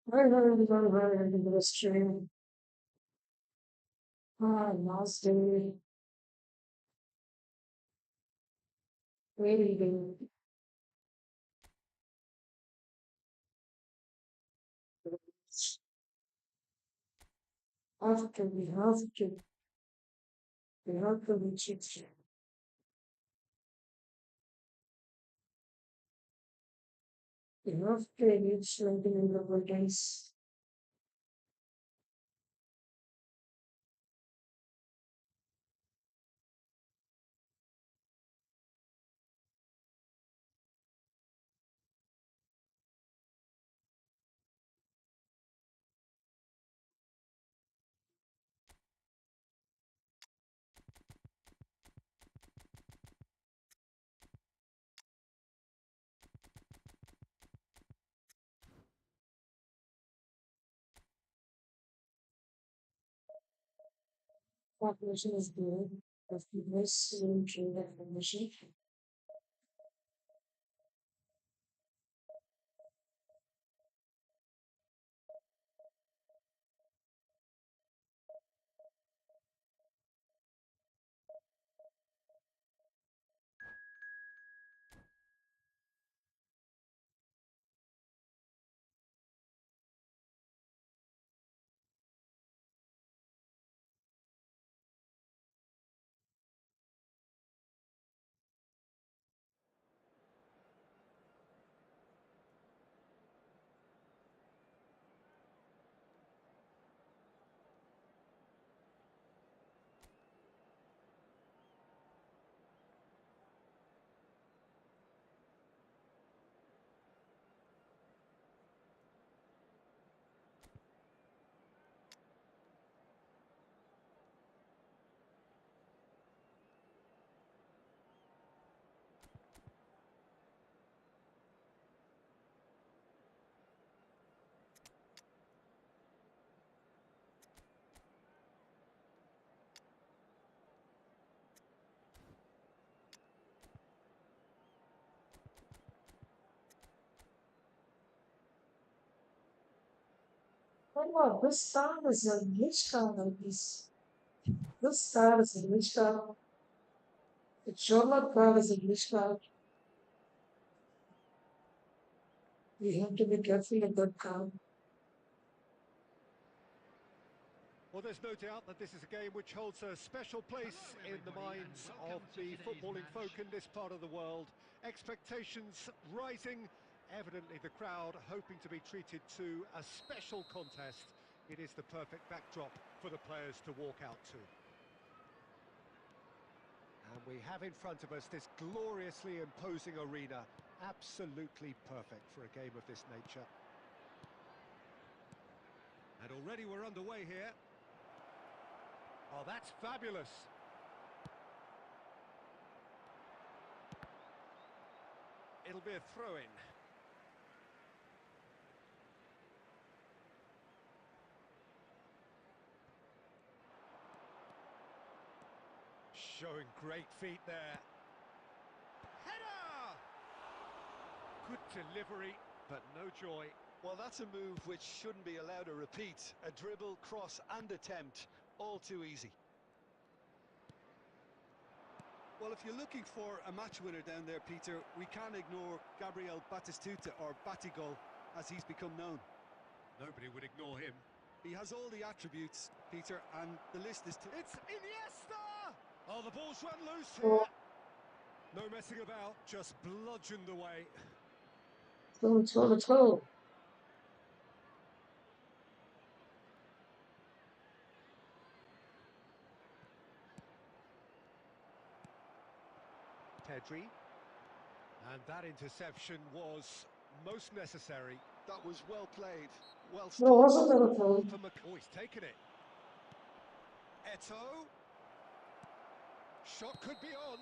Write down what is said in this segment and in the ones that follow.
Very into the stream. Last day, really after we have to reach it. We have to reach like in the days. Population is good. Of the best in trade information. Oh, wow, this star is a glitch card like this. This star is a glitch card. The Sherlock card is a glitch card. We have to be careful with that card. Well, there's no doubt that this is a game which holds a special place in the minds of the footballing folk in this part of the world. Expectations rising, evidently the crowd hoping to be treated to a special contest. It is the perfect backdrop for the players to walk out to. And we have in front of us this gloriously imposing arena, absolutely perfect for a game of this nature. And already we're underway here. Oh, that's fabulous. It'll be a throw-in. Showing great feet there. Header! Good delivery, but no joy. Well, that's a move which shouldn't be allowed to repeat. A dribble, cross and attempt, all too easy. Well, if you're looking for a match winner down there, Peter, we can't ignore Gabriel Batistuta, or Batigol, as he's become known. Nobody would ignore him. He has all the attributes, Peter, and the list is... It's Iniesta! Oh, the ball's run loose here. So, No messing about, just bludgeoned away. let's go. Pedri. And that interception was most necessary. That was well played, well No, stopped. wasn't that a foul? Oh, he's taken it. Eto. Shot could be on.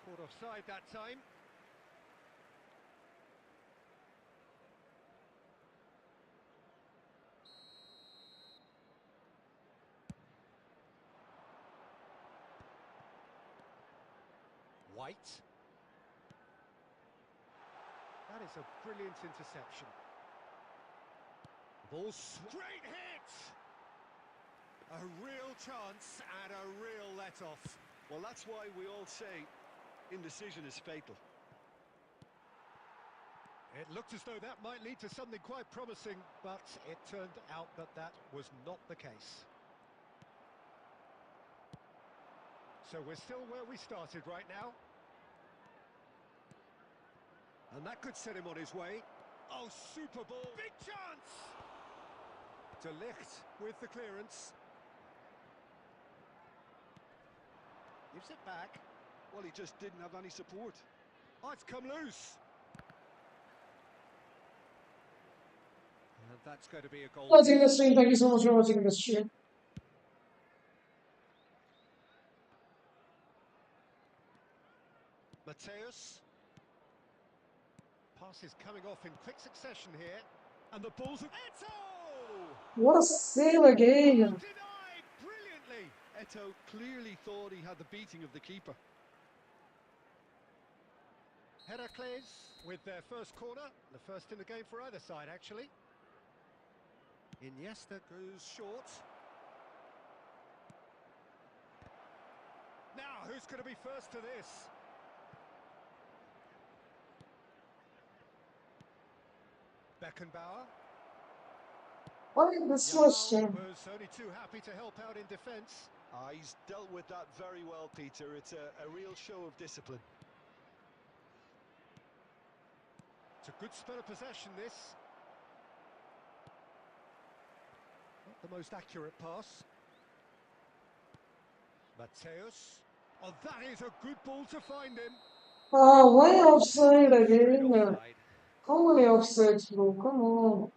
Caught offside that time. White. That is a brilliant interception. Ball straight hit! A real chance and a real let-off. Well, that's why we all say indecision is fatal. It looked as though that might lead to something quite promising, but it turned out that that was not the case. So we're still where we started right now. And that could set him on his way. Oh, super ball. Big chance! De Ligt with the clearance. Gives it back. Well, he just didn't have any support. Oh, it's come loose. And that's going to be a goal. Watching the stream. Thank you so much for watching the stream. Mateus. Pass is coming off in quick succession here. And the ball's... Eto! What a save again! Denied brilliantly. Eto clearly thought he had the beating of the keeper. Heracles with their first corner. The first in the game for either side, actually. Iniesta goes short. Now, who's going to be first to this? Beckenbauer. Why this Yamal was was only too happy to help out in defence. He's dealt with that very well, Peter. It's a real show of discipline. It's a good spell of possession, this. Not the most accurate pass. Mateus. Oh, that is a good ball to find him. Oh, why offside Straight again? offside. How many offsides, bro? Come on.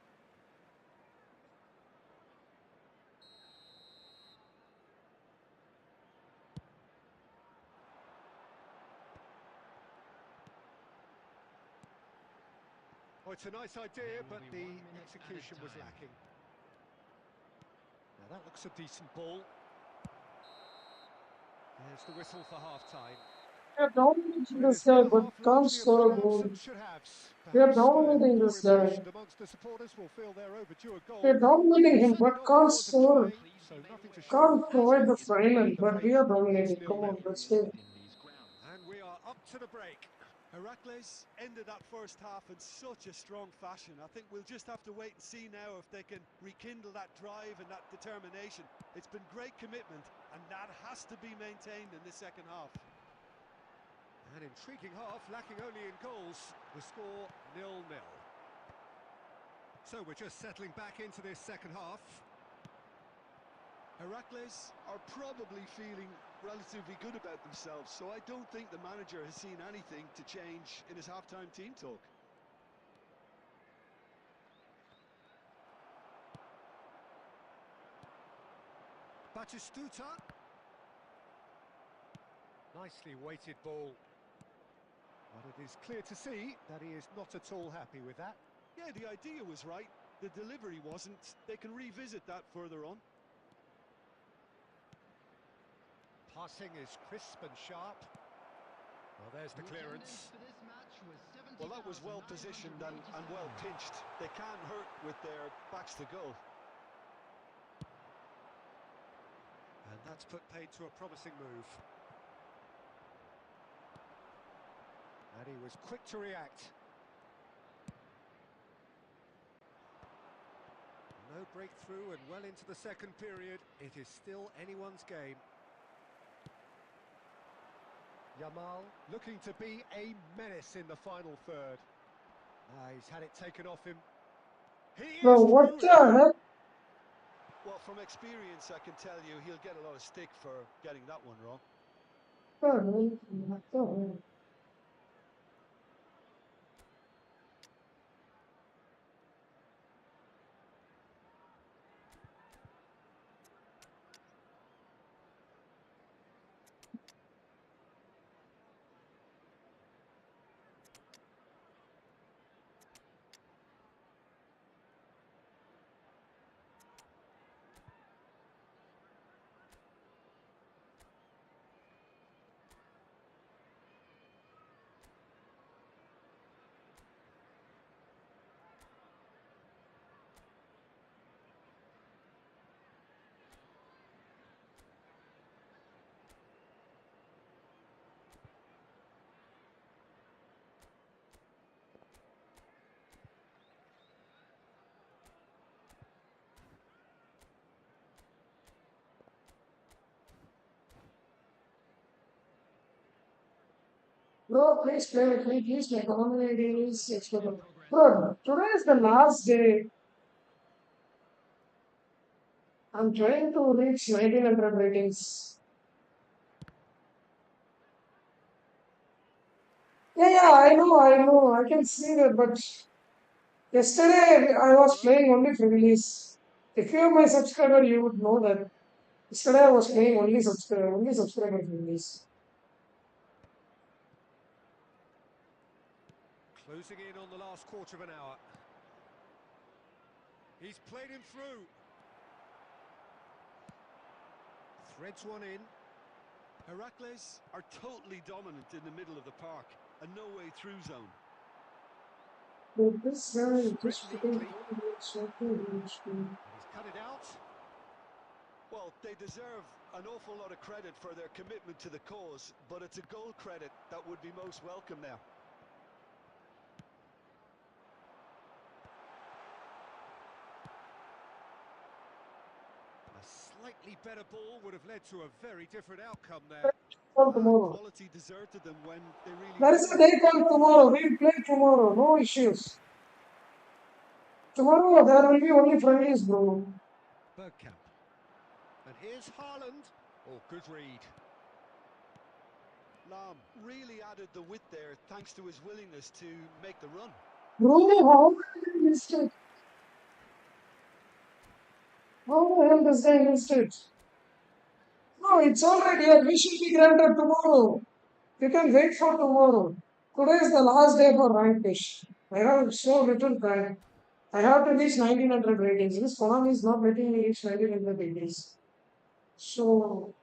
Oh, it's a nice idea, but the execution was lacking. Now that looks a decent ball. There's the whistle for half-time. They're dominating It this has guy, been a but half can't largely of score a should-haves goal. and should-haves. They're Perhaps dominating more this guy. impatient amongst the supporters will feel they're overdue a goal. They're dominating him, Certainly but not can't going to want to score. try, so nothing to show Can't as provide the yet. final, The but we pace are is dominating. Come 0-0. on, let's go. And we are up to the break. Heracles ended that first half in such a strong fashion. I think we'll just have to wait and see now if they can rekindle that drive and that determination. It's been great commitment, and that has to be maintained in this second half. An intriguing half, lacking only in goals. The score 0-0. So we're just settling back into this second half. Heracles are probably feeling relatively good about themselves, so I don't think the manager has seen anything to change in his half-time team talk. Batistuta. Nicely weighted ball. But it is clear to see that he is not at all happy with that. Yeah, the idea was right. The delivery wasn't. They can revisit that further on. Passing is crisp and sharp. Well, there's the clearance. Well, that was well positioned and well pinched. They can't hurt with their backs to goal. And that's put paid to a promising move. And he was quick to react. No breakthrough and well into the second period. It is still anyone's game. Yamal looking to be a menace in the final third. He's had it taken off him. He Bro, is what through the here. heck? Well, from experience, I can tell you he'll get a lot of stick for getting that one wrong. Oh, Bro, please play with me. Please, my community is exploding. Bro, today is the last day. I'm trying to reach 1900 ratings. Yeah, I know. I can see that, but yesterday I was playing only friendlies. If you are my subscriber, you would know that. Yesterday I was playing only subscriber friendlies. Closing in on the last quarter of an hour. He's played him through. Threads one in. Heracles are totally dominant in the middle of the park, a no-way through zone. But this guy Spread just putting neatly. so He's cut it out. Well, they deserve an awful lot of credit for their commitment to the cause, but it's a goal credit that would be most welcome now. A slightly better ball would have led to a very different outcome there. for Ah, tomorrow. quality deserted them when they really There is needed a it. day called tomorrow. We'll play tomorrow. No issues. Tomorrow there will be only friendlies, bro. Bergkamp. And here's Haaland. Oh, good read. Lam really added the width there thanks to his willingness to make the run. Bro, how did he missed it? How the hell this guy missed it? No, it's already here. We should be granted tomorrow. You can wait for tomorrow. Today is the last day for rank fish. I have so little time. I have to reach 1900 ratings. This Konami is not letting me reach 1900 ratings. So,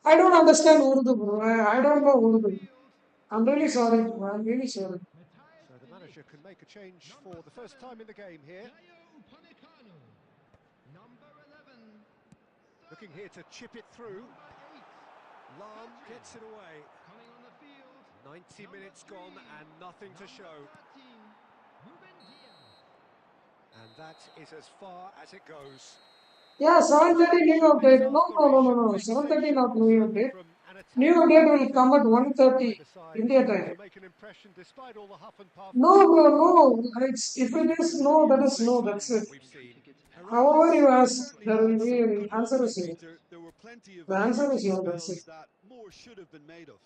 I don't understand Urdu, bro. I don't know Urdu. I'm really sorry. I'm really sorry. So the manager can make a change for the first time in the game here. Looking here to chip it through. Lam gets it away. 90 minutes gone and nothing to show. And that is as far as it goes. Yeah, 7:30 new update. No. 7:30 Vexation not new certainly update. from an New attacking update will perspective. come at 1:30 Neither side India able time. to make an impression despite all the huff and puff. No, bro, no. If it is no, that is no. Based on That's what it. we've seen. However, Heracles you ask, certainly there will had be some an good answer is moments, yes. Peter. There were plenty of The answer is emerging yes. That's it. spells that more should have been made of.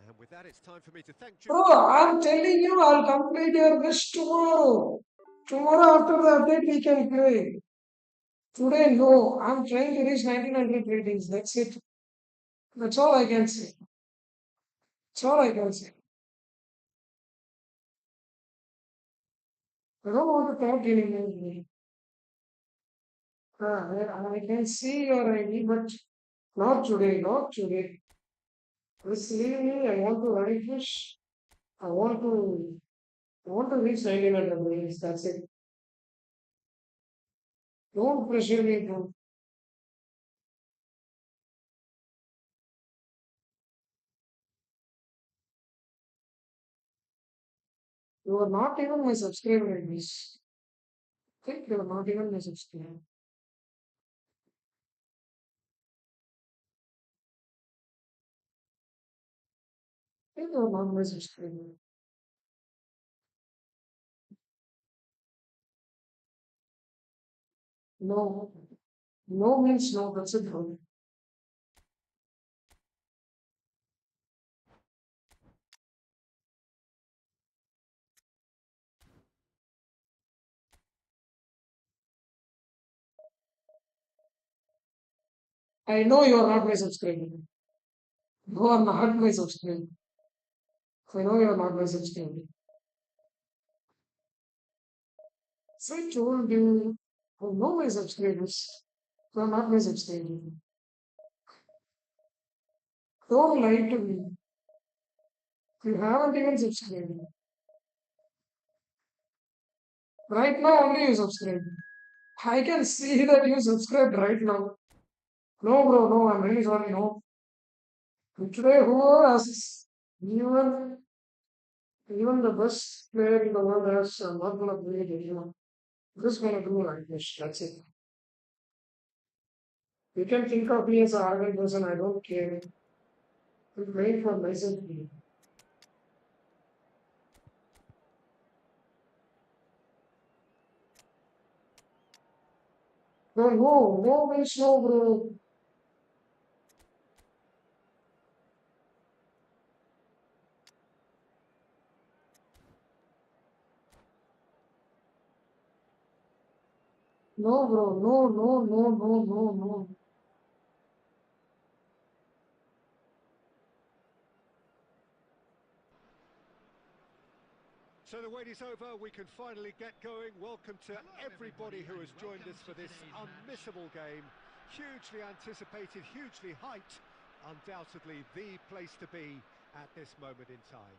And with that, it's time for me to thank you. Bro, I'm telling you, I'll complete your wish tomorrow. Tomorrow after the update, we can play. Today, no. I'm trying to reach 1900 ratings. That's it. That's all I can say. That's all I can say. I don't want to talk anymore. I can see your ID, but not today, not today. Just leave me. I want to run fish. I want to I want to reach 1900 ratings. That's it. Don't pressure me, bro. You are not even my subscriber, I guess. Think you are not even my subscriber. Think you are not my subscriber. No. No means no. That's it, bro. I know you are not my subscriber. You are not my subscriber. I know you are not my subscriber. So I told you, I know my subscribers. You are not my subscriber. Don't lie to me. You haven't even subscribed. Right now, only you subscribe. I can see that you subscribed right now. No, bro, no, I'm really sorry, no. Today, who asks? Even, even the best player in the world has not gonna play it anymore. Just gonna do like this, that's it. You can think of me as a hard person, I don't care. Playing for myself. No, no, no means no, bro. No, bro. No, no, no, no, no, no. So the wait is over, we can finally get going. Welcome to everybody who has joined us for this unmissable game. Hugely anticipated, hugely hyped. Undoubtedly the place to be at this moment in time.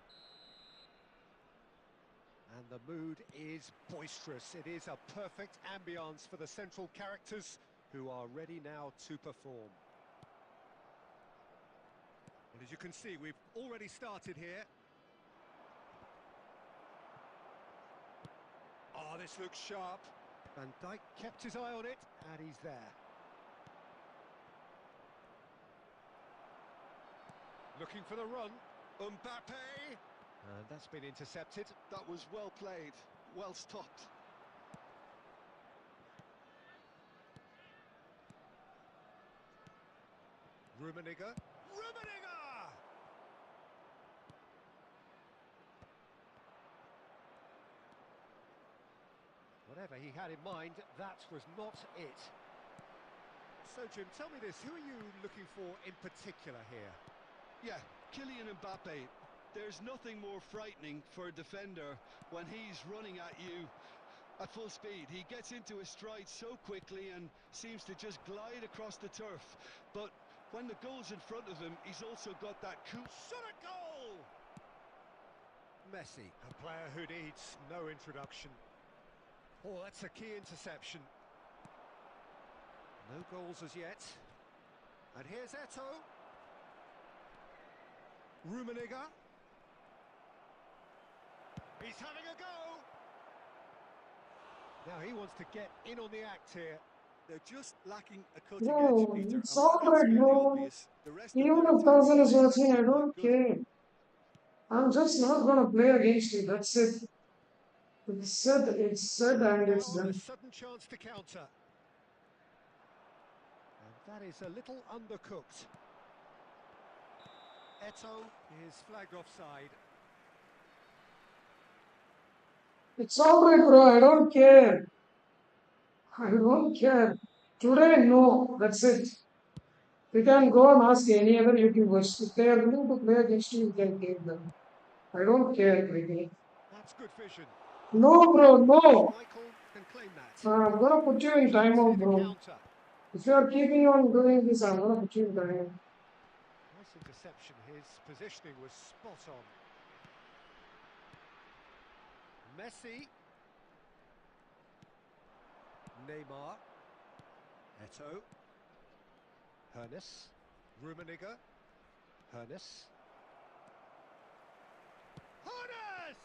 And the mood is boisterous. It is a perfect ambience for the central characters who are ready now to perform. Well, as you can see, we've already started here. Oh, this looks sharp. Van Dijk kept his eye on it, and he's there. Looking for the run. Mbappe! And that's been intercepted. That was well played, well stopped. Rummenigge. Rummenigge! Whatever he had in mind, that was not it. So, Jim, tell me this, who are you looking for in particular here? Yeah, Kylian Mbappe. There's nothing more frightening for a defender when he's running at you at full speed. He gets into his stride so quickly and seems to just glide across the turf. But when the goal's in front of him, he's also got that cool Shot a goal! Messi, a player who needs no introduction. Oh, that's a key interception. No goals as yet. And here's Eto'o. Rummenigge. He's having a go. Now he wants to get in on the act here. They're just lacking a cutting edge, No, Peter. it's And while all that's right, fairly bro. obvious, the rest of Even their if attacking Thousand is play is watching, I actually quite don't good. care. I'm just not gonna play against you. That's it. It's said, and Now it's a done. sudden chance to counter. And that is a little undercooked. Eto'o is flagged offside. It's all right, bro. I don't care. I don't care. Today, no. That's it. You can go and ask any other YouTubers. If they are willing to play against you, you can take them. I don't care, really. That's good vision. No, bro, no. Michael can claim that. I'm gonna put you in Let's see timeout, the bro. counter. If you are keeping on doing this, I'm gonna put you in timeout. Nice interception. His positioning was spot on. Messi. Neymar. Eto'o. Hernes. Rummenigge. Hernes. Hernes!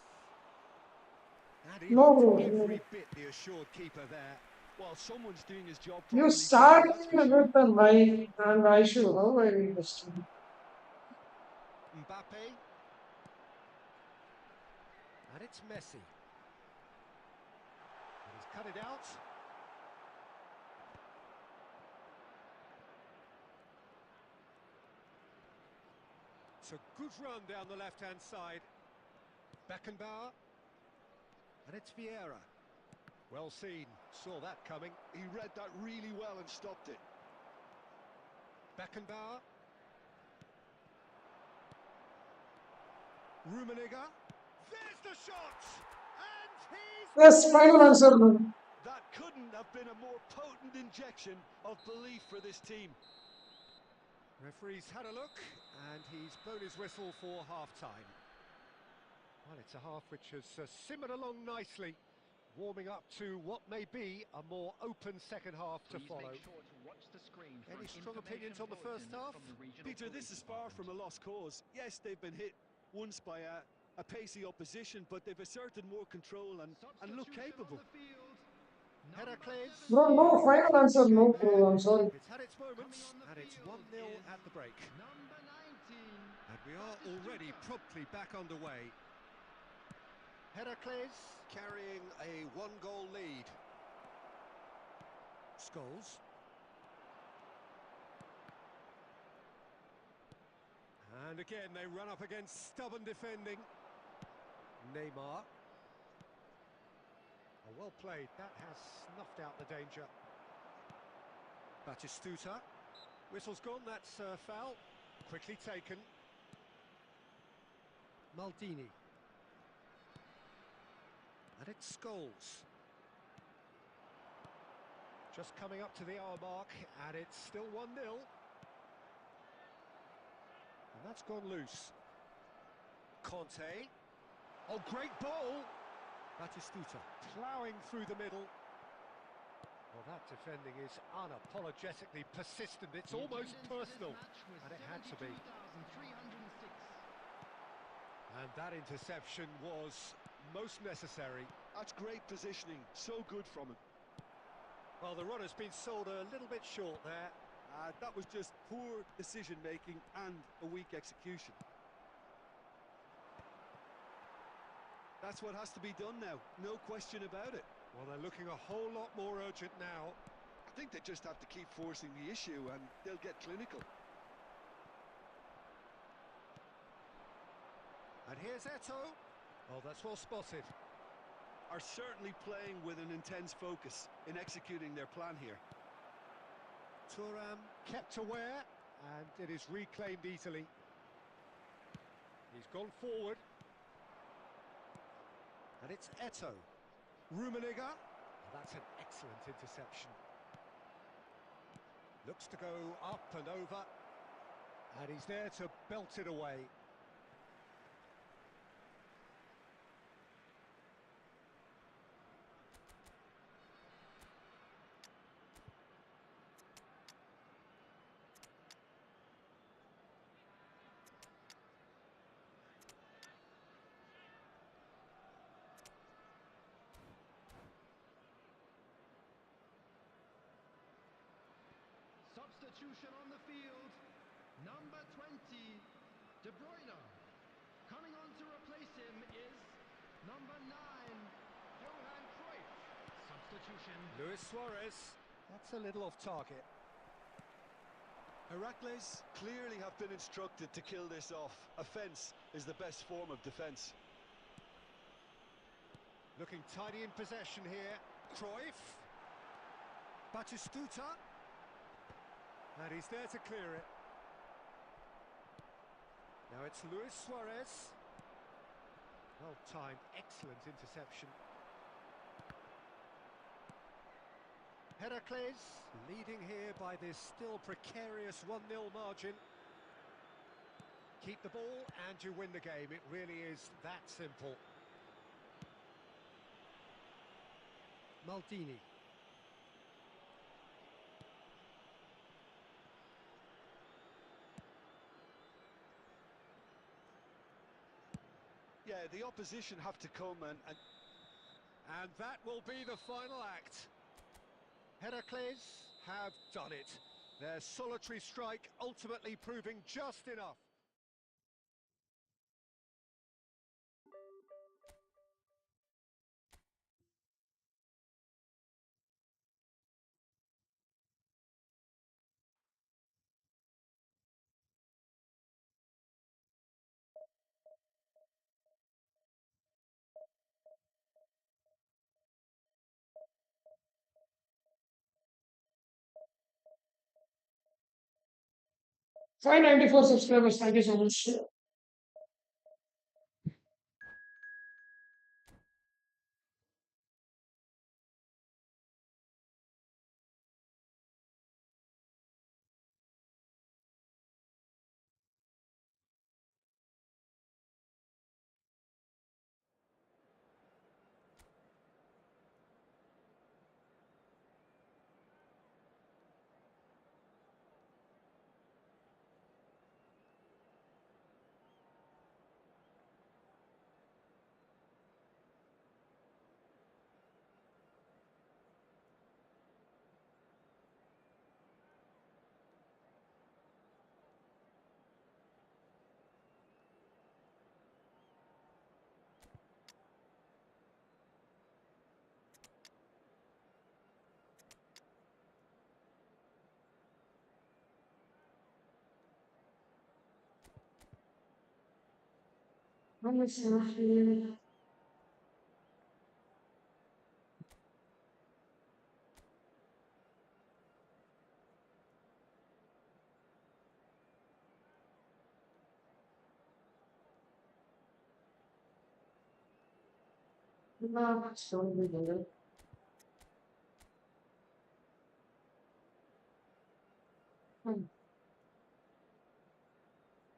And he No, looked bro. every bit the assured keeper there. Well, someone's doing his job You properly, Peter, started that's for with sure. the mic and I should how very interesting. Mbappe. And it's Messi. And he's cut it out. It's a good run down the left-hand side. Beckenbauer. And it's Vieira. Well seen. Saw that coming. He read that really well and stopped it. Beckenbauer. Rummenigge. There's the shot! And he's... Yes, final answer, man. That couldn't have been a more potent injection of belief for this team. Referee's had a look, and he's blown his whistle for half-time. Well, it's a half which has simmered along nicely, warming up to what may be a more open second half to follow. Any strong opinions on the first half? Peter, this is far from a lost cause. Yes, they've been hit once by a pacey opposition, but they've asserted more control and look capable. Heracles. Bro, no final answer, no, bro. I'm sorry. It's had its moments, and it's 1-0 at the break. We are already promptly back underway. Heracles carrying a one-goal lead. Scholes. And again, they run up against stubborn defending. Neymar. Oh, well played. That has snuffed out the danger. Batistuta. Whistle's gone, that's foul. Quickly taken. Maldini. And it's Scholes. Just coming up to the hour mark, and it's still 1-0. And that's gone loose. Conte. Oh, great ball! Batistuta ploughing through the middle. Well, that defending is unapologetically persistent. It's almost personal, and it had to be. And that interception was most necessary. That's great positioning, so good from him. Well, the run has been sold a little bit short there. That was just poor decision-making and a weak execution. That's what has to be done now, no question about it. Well, they're looking a whole lot more urgent now. I think they just have to keep forcing the issue and they'll get clinical. And here's Eto'o. Oh, that's well spotted. Are certainly playing with an intense focus in executing their plan here. Thuram kept aware, and it is reclaimed easily. He's gone forward. And it's Eto'o. Rummenigge. Oh, that's an excellent interception. Looks to go up and over. And he's there to belt it away. Substitution on the field, number 20, De Bruyne. Coming on to replace him is number 9, Johan Cruyff. Substitution. Luis Suarez. That's a little off target. Heracles clearly have been instructed to kill this off. Offence is the best form of defence. Looking tidy in possession here. Cruyff. Batistuta. And he's there to clear it. Now it's Luis Suarez. Well timed, excellent interception. Heracles leading here by this still precarious 1-0 margin. Keep the ball and you win the game. It really is that simple. Maldini. Yeah, the opposition have to come and that will be the final act. Heracles have done it. Their solitary strike ultimately proving just enough. Five 94 subscribers. Thank you so much. I'm actually not so good.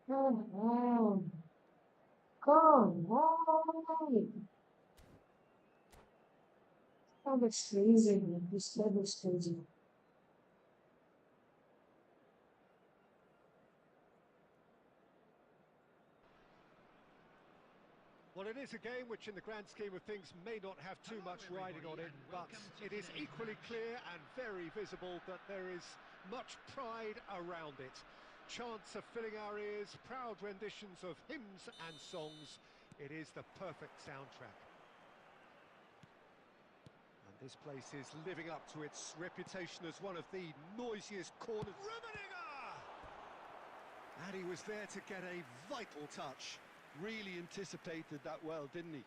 Come on. Come on. Oh, that's crazy, man. This club is crazy. Well, it is a game which, in the grand scheme of things, may not have too much riding on it, but it is equally clear and very visible that there is much pride around it. Chants are filling our ears, proud renditions of hymns and songs. It is the perfect soundtrack. And this place is living up to its reputation as one of the noisiest corners. Rummenigge! And he was there to get a vital touch. Really anticipated that well, didn't he?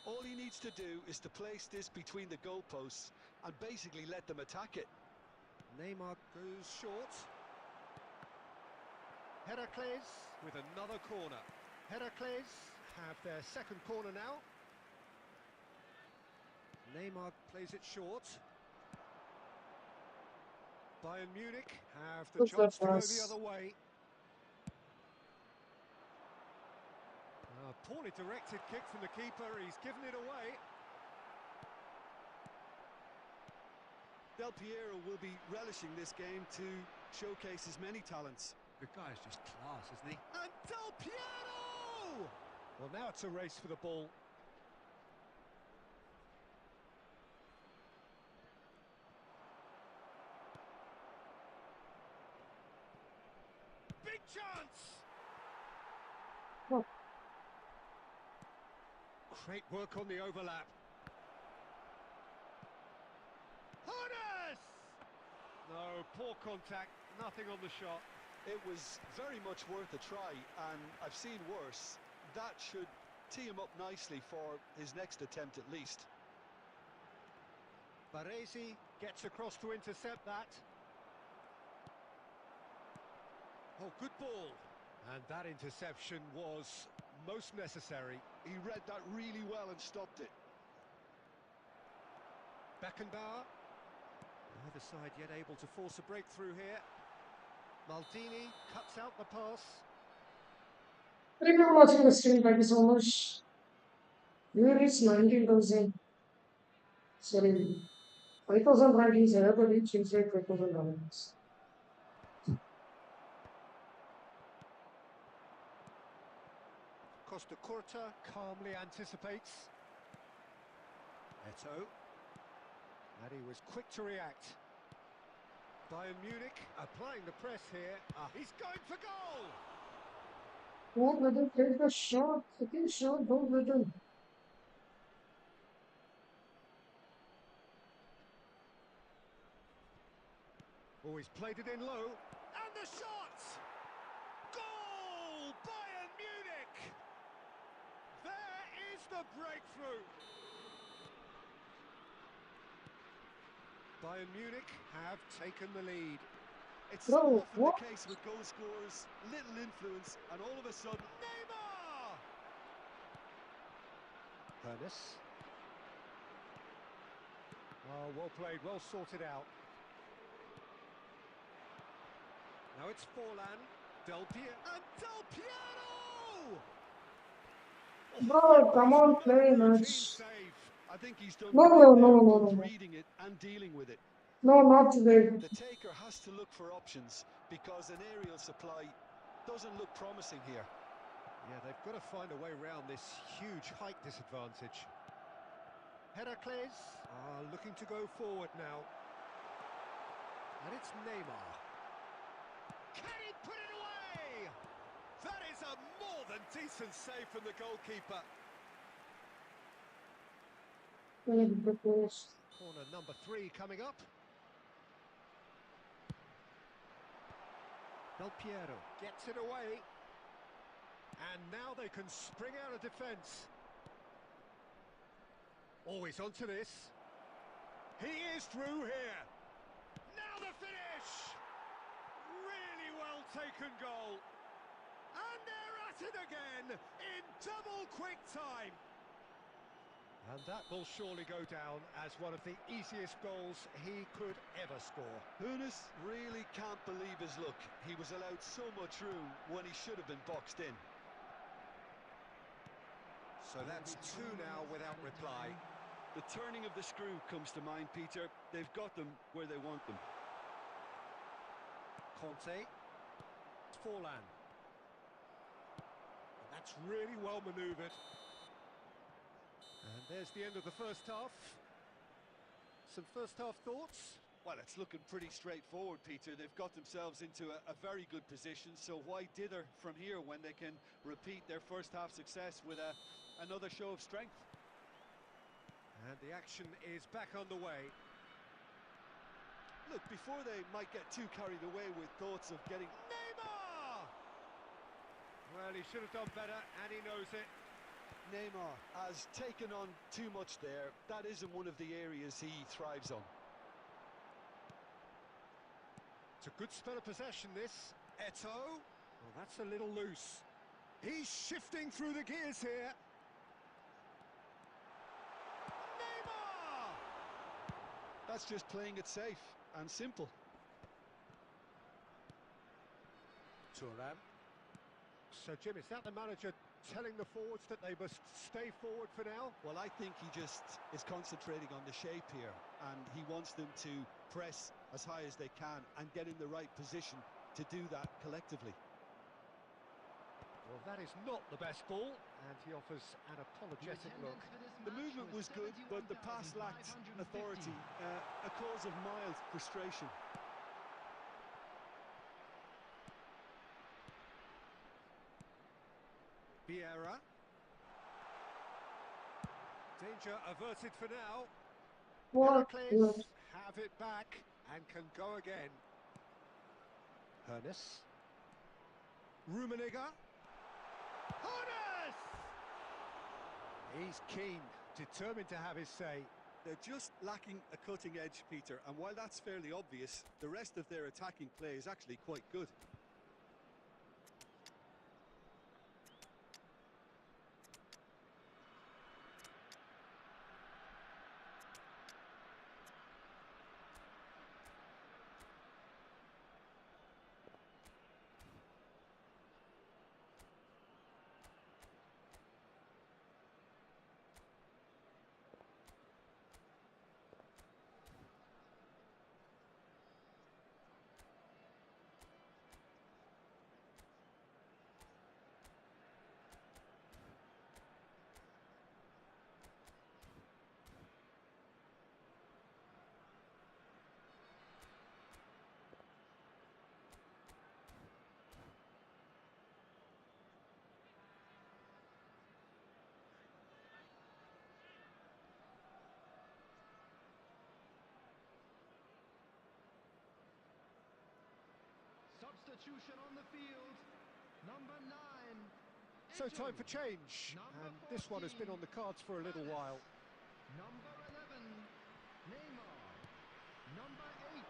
All he needs to do is to place this between the goalposts and basically let them attack it. Neymar goes short. Heracles with another corner. Heracles have their second corner now. Neymar plays it short. Bayern Munich have the Good chance to go the pass. other way. A poorly directed kick from the keeper, he's given it away. Del Piero will be relishing this game to showcase his many talents. The guy is just class, isn't he? And Del Piero! Well, now it's a race for the ball. Big chance! Oh, Great work on the overlap. Harness! No, poor contact, nothing on the shot. It was very much worth a try, and I've seen worse. That should tee him up nicely for his next attempt at least. Baresi gets across to intercept that. Oh, good ball. And that interception was most necessary. He read that really well and stopped it. Beckenbauer. Neither side yet able to force a breakthrough here. Maldini cuts out the pass. thank you for watching the stream. Thank you so much. Here is 19,000. Sorry, 5,000 rankings. Everybody change like 5,000 rankings. Costa Curta calmly anticipates. Eto'o. And he was quick to react. Bayern Munich applying the press here. He's going for goal! Don't let him take the shot. Second shot, don't let him. Oh, he's played it in low. And the shot! Goal! Bayern Munich! There is the breakthrough! Bayern Munich have taken the lead. It's so Bro, often what? the case with goal scorers, little influence, and all of a sudden... Neymar! Ernest. Oh, well played, well sorted out. Now it's Forlan. Del Piero. And Del Piero! Bro, come on, play, Routine match. save. I think he's done No, great no, there, no, no, both no, no. reading it and dealing with it. No, not today. The taker has to look for options because an aerial supply doesn't look promising here. Yeah, they've got to find a way around this huge height disadvantage. Heracles are looking to go forward now. And it's Neymar. Can he put it away? That is a more than decent save from the goalkeeper. Corner number 3 coming up. Del Piero gets it away. And now they can spring out of defence. Always onto this. He is through here. Now the finish! Really well taken goal. And they're at it again in double quick time. And that will surely go down as one of the easiest goals he could ever score. Hoeneß really can't believe his luck. He was allowed so much room when he should have been boxed in. So that's two now without reply. The turning of the screw comes to mind, Peter. They've got them where they want them. Conte. Forlan. And that's really well manoeuvred. And there's the end of the first half. Some first half thoughts? Well, it's looking pretty straightforward, Peter. They've got themselves into a very good position, so why dither from here when they can repeat their first half success with another show of strength? And the action is back on the way. Look, before they might get too carried away with thoughts of getting... Neymar! Well, he should have done better, and he knows it. Neymar has taken on too much there. That isn't one of the areas he thrives on. It's a good spell of possession, this. Eto'o. Well, that's a little loose. He's shifting through the gears here. Neymar! That's just playing it safe and simple. Thuram. So, Jim, is that the manager telling the forwards that they must stay forward for now? Well, I think he just is concentrating on the shape here, and he wants them to press as high as they can and get in the right position to do that collectively. Well, that is not the best ball, and he offers an apologetic look. The movement was good, but the pass lacked authority, a cause of mild frustration. Vieira. Danger averted for now. What? Heracles have it back and can go again. Hoeneß. Rummenigge. Hoeneß! He's keen, determined to have his say. They're just lacking a cutting edge, Peter, and while that's fairly obvious, the rest of their attacking play is actually quite good. Substitution on the field. Number 9. So time for change, and this one has been on the cards for a little while. Number 11. Neymar. Number 8.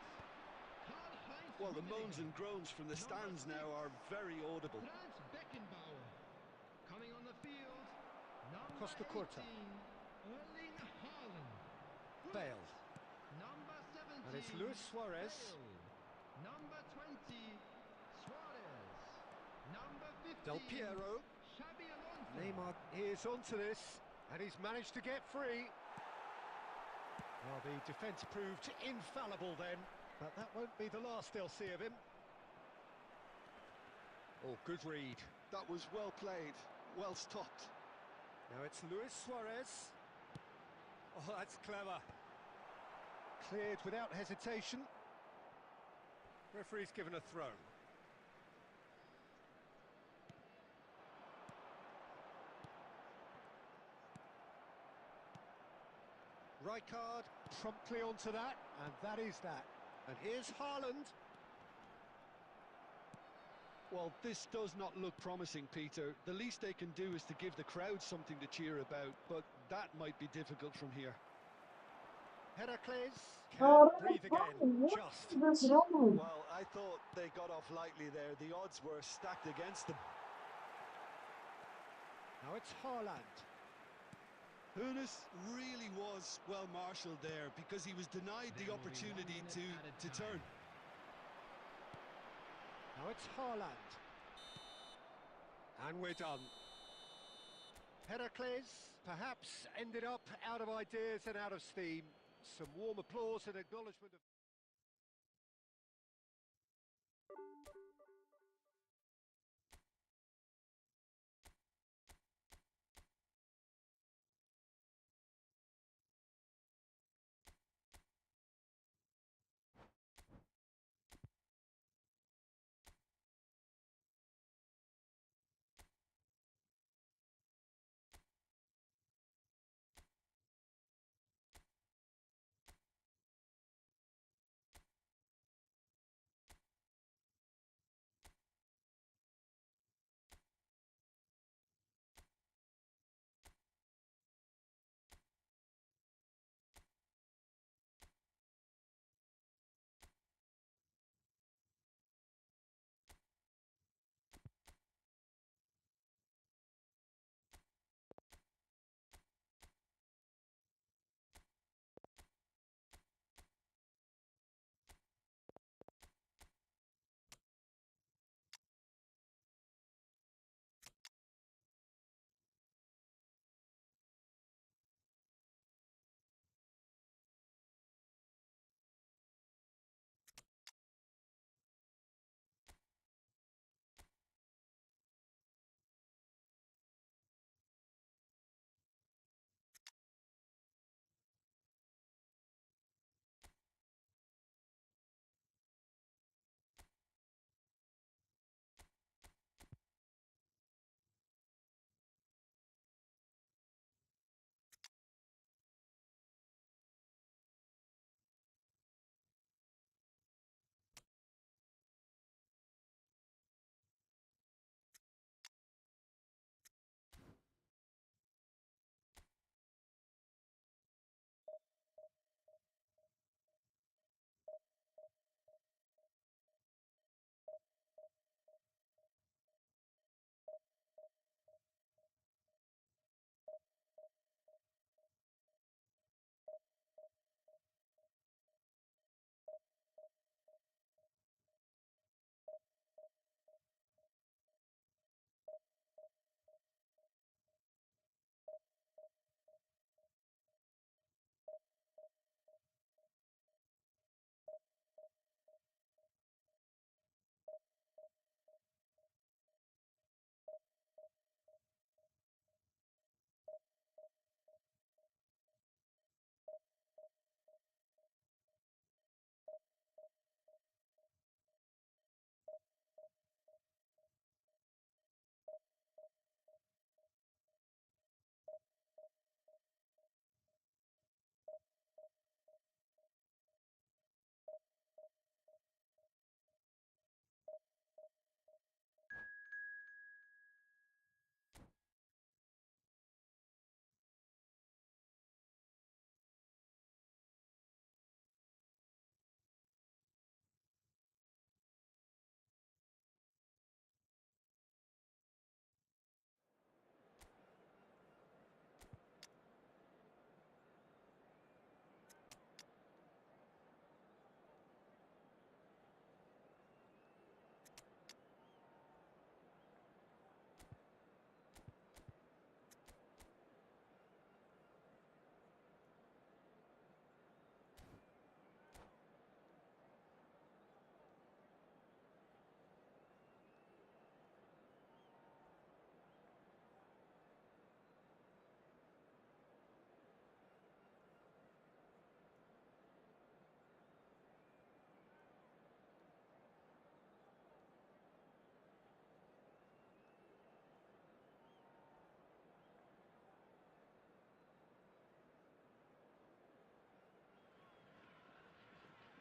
Karl-Heinz Well, the moans Rummenigge. and groans from the stands now are very audible. Franz Beckenbauer. Coming on the field. Number Costa Curta. 18. Erling Haaland. Bale. Number 17. And it's Luis Suarez. Bale. Number 20. Suarez. Number 15. Del Piero. Xabi Alonso. Neymar is onto this, and he's managed to get free. Well, the defence proved infallible then, but that won't be the last they'll see of him. Oh, good read. That was well played, well stopped. Now it's Luis Suarez. Oh, that's clever. Cleared without hesitation. Referee's given a throw. Rijkaard promptly onto that, and that is that. And here's Haaland. Well, this does not look promising, Peter. The least they can do is to give the crowd something to cheer about, but that might be difficult from here. Heracles can Oh, breathe again, what just. is this wrong? Well, I thought they got off lightly there. The odds were stacked against them. Now it's Haaland. Hoeneß really was well marshalled there because he was denied the opportunity to turn. Now it's Haaland. And we're done. Heracles perhaps ended up out of ideas and out of steam. Some warm applause and acknowledgement of...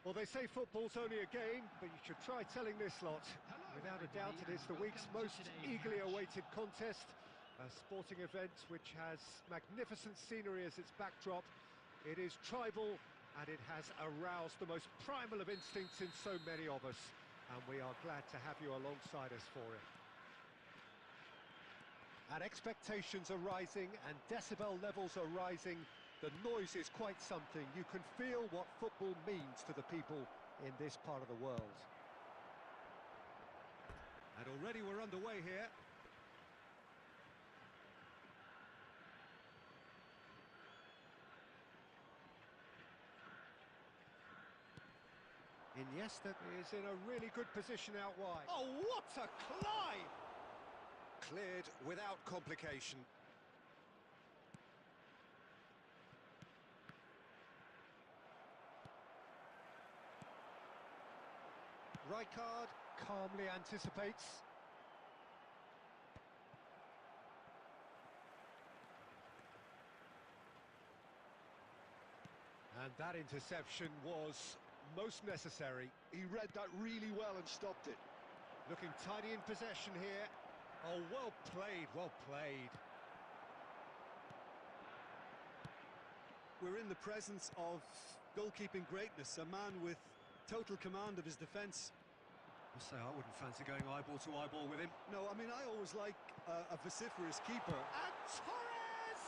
Well, they say football's only a game, but you should try telling this lot. Without a doubt, it is the week's most eagerly awaited contest. A sporting event which has magnificent scenery as its backdrop. It is tribal and it has aroused the most primal of instincts in so many of us. And we are glad to have you alongside us for it. And expectations are rising and decibel levels are rising. The noise is quite something. You can feel what football means to the people in this part of the world. And already we're underway here. Iniesta is in a really good position out wide. Oh, what a climb! Cleared without complication. Rijkaard calmly anticipates. And that interception was most necessary. He read that really well and stopped it. Looking tidy in possession here. Oh, well played, well played. We're in the presence of goalkeeping greatness, a man with total command of his defence. I say I wouldn't fancy going eyeball to eyeball with him. No, I mean, I always like a vociferous keeper. And Torres!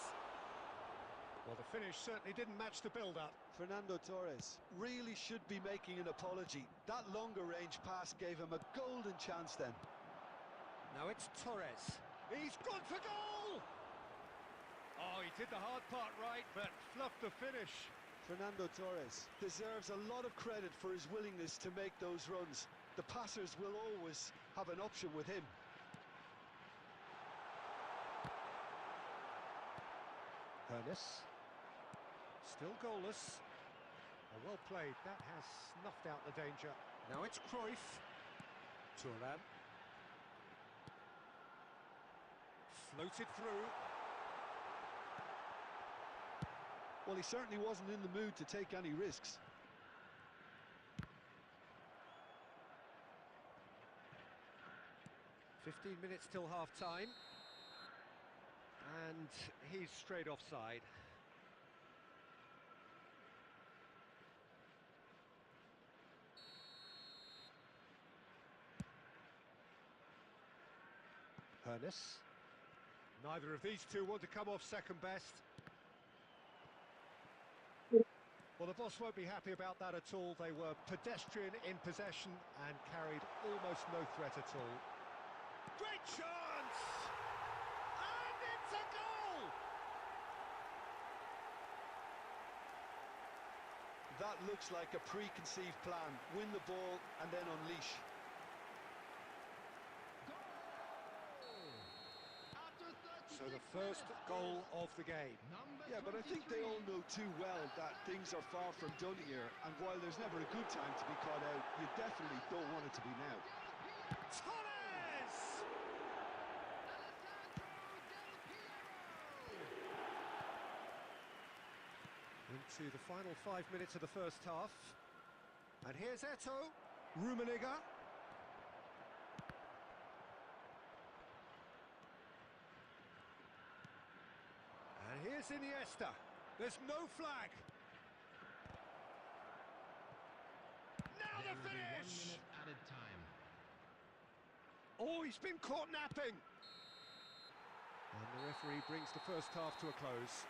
Well, the finish certainly didn't match the build-up. Fernando Torres really should be making an apology. That longer range pass gave him a golden chance then. Now it's Torres. He's gone for goal! Oh, he did the hard part right, but fluffed the finish. Fernando Torres deserves a lot of credit for his willingness to make those runs. The passers will always have an option with him. Ernest. Still goalless. Oh, well played. That has snuffed out the danger. Now it's Cruyff. Thuram. Floated through. Well, he certainly wasn't in the mood to take any risks. "15 minutes till half-time. And he's straight offside. Ernest. Neither of these two want to come off second best. Well, the boss won't be happy about that at all. They were pedestrian in possession and carried almost no threat at all. Great chance! And it's a goal! That looks like a preconceived plan. Win the ball and then unleash. So the first goal of the game. Yeah, but I think they all know too well that things are far from done here. And while there's never a good time to be caught out, you definitely don't want it to be now. Torres! Into the final 5 minutes of the first half. And here's Eto'o, Rummenigge. And here's Iniesta. There's no flag. Now the finish! 1 minute added time. Oh, he's been caught napping. And the referee brings the first half to a close.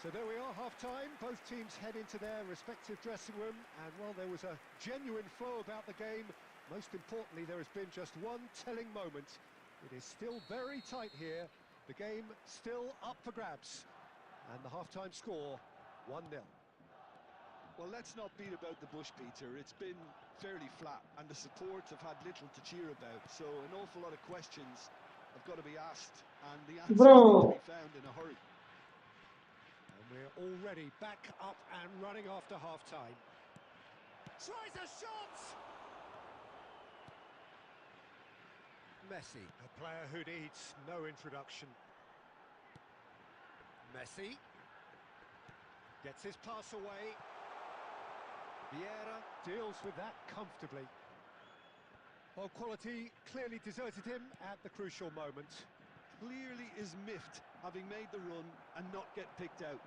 So there we are, half-time. Both teams head into their respective dressing room. And while there was a genuine flow about the game, most importantly, there has been just one telling moment. It is still very tight here. The game still up for grabs. And the half-time score, 1-0. Well, let's not beat about the bush, Peter. It's been fairly flat, and the supports have had little to cheer about. So an awful lot of questions have got to be asked, and the answers need to be found in a hurry. And we're already back up and running after half-time. Tries a shot! Messi, a player who needs no introduction. Messi gets his pass away. Vieira deals with that comfortably. Well, quality clearly deserted him at the crucial moment. Clearly is miffed, having made the run and not get picked out.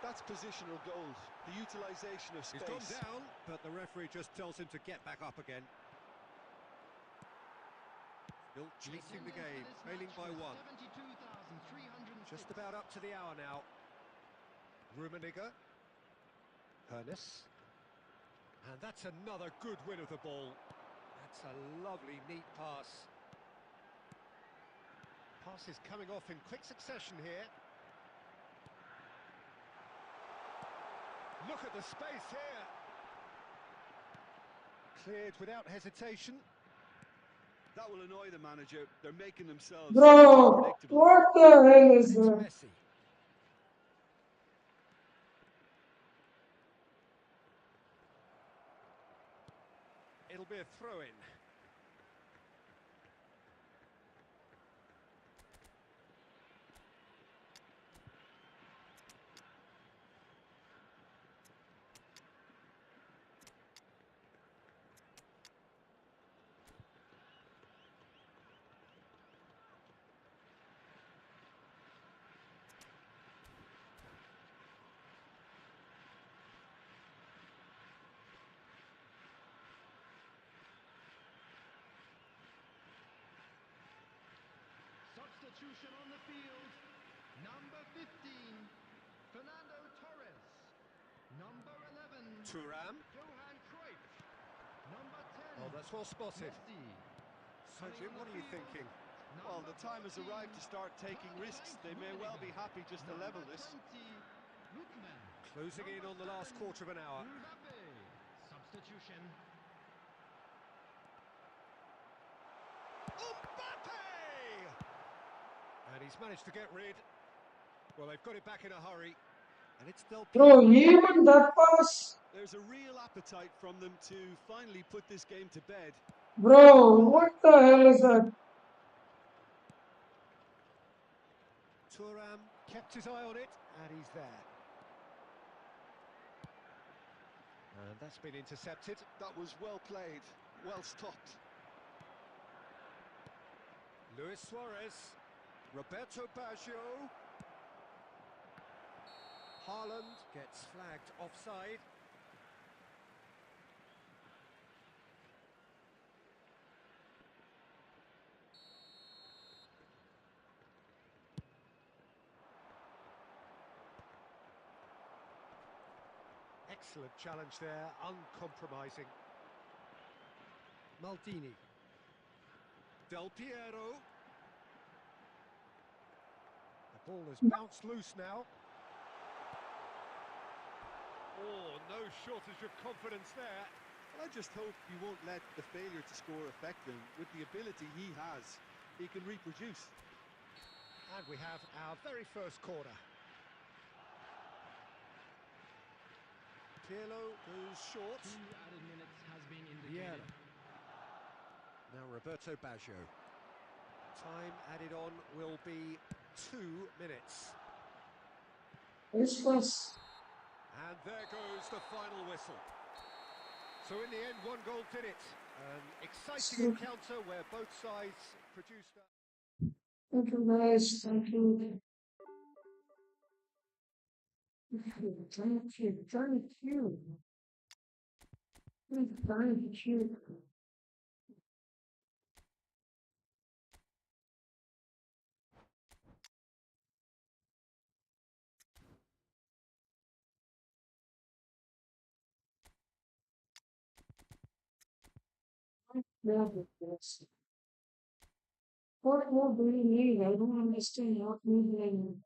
That's positional gold, the utilisation of space. He's gone down, but the referee just tells him to get back up again. Still chasing the game, trailing by one. Just about up to the hour now. Rummenigge. Hernes. And that's another good win of the ball. That's a lovely, neat pass. Passes coming off in quick succession here. Look at the space here. Cleared without hesitation. That will annoy the manager. They're making themselves Bro, predictable. what the hell is It's that? messy. It'll be a throw-in. Substitution on the field. Number 15, Fernando Torres. Number 11, Thuram. Johan Cruyff. Number 10, Oh, that's well spotted. Messi. So, Jim, what are you thinking? Well, the time has arrived to start taking risks. They may well be happy just to level this. Closing in on the last quarter of an hour. Substitution. And he's managed to get rid. Well, they've got it back in a hurry. And it's Del Bro, Piero. even that pass. There's a real appetite from them to finally put this game to bed. Bro, what the hell is that? Thuram kept his eye on it, and he's there. And that's been intercepted. That was well played, well stopped. Luis Suarez. Roberto Baggio. Haaland gets flagged offside. Excellent challenge there, uncompromising. Maldini. Del Piero. The ball has bounced loose now. Oh, no shortage of confidence there. I just hope you won't let the failure to score affect him. With the ability he has, he can reproduce. And we have our very first corner. Pirlo goes short. 2 added minutes has been indicated. Now Roberto Baggio. Time added on will be 2 minutes. This was. And there goes the final whistle. So in the end, one goal did it. An exciting encounter where both sides produced Thank you, guys. Thank you. Thank you. Thank you. Thank you. Thank you. Yeah, yes. What more do we need? I don't understand what we need.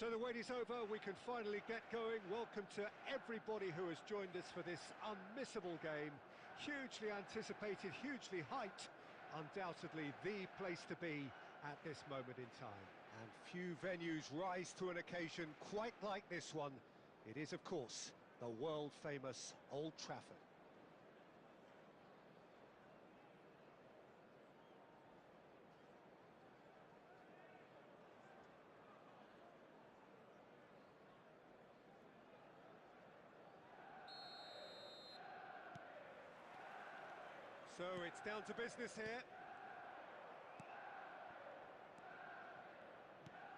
So the wait is over, we can finally get going. Welcome to everybody who has joined us for this unmissable game. Hugely anticipated, hugely hyped. Undoubtedly the place to be at this moment in time. And few venues rise to an occasion quite like this one. It is, of course, the world-famous Old Trafford. So it's down to business here.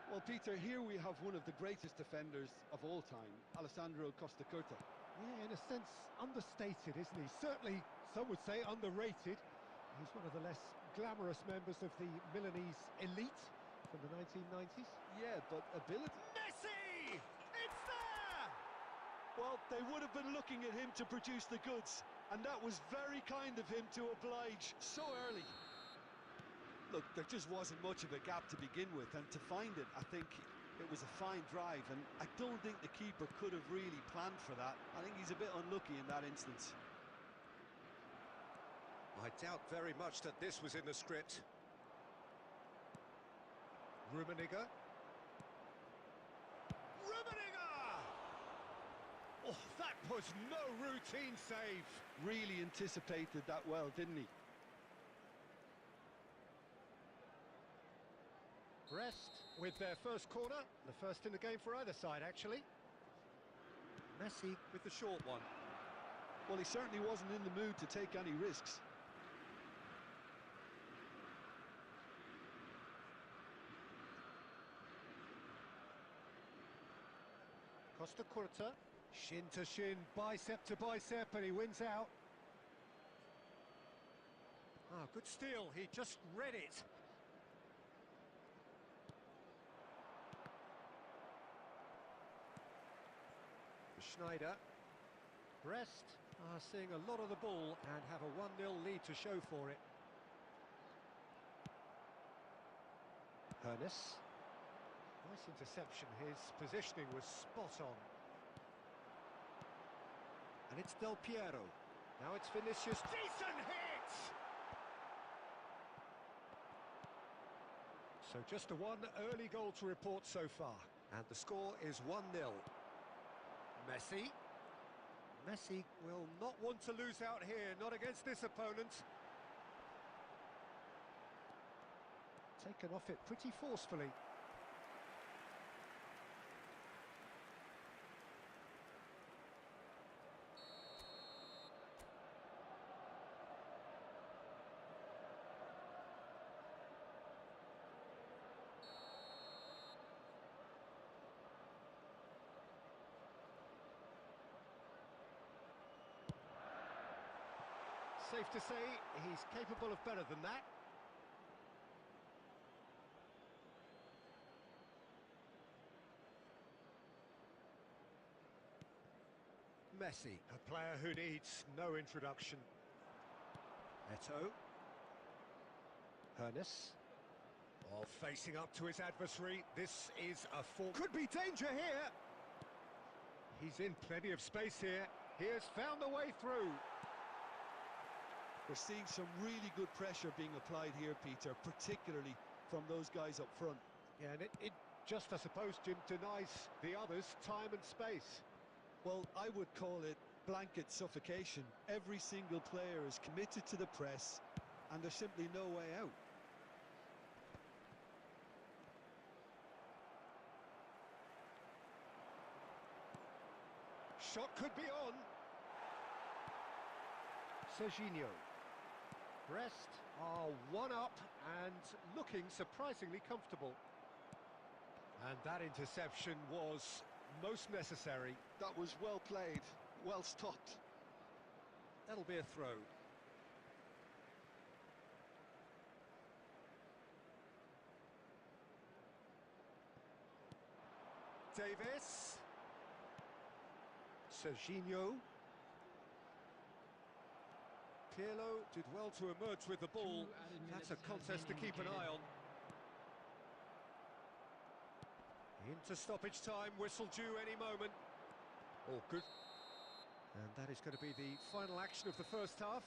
Well, Peter, here we have one of the greatest defenders of all time, Alessandro Costa Curta. Yeah, in a sense, understated, isn't he? Certainly, some would say underrated. He's one of the less glamorous members of the Milanese elite from the 1990s. Yeah, but ability... Messi! It's there! Well, they would have been looking at him to produce the goods, and that was very kind of him to oblige so early. Look, there just wasn't much of a gap to begin with, and to find it, I think it was a fine drive, and I don't think the keeper could have really planned for that. I think he's a bit unlucky in that instance. I doubt very much that this was in the script. Rummenigge. Oh, that was no routine save. Really anticipated that well, didn't he? Brest with their first corner, the first in the game for either side, actually. Messi with the short one. Well, he certainly wasn't in the mood to take any risks. Costa Curta, shin to shin, bicep to bicep, and he wins out. Ah, good steal, he just read it. Schneider. Brest are seeing a lot of the ball and have a 1-0 lead to show for it. Ernest. Nice interception, his positioning was spot on. And it's Del Piero. Now it's Vinicius. Decent hit! So just the one early goal to report so far. And the score is 1-0. Messi. Messi will not want to lose out here, not against this opponent. Taken off it pretty forcefully. Safe to say, he's capable of better than that. Messi, a player who needs no introduction. Eto'o. Ernest. Oh, facing up to his adversary. This is a full... Could be danger here! He's in plenty of space here. He has found a way through. We're seeing some really good pressure being applied here, Peter, particularly from those guys up front. Yeah, and it just, I suppose, Jim, denies the others time and space. Well, I would call it blanket suffocation. Every single player is committed to the press, and there's simply no way out. Shot could be on. Serginho. Brest are one up and looking surprisingly comfortable. And that interception was most necessary. That was well played, well stopped. That'll be a throw. Davis. Serginho. Pirlo did well to emerge with the ball. That's a contest to keep an eye on. Into stoppage time, whistle due any moment. Oh, good. And that is going to be the final action of the first half.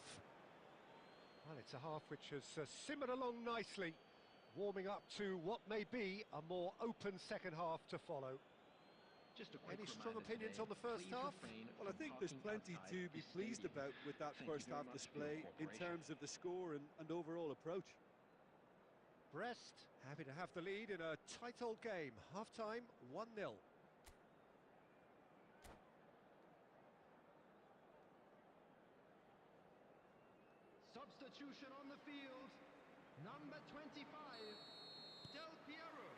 Well, it's a half which has simmered along nicely, warming up to what may be a more open second half to follow. Just a quick Any strong reminder opinions today, on the first please half? refrain Well, I from think there's parking plenty outside to be the pleased stadium. about with that Thank you first very half much for display your in cooperation. terms of the score and overall approach. Brest happy to have the lead in a tight old game. Half-time, 1-0. Substitution on the field. Number 25, Del Piero.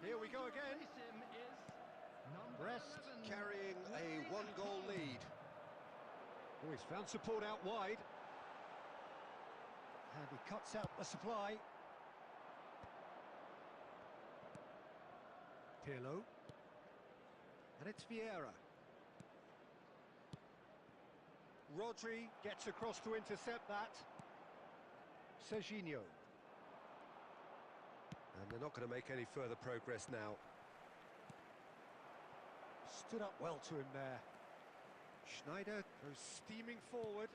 Here we go again. Replace him is number Brest 11, carrying a Wayne one-goal Hall. lead. Oh, he's found support out wide. And he cuts out the supply. Pirlo. And it's Vieira. Rodri gets across to intercept that. Serginho. And they're not going to make any further progress now. Stood up well to him there. Schneider goes steaming forward.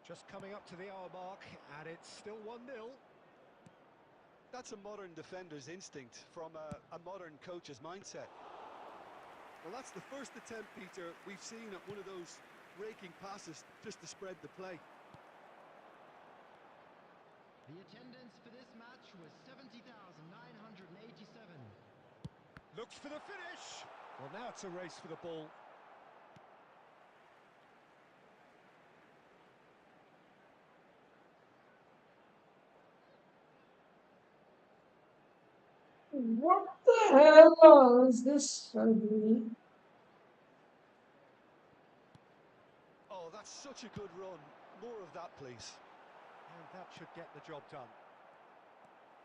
Just coming up to the hour mark, and it's still 1-0. That's a modern defender's instinct from a modern coach's mindset. Well, that's the first attempt, Peter, we've seen at one of those raking passes just to spread the play. The attendance for this match was 70,987. Looks for the finish. Well, now it's a race for the ball. What the hell is this? Oh, that's such a good run. More of that, please. And that should get the job done.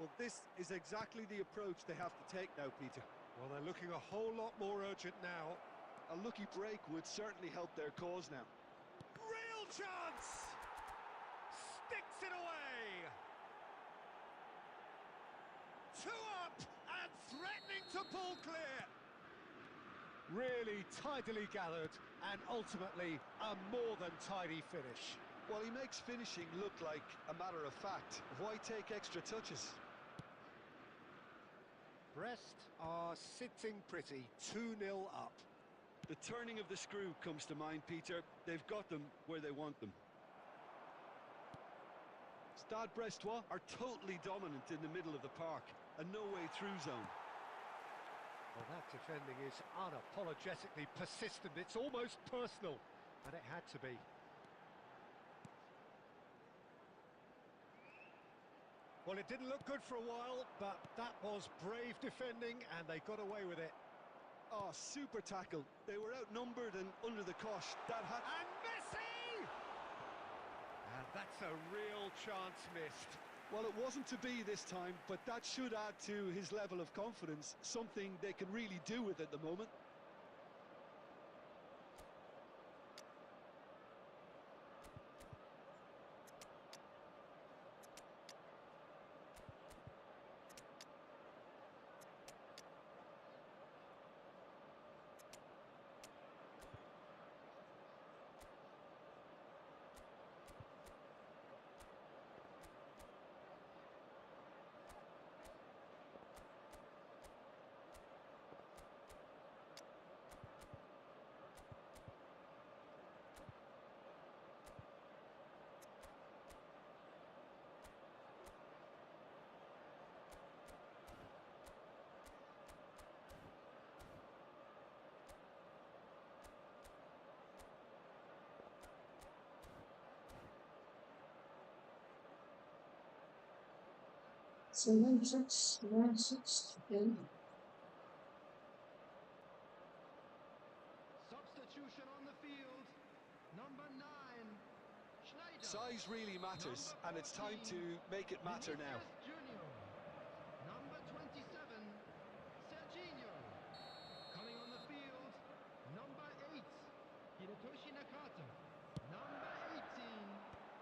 Well, this is exactly the approach they have to take now, Peter. Well, they're looking a whole lot more urgent now. A lucky break would certainly help their cause now. Real chance! Sticks it away! 2 up and threatening to pull clear. Really tidily gathered and ultimately a more than tidy finish. Well, he makes finishing look like a matter of fact. Why take extra touches? Brest are sitting pretty, 2-0 up. The turning of the screw comes to mind, Peter. They've got them where they want them. Stade Brestois are totally dominant in the middle of the park. A no-way-through zone. Well, that defending is unapologetically persistent. It's almost personal, and it had to be. Well, it didn't look good for a while, but that was brave defending, and they got away with it. Oh, super tackle. They were outnumbered and under the cosh. And Messi! And that's a real chance missed. Well, it wasn't to be this time, but that should add to his level of confidence, something they can really do with at the moment. Seven, six, nine, six, 10. Substitution on the field. Number 9, Schneider. Size really matters, Number and it's time 14, to make it matter now. Vinicius Junior. Number 27, Serginho. Coming on the field, number 8, Hirotoshi Nakata. Number 18,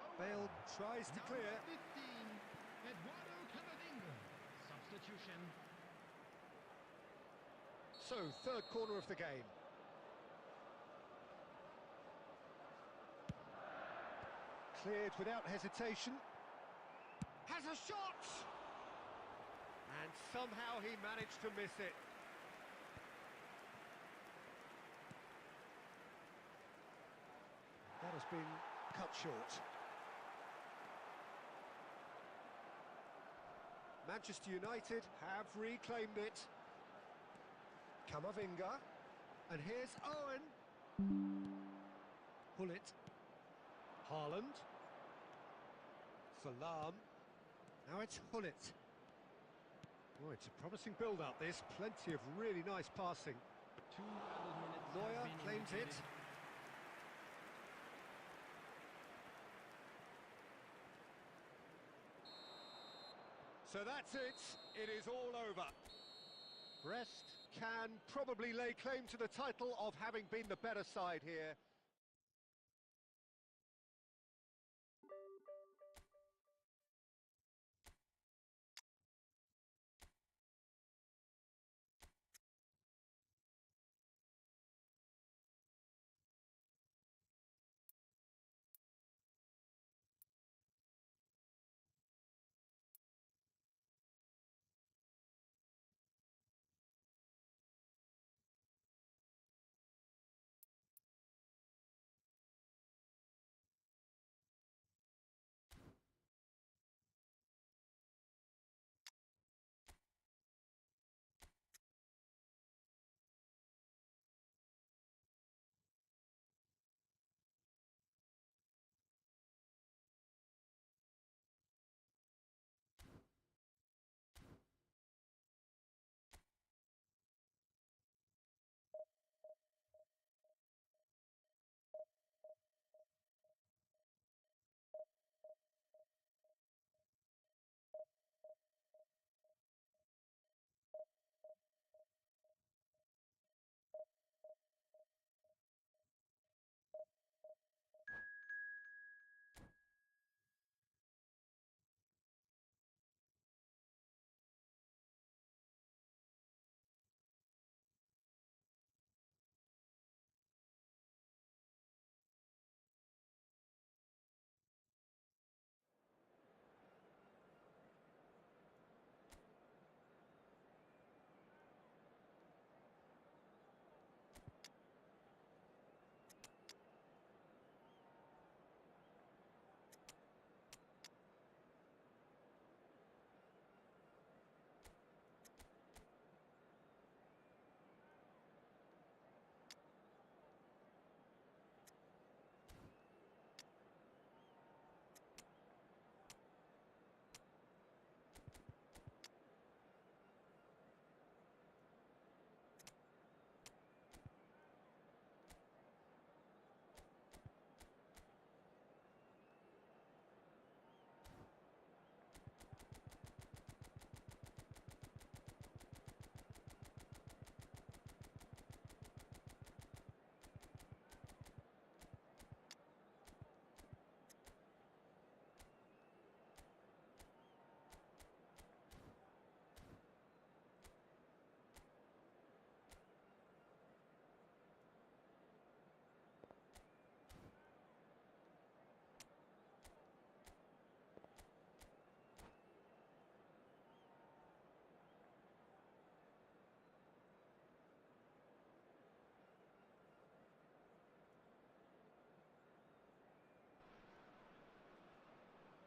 Owen. Bale tries to Number clear. 15, Eduardo Camavinga. substitution. So, third corner of the game. Cleared without hesitation. Has a shot! And somehow he managed to miss it. That has been cut short. Manchester United have reclaimed it. Camavinga. And here's Owen. Hullet. Haaland. Salam. Now it's Hullet. Oh, it's a promising build-up, this. Plenty of really nice passing. 2 added minutes have Neuer been claims it. indicated. So that's it. It is all over. Brest can probably lay claim to the title of having been the better side here.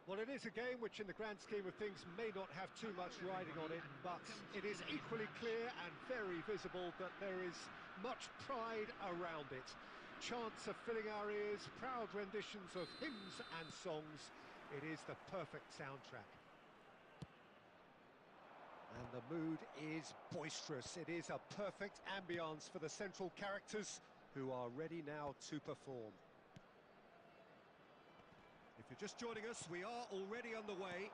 Well, it is a game which in the grand scheme of things may not have too much riding on it, but it is equally clear and very visible that there is much pride around it. Chants are filling our ears, proud renditions of hymns and songs. It is the perfect soundtrack. And the mood is boisterous. It is a perfect ambience for the central characters who are ready now to perform. If you're just joining us, we are already on the way.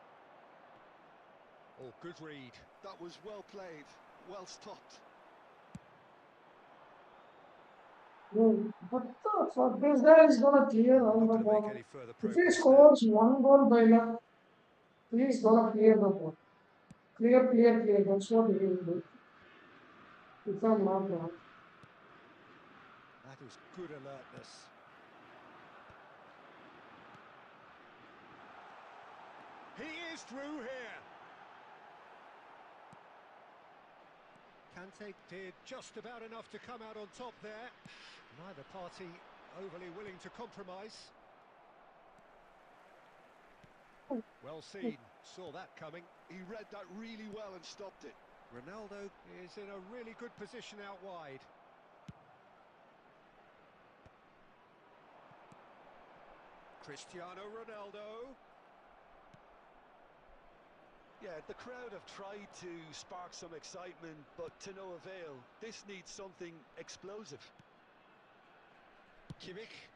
Oh, good read. That was well played, well stopped. But for this guy is gonna clear all Not the going to make ball. any further If he progress now. scores one goal by luck, he is gonna clear the ball. Clear, clear, clear. That's what he will do. If I'm not wrong. That is good alertness. He is through here. Kante did just about enough to come out on top there. Neither party overly willing to compromise. Well seen, saw that coming. He read that really well and stopped it. Ronaldo is in a really good position out wide. Cristiano Ronaldo. Yeah, the crowd have tried to spark some excitement, but to no avail. This needs something explosive. Kimmich.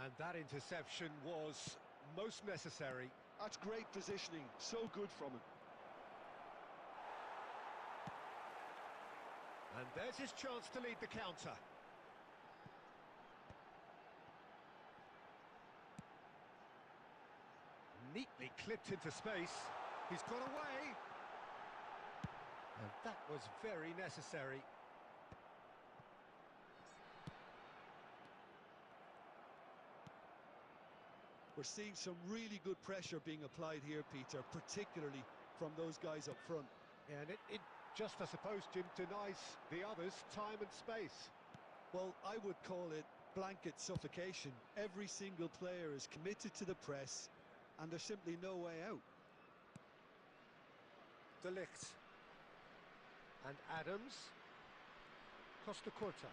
And that interception was most necessary. That's great positioning, so good from him. And there's his chance to lead the counter. Neatly clipped into space. He's got away. And that was very necessary. We're seeing some really good pressure being applied here, Peter, particularly from those guys up front. And it just, I suppose, Jim, denies the others time and space. Well, I would call it blanket suffocation. Every single player is committed to the press, and there's simply no way out. De Ligt. And Adams. Costa Curta.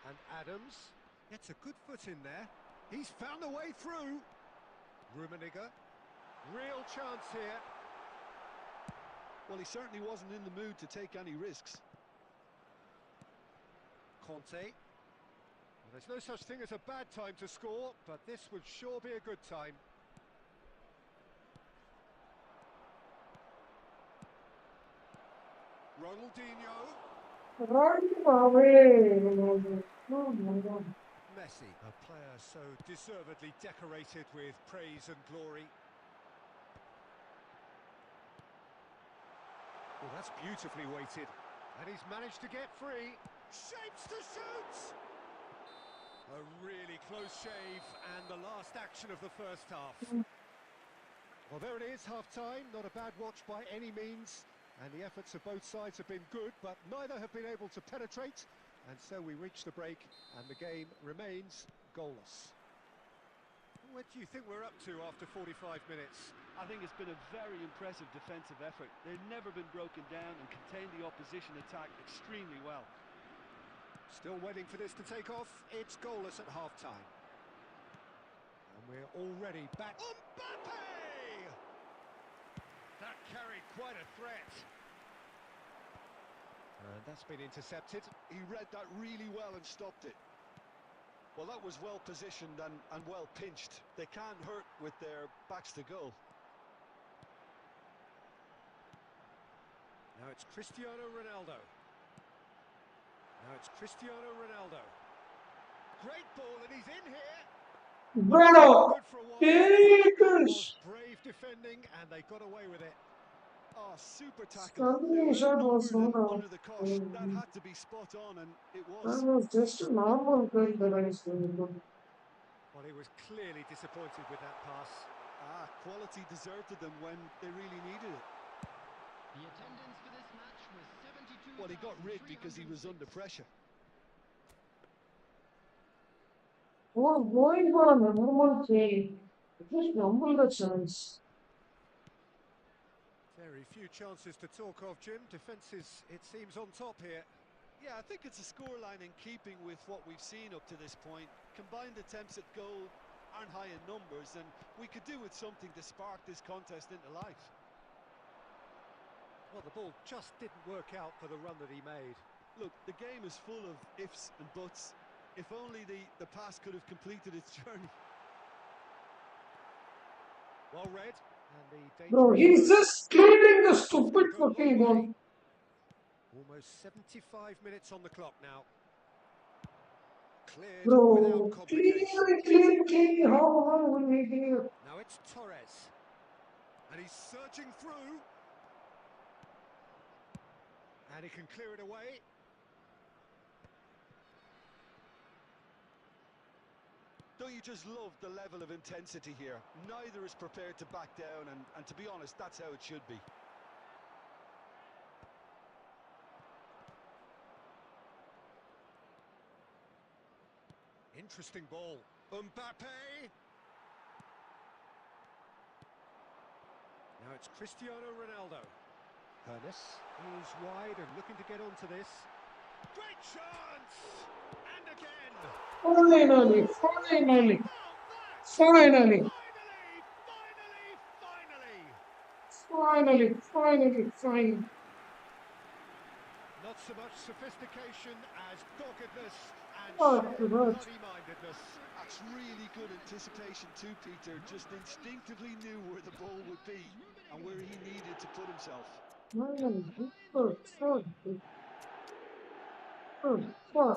And Adams gets a good foot in there. He's found a way through. Rummenigge. Real chance here. Well, he certainly wasn't in the mood to take any risks. Conte. Well, there's no such thing as a bad time to score, but this would sure be a good time. Ronaldinho. Run away. Oh my God. Messi, a player so deservedly decorated with praise and glory. Well, that's beautifully weighted. And he's managed to get free. Shapes to shoot! A really close shave and the last action of the first half. Well, there it is, half-time. Not a bad watch by any means. And the efforts of both sides have been good, but neither have been able to penetrate. And so we reach the break, and the game remains goalless. What do you think we're up to after 45 minutes? I think it's been a very impressive defensive effort. They've never been broken down and contained the opposition attack extremely well. Still waiting for this to take off. It's goalless at half-time. And we're already back. Mbappe! That carried quite a threat. And that's been intercepted. He read that really well and stopped it. Well, that was well positioned and well pinched. They can't hurt with their backs to goal. Now it's Cristiano Ronaldo. Now it's Cristiano Ronaldo. Great ball, and he's in here. Bro, Good for a while. That was brave defending, and they got away with it. Oh, super tackle. Something shot was Outnumbered not and out. under the cosh. That had to be spot on, and it That was. was just a normal play that I saw. Well, he was clearly disappointed with that pass. Quality deserted them when they really needed it. The attendance for this match was 72. Well, he got rid because he was under pressure. Was going for a normal play. Just normal the chance. Very few chances to talk of, Jim. Defence is, it seems, on top here. Yeah, I think it's a scoreline in keeping with what we've seen up to this point. Combined attempts at goal aren't high in numbers, and we could do with something to spark this contest into life. Well, the ball just didn't work out for the run that he made. Look, the game is full of ifs and buts. If only the pass could have completed its journey. Well read. And the danger. Bro, he's just killing the stupid fucking ball. Almost 75 minutes on the clock now. Cleared without Bro, complication. clear, clear, clear. How long will we clear? Now it's Torres. And he's searching through. And he can clear it away. Don't you just love the level of intensity here? Neither is prepared to back down, and to be honest, that's how it should be. Interesting ball. Mbappe. Now it's Cristiano Ronaldo. Hernes is wide and looking to get onto this. Great chance! And again! Finally, finally, finally, finally, finally, finally. Not so much sophistication as doggedness and Oh, sheer God. bloody-mindedness. That's really good anticipation too, Peter. Just instinctively knew where the ball would be and where he needed to put himself. Finally, good, good, good, good.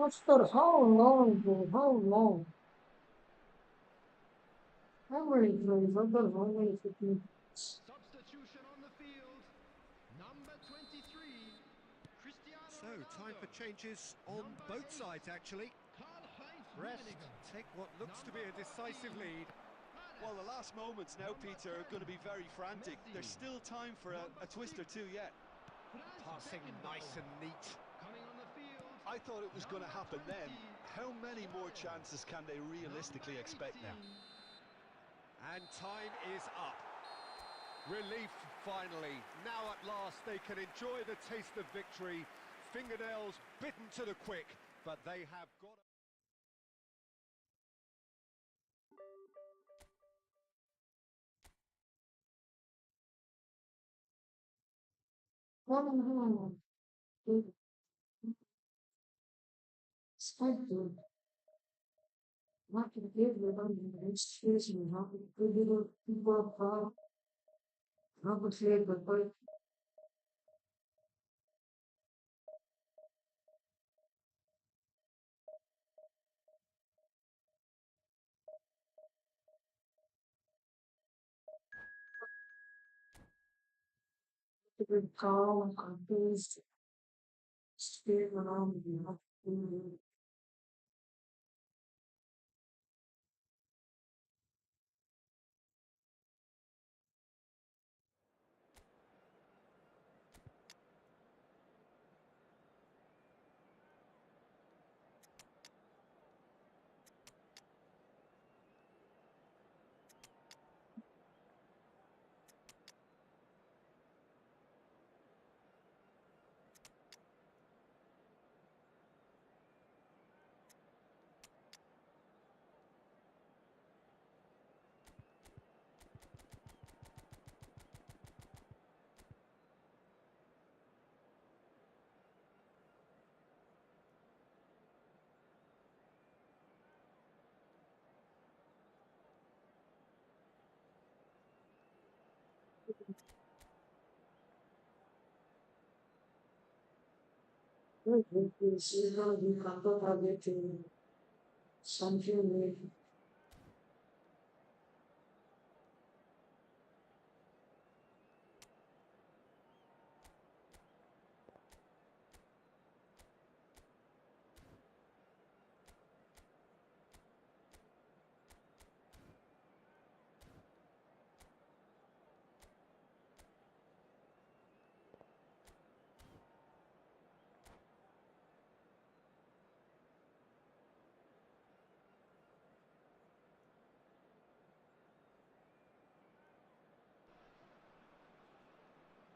After how long, bro? How long? How many plays? After how many 15? Substitution on the field. Number 23, Cristiano So, time for Ronaldo. changes on Number both 8, sides, actually. Karl-Heinz Rest, Rummenigge. take what looks to be a decisive lead. Well, the last moments now, Peter, are going to be very frantic. There's still time for a twist or two yet. Passing nice and neat. Coming on the field. I thought it was going to happen then. How many more chances can they realistically expect now? And time is up. Relief, finally. Now at last they can enjoy the taste of victory. Fingernails bitten to the quick, but they have got... One, expected. Not to give you the excuse me, not to give you people proud, not to feel the break. To be calm, confused, stay around you. You're gonna be contemplating something new.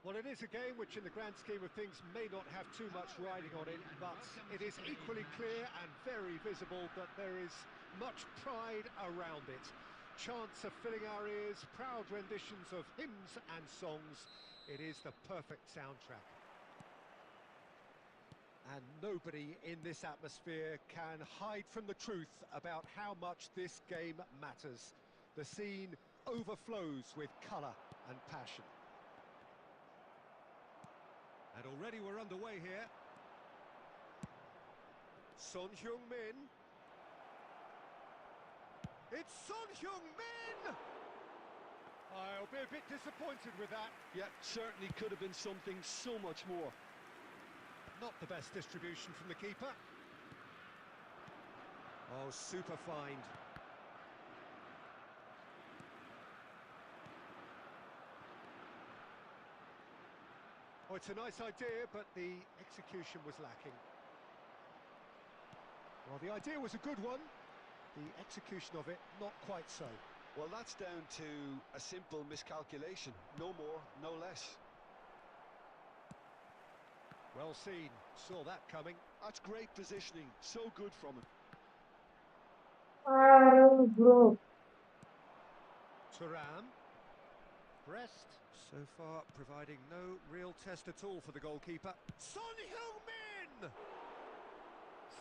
Well, it is a game which in the grand scheme of things may not have too much riding on it, but it is equally clear and very visible that there is much pride around it. Chants are filling our ears, proud renditions of hymns and songs. It is the perfect soundtrack. And nobody in this atmosphere can hide from the truth about how much this game matters. The scene overflows with colour and passion. And already we're underway here. Son Heung-min. It's Son Heung-min! I'll be a bit disappointed with that. Yeah, certainly could have been something so much more. Not the best distribution from the keeper. Oh, super find. Oh, it's a nice idea, but the execution was lacking. Well, the idea was a good one. The execution of it, not quite so. Well, that's down to a simple miscalculation. No more, no less. Well seen. Saw that coming. That's great positioning. So good from him. Bro. Thuram. Brest. So far, providing no real test at all for the goalkeeper. Son Heung-min!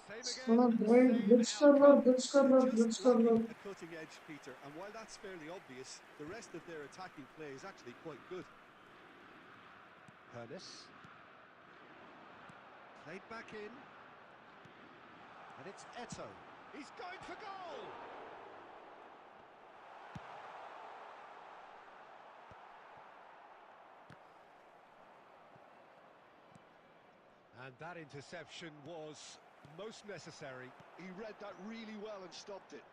Same again, same outcome. Just lacking a cutting edge, Peter, and while that's fairly obvious, the rest of their attacking play is actually quite good. Hernes. Played back in. And it's Eto. He's going for goal! And that interception was most necessary. He read that really well and stopped it.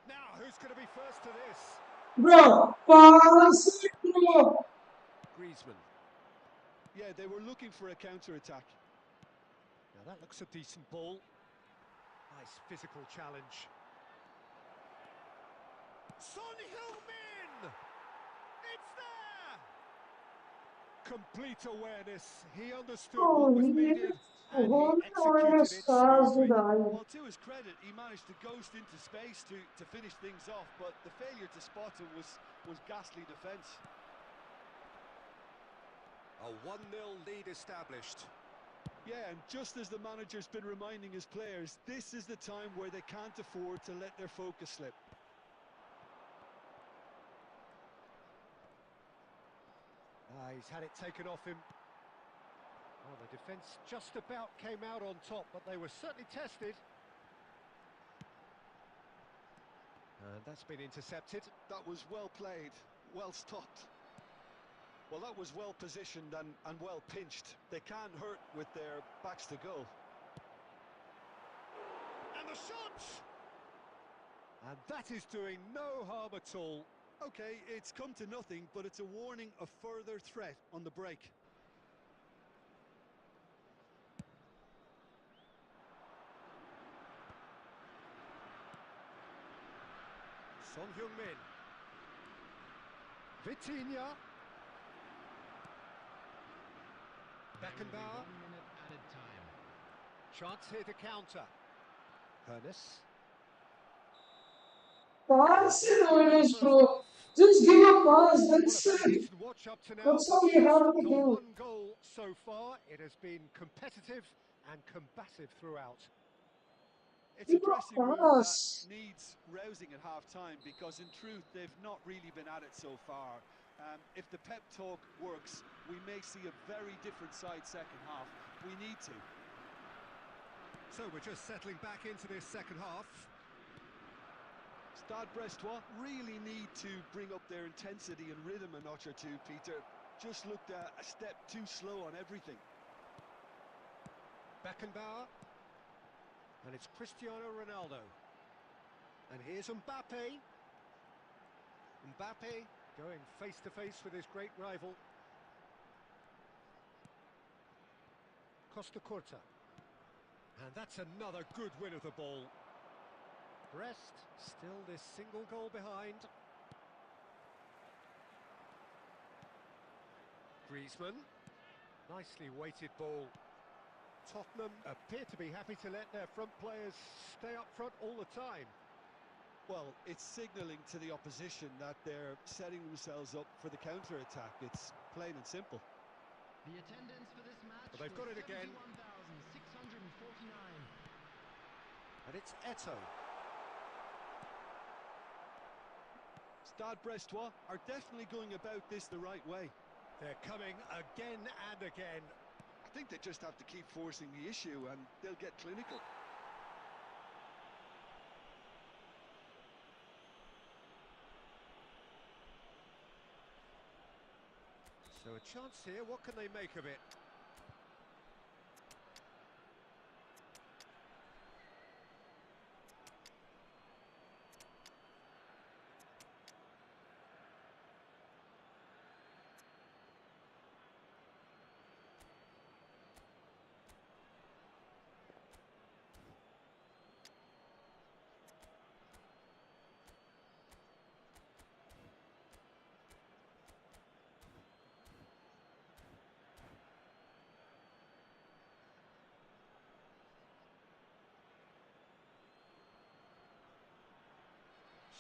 Now, who's going to be first to this? Bro, pass it, bro. Griezmann. Yeah, they were looking for a counter-attack. Now that looks a decent ball. Nice physical challenge. Son Heung-min! It's there! Complete awareness. He understood what was needed and he executed it smoothly. Well, to his credit, he managed to ghost into space to finish things off, but the failure to spot him was ghastly defence. A 1-0 lead established. Yeah, and just as the manager's been reminding his players, this is the time where they can't afford to let their focus slip. He's had it taken off him. Well, the defence just about came out on top, but they were certainly tested. And that's been intercepted. That was well played, well stopped. Well, that was well positioned and well pinched. They can't hurt with their backs to goal. And the shot! And that is doing no harm at all. Okay, it's come to nothing, but it's a warning of further threat on the break. Son Heung-min. Vitinha. Beckenbauer. 1 minute added time. Chance here to counter. Hernes. Pass it, always, bro. Just give a pass, that's Well, a very it. decent watch up to now, That's but all you have to the do. one goal so far. It has been competitive and combative throughout. It's a Give a dressing room that pass. needs rousing at half-time because, in truth, they've not really been at it so far. If the pep talk works, we may see a very different side second half. We need to. So we're just settling back into this second half. Stade Brestois really need to bring up their intensity and rhythm a notch or two, Peter. Just looked a step too slow on everything. Beckenbauer. And it's Cristiano Ronaldo. And here's Mbappe. Mbappe going face-to-face with his great rival. Costa Curta. And that's another good win of the ball. Brest still this single goal behind. Griezmann. Nicely weighted ball. Tottenham appear to be happy to let their front players stay up front all the time. Well, it's signalling to the opposition that they're setting themselves up for the counter-attack. It's plain and simple. The attendance for this match Well, they've got it again. 71,649. And it's Eto. Stade Brestois are definitely going about this the right way. They're coming again and again. I think they just have to keep forcing the issue and they'll get clinical. So a chance here, what can they make of it?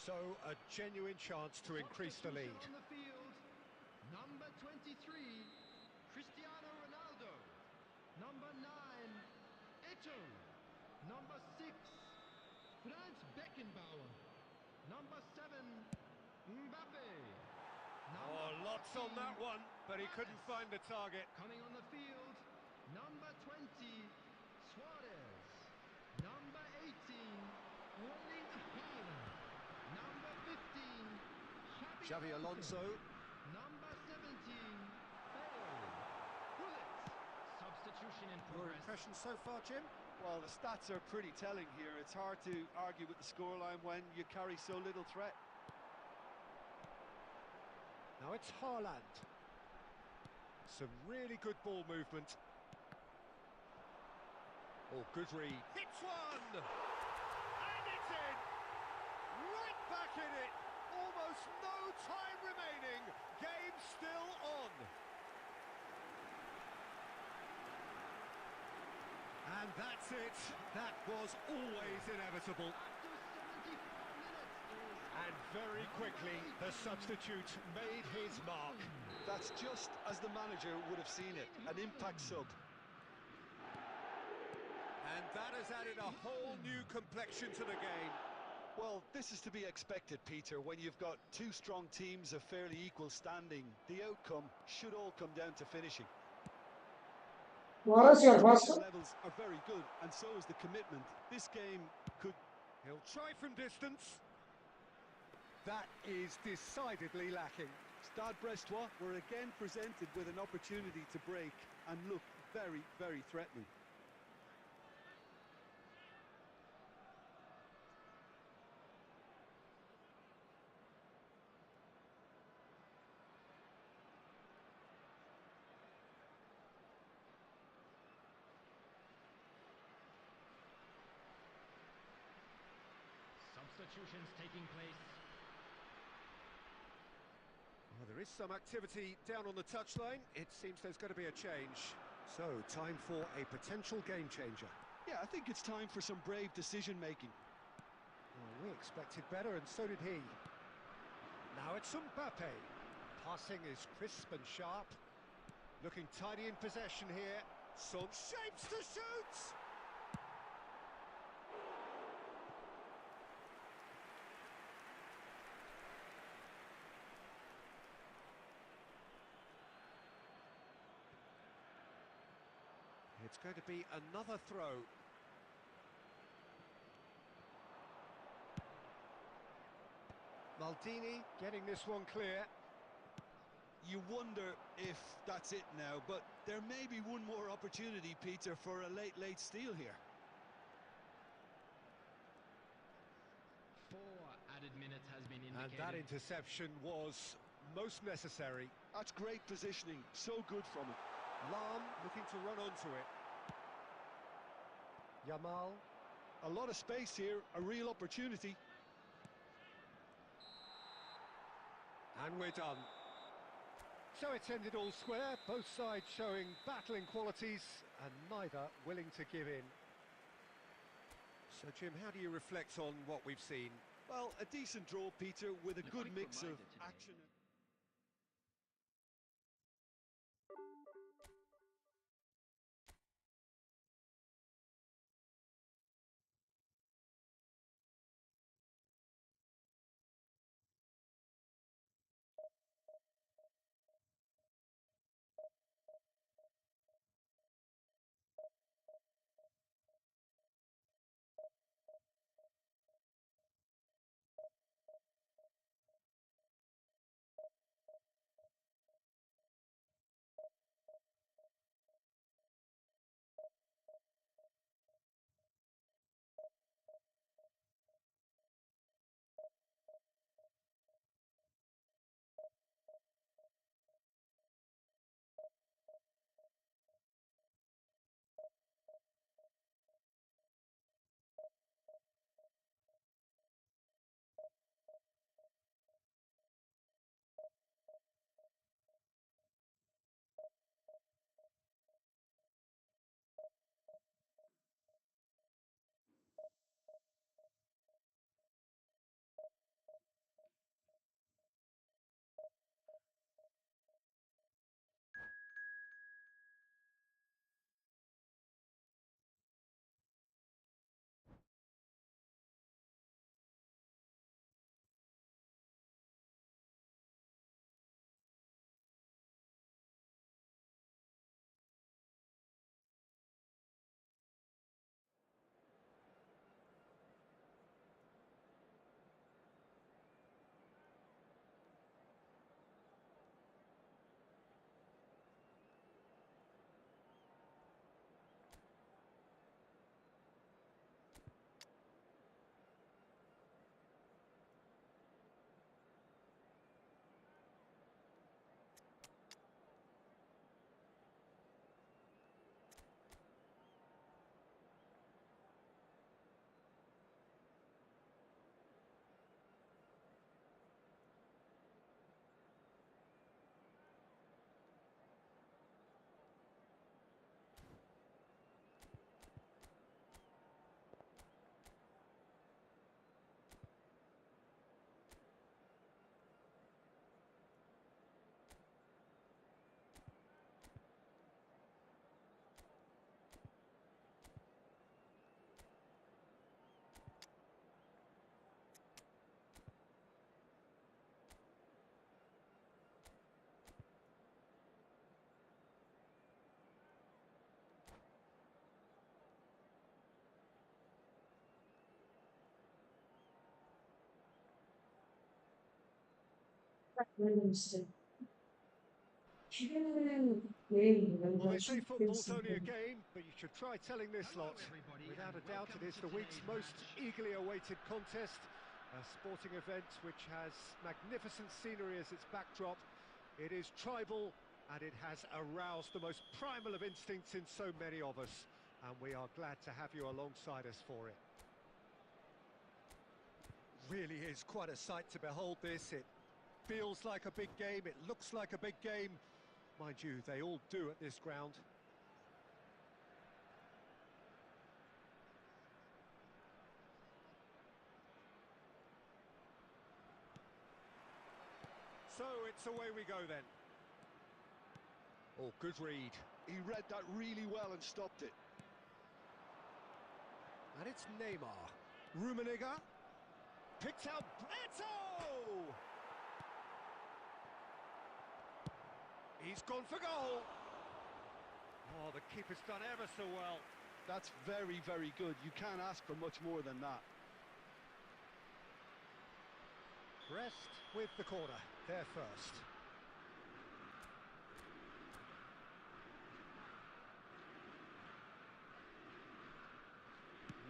So a genuine chance to increase the lead. On the field, number 23, Cristiano Ronaldo. Number 9, Eto. Number 6, Franz Beckenbauer. Number 7, Mbappe. Oh, lots on that one, but he couldn't find the target. Coming on the field, number 20, Suarez. Number 18, Erling Haaland. Number 15, Xavi Alonso. Number 17, Bale. Bullets. Substitution in Your progress. impression so far, Jim? Well, the stats are pretty telling here. It's hard to argue with the scoreline when you carry so little threat. Now it's Haaland. Some really good ball movement. Oh, good read. Hits one! And it's in! Right back in it! Almost no time remaining. Game still on. And that's it. That was always inevitable. And very quickly, the substitute made his mark. That's just as the manager would have seen it, an impact sub. And that has added a whole new complexion to the game. Well, this is to be expected, Peter. When you've got two strong teams of fairly equal standing, the outcome should all come down to finishing. What is your question? Levels are very good, and so is the commitment. This game could... He'll try from distance. That is decidedly lacking. Stade Brestois were again presented with an opportunity to break and look very, very threatening. Substitutions taking place. Well, there is some activity down on the touchline. It seems there's going to be a change. So, time for a potential game changer. Yeah, I think it's time for some brave decision-making. Well, we expected better, and so did he. Now it's Mbappe. Passing is crisp and sharp. Looking tidy in possession here. Some shapes to shoot! It's going to be another throw. Maldini getting this one clear. You wonder if that's it now, but there may be one more opportunity, Peter, for a late steal here. 4 added minutes has been indicated. And that interception was most necessary. That's great positioning, so good from him. Lam looking to run onto it. Yamal. A lot of space here, a real opportunity. And we're done. So it's ended all square, both sides showing battling qualities and neither willing to give in. So Jim, how do you reflect on what we've seen? Well, a decent draw, Peter, with a The good quick mix of reminder today. action. Well, they say football's only a game, but you should try telling this Hello, lot. everybody, Without a and doubt, it welcome is to the week's today's most match. eagerly awaited contest. A sporting event which has magnificent scenery as its backdrop. It is tribal, and it has aroused the most primal of instincts in so many of us. And we are glad to have you alongside us for it. Really is quite a sight to behold this. It feels like a big game, it looks like a big game. Mind you, they all do at this ground. So it's away we go then. Oh, good read. He read that really well and stopped it. And it's Neymar. Rummenigge. Picked out Beto! He's gone for goal. Oh, the keeper's done ever so well. That's very, very good. You can't ask for much more than that. Brest with the corner. They're first.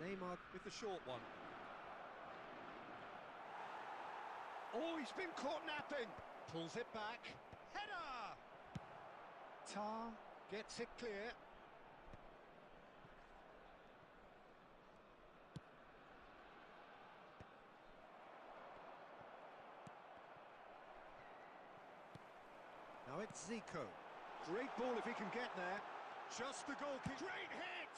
Neymar with the short one. Oh, he's been caught napping. Pulls it back. Header! Tar gets it clear. Now Now it's Zico. Great ball if he can get there. Just the goalkeeper. Great hit!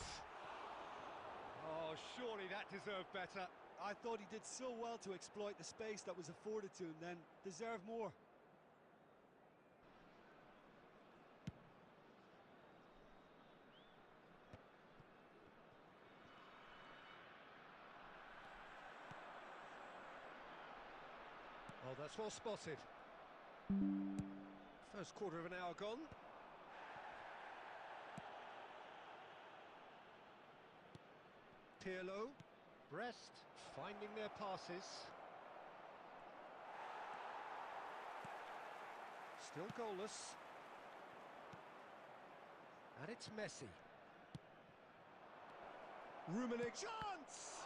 Oh, surely that deserved better. I thought he did so well to exploit the space that was afforded to him then. Deserved more. Oh, that's well spotted. First quarter of an hour gone. Pirlo, Brest, finding their passes. Still goalless. And it's Messi. Rummenigge. Chance!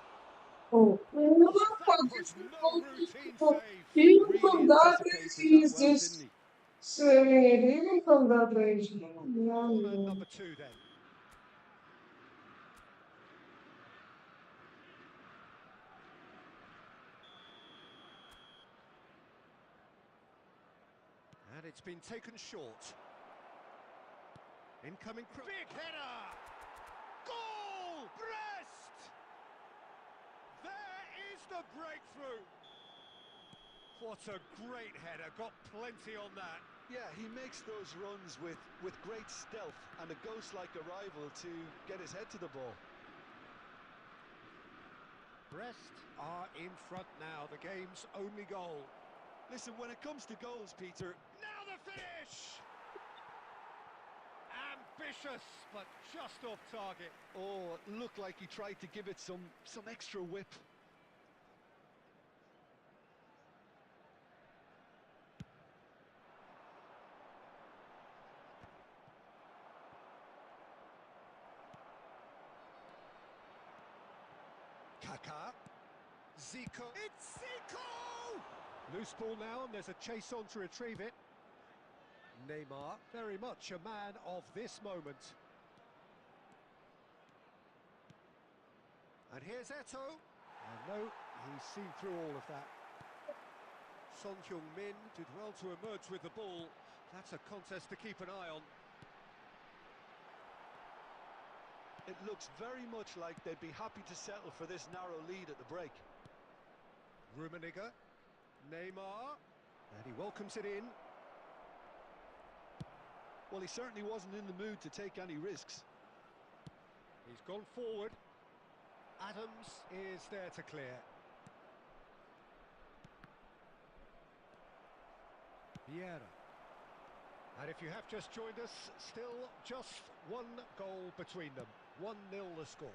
Oh, That was no routine save. even Really from that range, anticipated he that is well, didn't just he? swimming it. Even from that range, yeah, Corner yeah. number 2 then. And it's been taken short. Incoming big header! Goal! Brest! There is the breakthrough! What a great header, got plenty on that. Yeah, he makes those runs with great stealth and a ghost-like arrival to get his head to the ball. Brest are in front now, the game's only goal. Listen, when it comes to goals, Peter, Now the finish! Ambitious, but just off target. oh, it looked like he tried to give it some extra whip. Kaká. Zico. It's Zico! Loose ball now, and there's a chase on to retrieve it. Neymar, very much a man of this moment. And here's Eto'o. And no, he's seen through all of that. Son Heung-min did well to emerge with the ball. That's a contest to keep an eye on. It looks very much like they'd be happy to settle for this narrow lead at the break. Rummenigge. Neymar. And he welcomes it in. Well, he certainly wasn't in the mood to take any risks. He's gone forward. Adams is there to clear. Vieira. And if you have just joined us, still just one goal between them. 1-0 the score.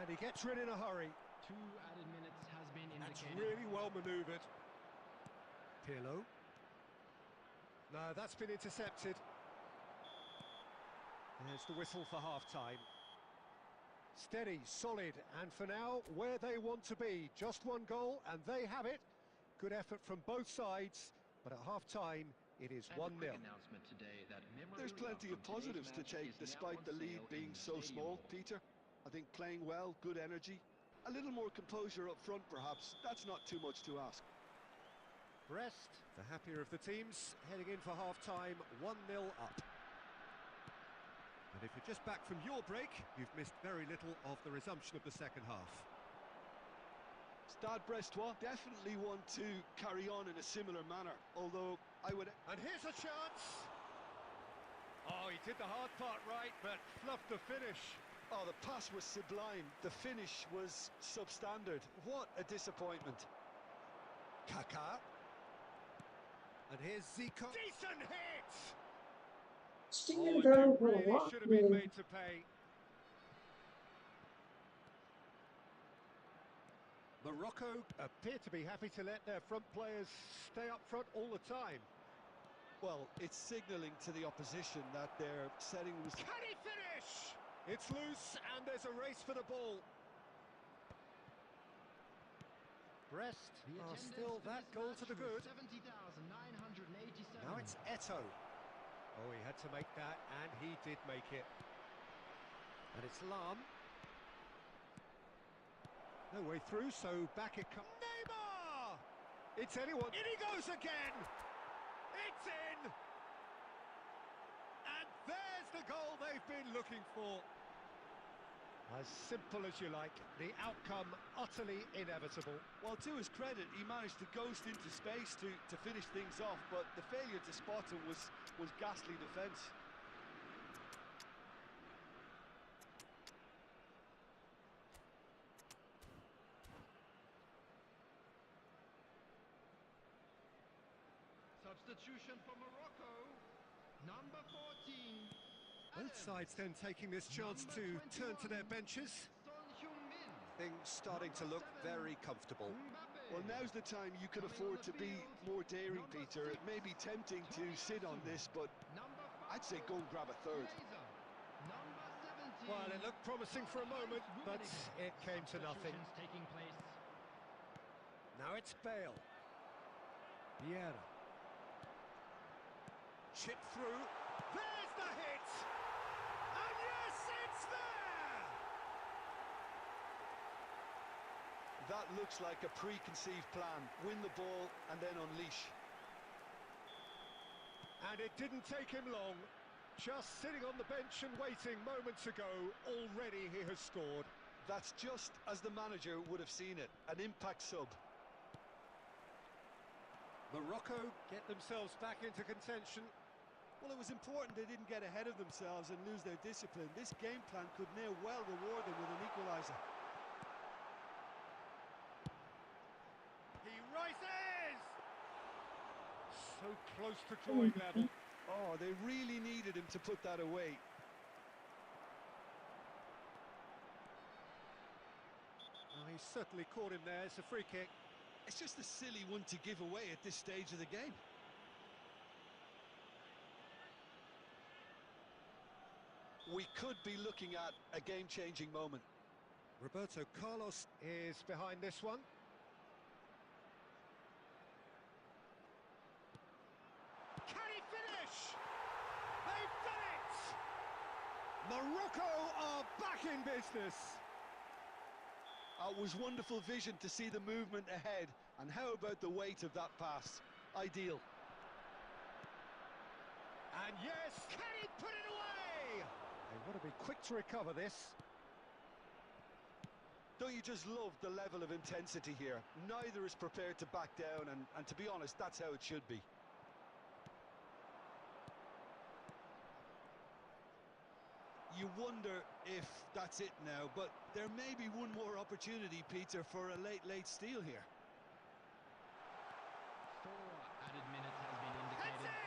And he gets rid in a hurry. 2 added minutes has been That's indicated. really well manoeuvred. Pirlo. No, that's been intercepted. There's the whistle for half-time. Steady, solid, and for now, where they want to be. Just one goal, and they have it. Good effort from both sides, but at half-time, it is 1-0. There's plenty of positives to take despite the lead being so small, Peter. I think playing well, good energy. A little more composure up front, perhaps. That's not too much to ask. Brest, the happier of the teams, heading in for half-time, 1-0 up. And if you're just back from your break, you've missed very little of the resumption of the second half. Stade Brestois definitely want to carry on in a similar manner, although I would... And here's a chance! Oh, he did the hard part right, but fluffed the finish. Oh, the pass was sublime. The finish was substandard. What a disappointment. Kaká. And here's Zico. Decent hit! Steven Oh, and Gerrard they for really what? should have been made to pay. Morocco appear to be happy to let their front players stay up front all the time. Well, it's signalling to the opposition that their setting was... Can he finish? It's loose and there's a race for the ball. Brest are still that goal to the good. 70,987. Now it's Eto'o. Oh, he had to make that, and he did make it. And it's Lam. No way through, so back it comes. Neymar! It's anyone. In he goes again! It's in! And there's the goal they've been looking for. As simple as you like, the outcome utterly inevitable. Well, to his credit, he managed to ghost into space to finish things off, but the failure to spot him was ghastly defence. Substitution for Morocco, number 14. Both sides then taking this chance to turn to their benches. Things starting to look very comfortable. Well, now's the time you can afford to be more daring, Peter. It may be tempting to sit on this, but I'd say go and grab a third. Well, it looked promising for a moment, but it came to nothing. Now it's Bale. Vieira. Chip through. There's the hit! And yes, it's there! That looks like a preconceived plan. Win the ball and then unleash. And it didn't take him long. Just sitting on the bench and waiting moments ago, already he has scored. That's just as the manager would have seen it, an impact sub. Morocco get themselves back into contention. Well, it was important they didn't get ahead of themselves and lose their discipline. This game plan could near well reward them with an equaliser. He rises! So close to drawing level. Oh, they really needed him to put that away. Oh, he certainly caught him there. It's a free kick. It's just a silly one to give away at this stage of the game. We could be looking at a game-changing moment. Roberto Carlos is behind this one. Can he finish? They've done it! Morocco are back in business. It was wonderful vision to see the movement ahead, and how about the weight of that pass? Ideal. And yes, can he put it away? They want to be quick to recover this. Don't you just love the level of intensity here? Neither is prepared to back down, and to be honest, that's how it should be. You wonder if that's it now, but there may be one more opportunity, Peter, for a late steal here. 4 added minutes has been That's indicated. it!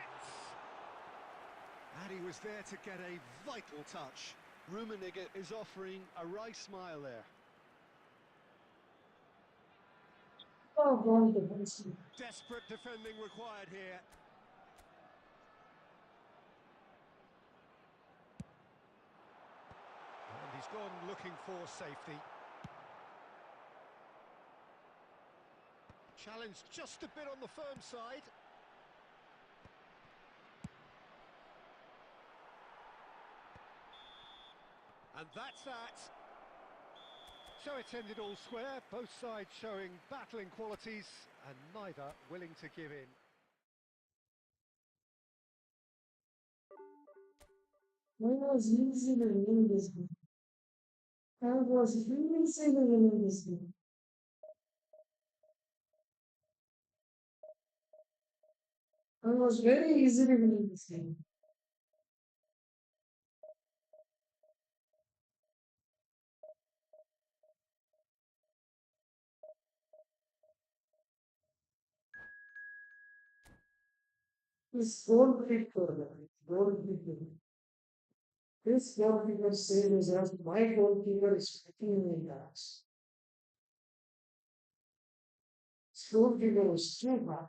And he was there to get a vital touch. Rummenigge is offering a wry smile there. Oh, God, defensive. Desperate defending required here. And he's gone looking for safety. Challenged just a bit on the firm side. And that's that. So it's ended all square, both sides showing battling qualities and neither willing to give in. I was easily winning this game. I was easily winning this game. I was very easily winning this game. This goalkeeper, goalkeeper. This goalkeeper says as my goalkeeper is 15 yards. This goalkeeper is too bad.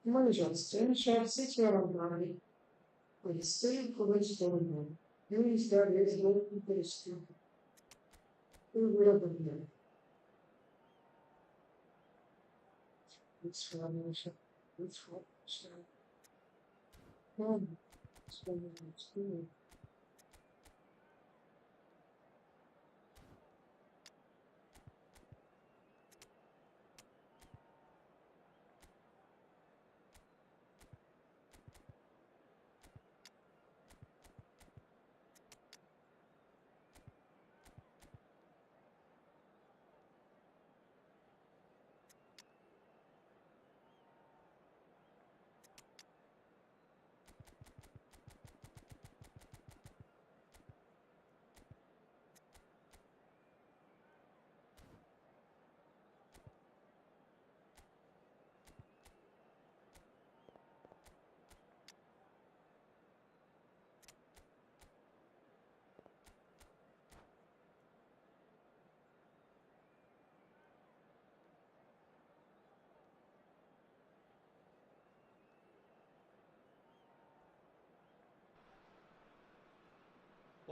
How many shots? 10 shots, 6 were on target. But he still couldn't score one. Means that his goalkeeper is too good. Who would have been there? It's formation. It's formation. It's formation.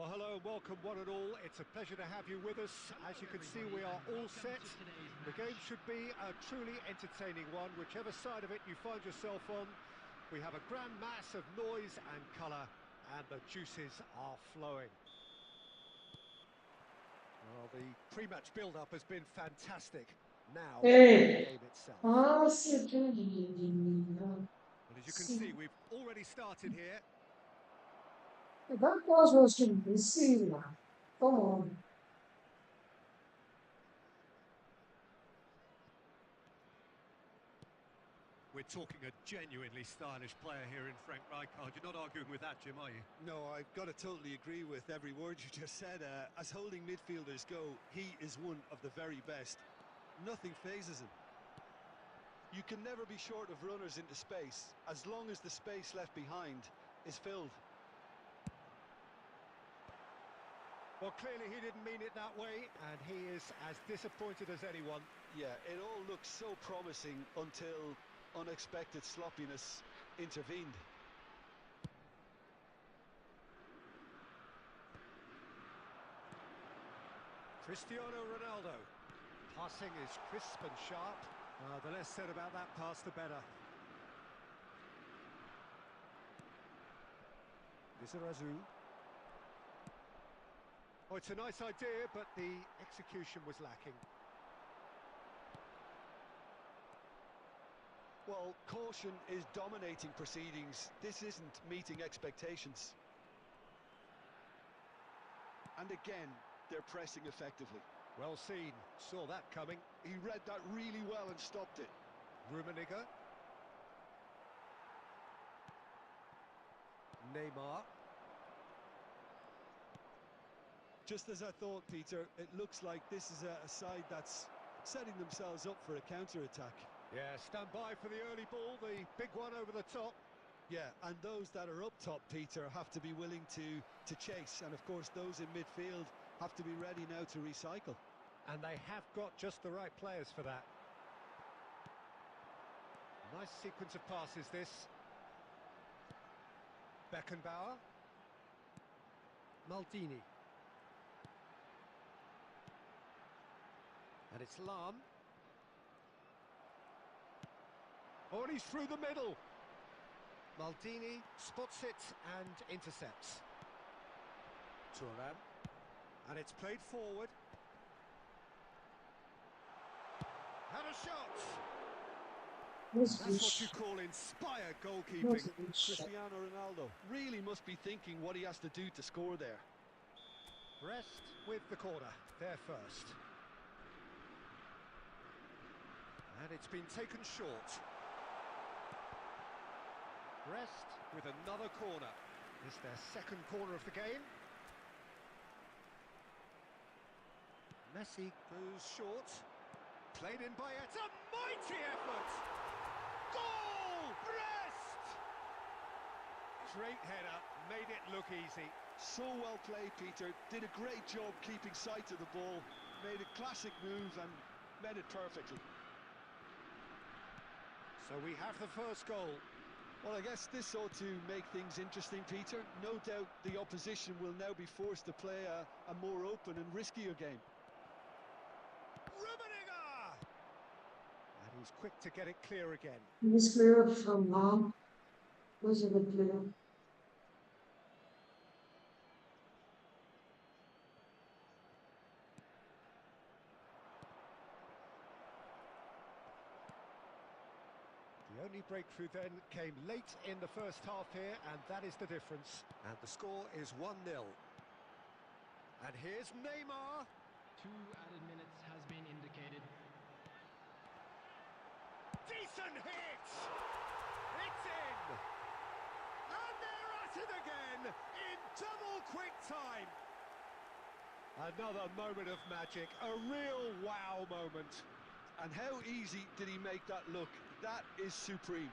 Well, hello and welcome one and all. It's a pleasure to have you with us. As you can see, we are all set. The game should be a truly entertaining one, whichever side of it you find yourself on. We have a grand mass of noise and colour, and the juices are flowing. Well, the pre-match build-up has been fantastic. Now, Hey. the game itself. Ah, Well, as you can see, we've already started here. that was to be seen. Come on. We're talking a genuinely stylish player here in Frank Rijkaard. You're not arguing with that, Jim, are you? No, I've got to totally agree with every word you just said. As holding midfielders go, he is one of the very best. Nothing phases him. You can never be short of runners into space, as long as the space left behind is filled. Well, clearly he didn't mean it that way, and he is as disappointed as anyone. Yeah, it all looks so promising until unexpected sloppiness intervened. Cristiano Ronaldo. Passing is crisp and sharp. The less said about that pass, the better. Lizarazu. Oh, it's a nice idea, but the execution was lacking. Well, caution is dominating proceedings. This isn't meeting expectations. And again, they're pressing effectively. Well seen, saw that coming. He read that really well and stopped it. Rummenigge. Neymar. Just as I thought, Peter, it looks like this is a side that's setting themselves up for a counter-attack. Yeah, stand by for the early ball, the big one over the top. Yeah, and those that are up top, Peter, have to be willing to chase. And, of course, those in midfield have to be ready now to recycle. And they have got just the right players for that. Nice sequence of passes, this. Beckenbauer. Maldini. And it's Lahm. Oh, and he's through the middle. Maldini spots it and intercepts. Thuram. And it's played forward. And a shot! That's what you call inspired goalkeeping. Cristiano Ronaldo really must be thinking what he has to do to score there. Brest with the corner, there first. And it's been taken short. Brest with another corner. It's their second corner of the game. Messi goes short. Played in by It's a mighty effort! Goal! Brest! Straight header, made it look easy. So well played, Peter. Did a great job keeping sight of the ball. Made a classic move and met it perfectly. So we have the first goal. Well, I guess this ought to make things interesting, Peter. No doubt the opposition will now be forced to play a more open and riskier game. Rummenigge! And he's quick to get it clear again. He's clear from Lahm. Was a good player. The only breakthrough then came late in the first half here, and that is the difference. And the score is 1-0. And here's Neymar. 2 added minutes has been indicated. Decent hit! It's in! And they're at it again in double quick time. Another moment of magic, a real wow moment. And how easy did he make that look? That is supreme.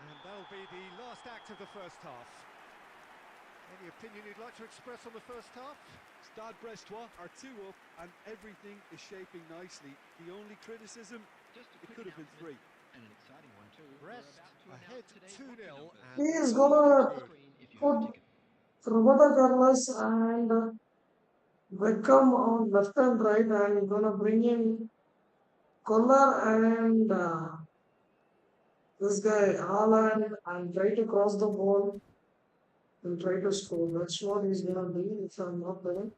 And that'll be the last act of the first half. Any opinion you'd like to express on the first half? Stade Brestois are 2 up and everything is shaping nicely. The only criticism, it could have been 3. And an exciting one too. Brest ahead 2-0. He's gonna put Roberto Carlos and Beckham on left and right, and gonna bring in Collar and this guy Haaland and try to cross the ball and try to score. That's what he's gonna do if I'm not wrong.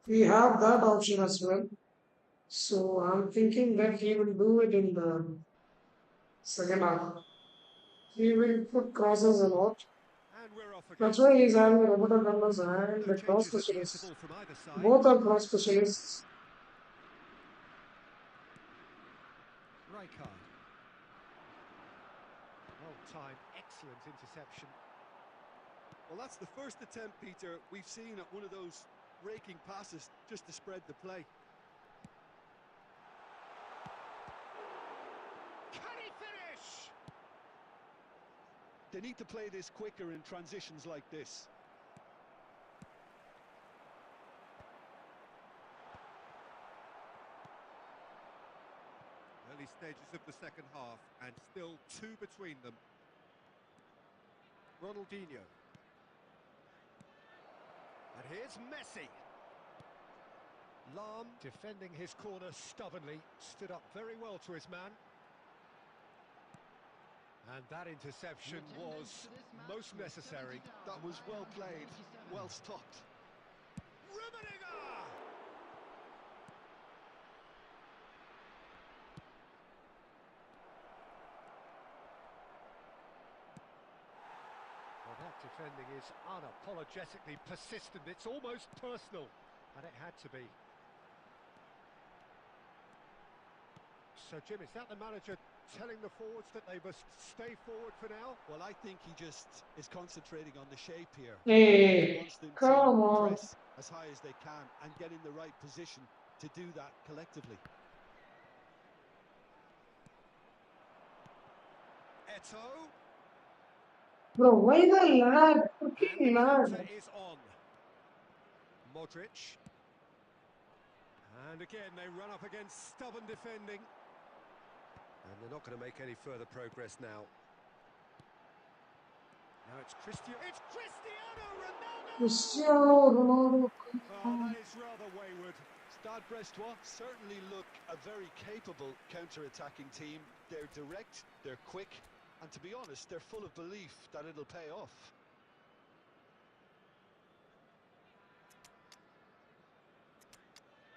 We have that option as well. So I'm thinking that he will do it in the second half. He will put crosses a lot. And we're off again. That's why he's having Roberto Carlos and No the cross changes at the specialists. interval from either side. Both are cross specialists. Rijkaard. Well timed, excellent interception. Well, that's the first attempt, Peter, we've seen at one of those raking passes just to spread the play. Can he finish? They need to play this quicker in transitions like this. Early stages of the second half, and still two between them. Ronaldinho. And here's Messi. Lahm, defending his corner stubbornly, stood up very well to his man. And that interception was most necessary. That was well played, well stopped. Rummenigge! Well, that defending is unapologetically persistent. It's almost personal, and it had to be. So, Jim, is that the manager telling the forwards that they must stay forward for now? Well, I think he just is concentrating on the shape here. He Hey, wants them to come on. press as high as they can and get in the right position to do that collectively. Eto'o. Bro, why the lag? And Fucking the lag. counter is on. Modric. And again, they run up against stubborn defending. And they're not going to make any further progress now. Now it's Cristiano. It's Cristiano Ronaldo! Cristiano Ronaldo. Oh, that is rather wayward. Stade Brestois certainly look a very capable counter-attacking team. They're direct, they're quick, and to be honest, they're full of belief that it'll pay off.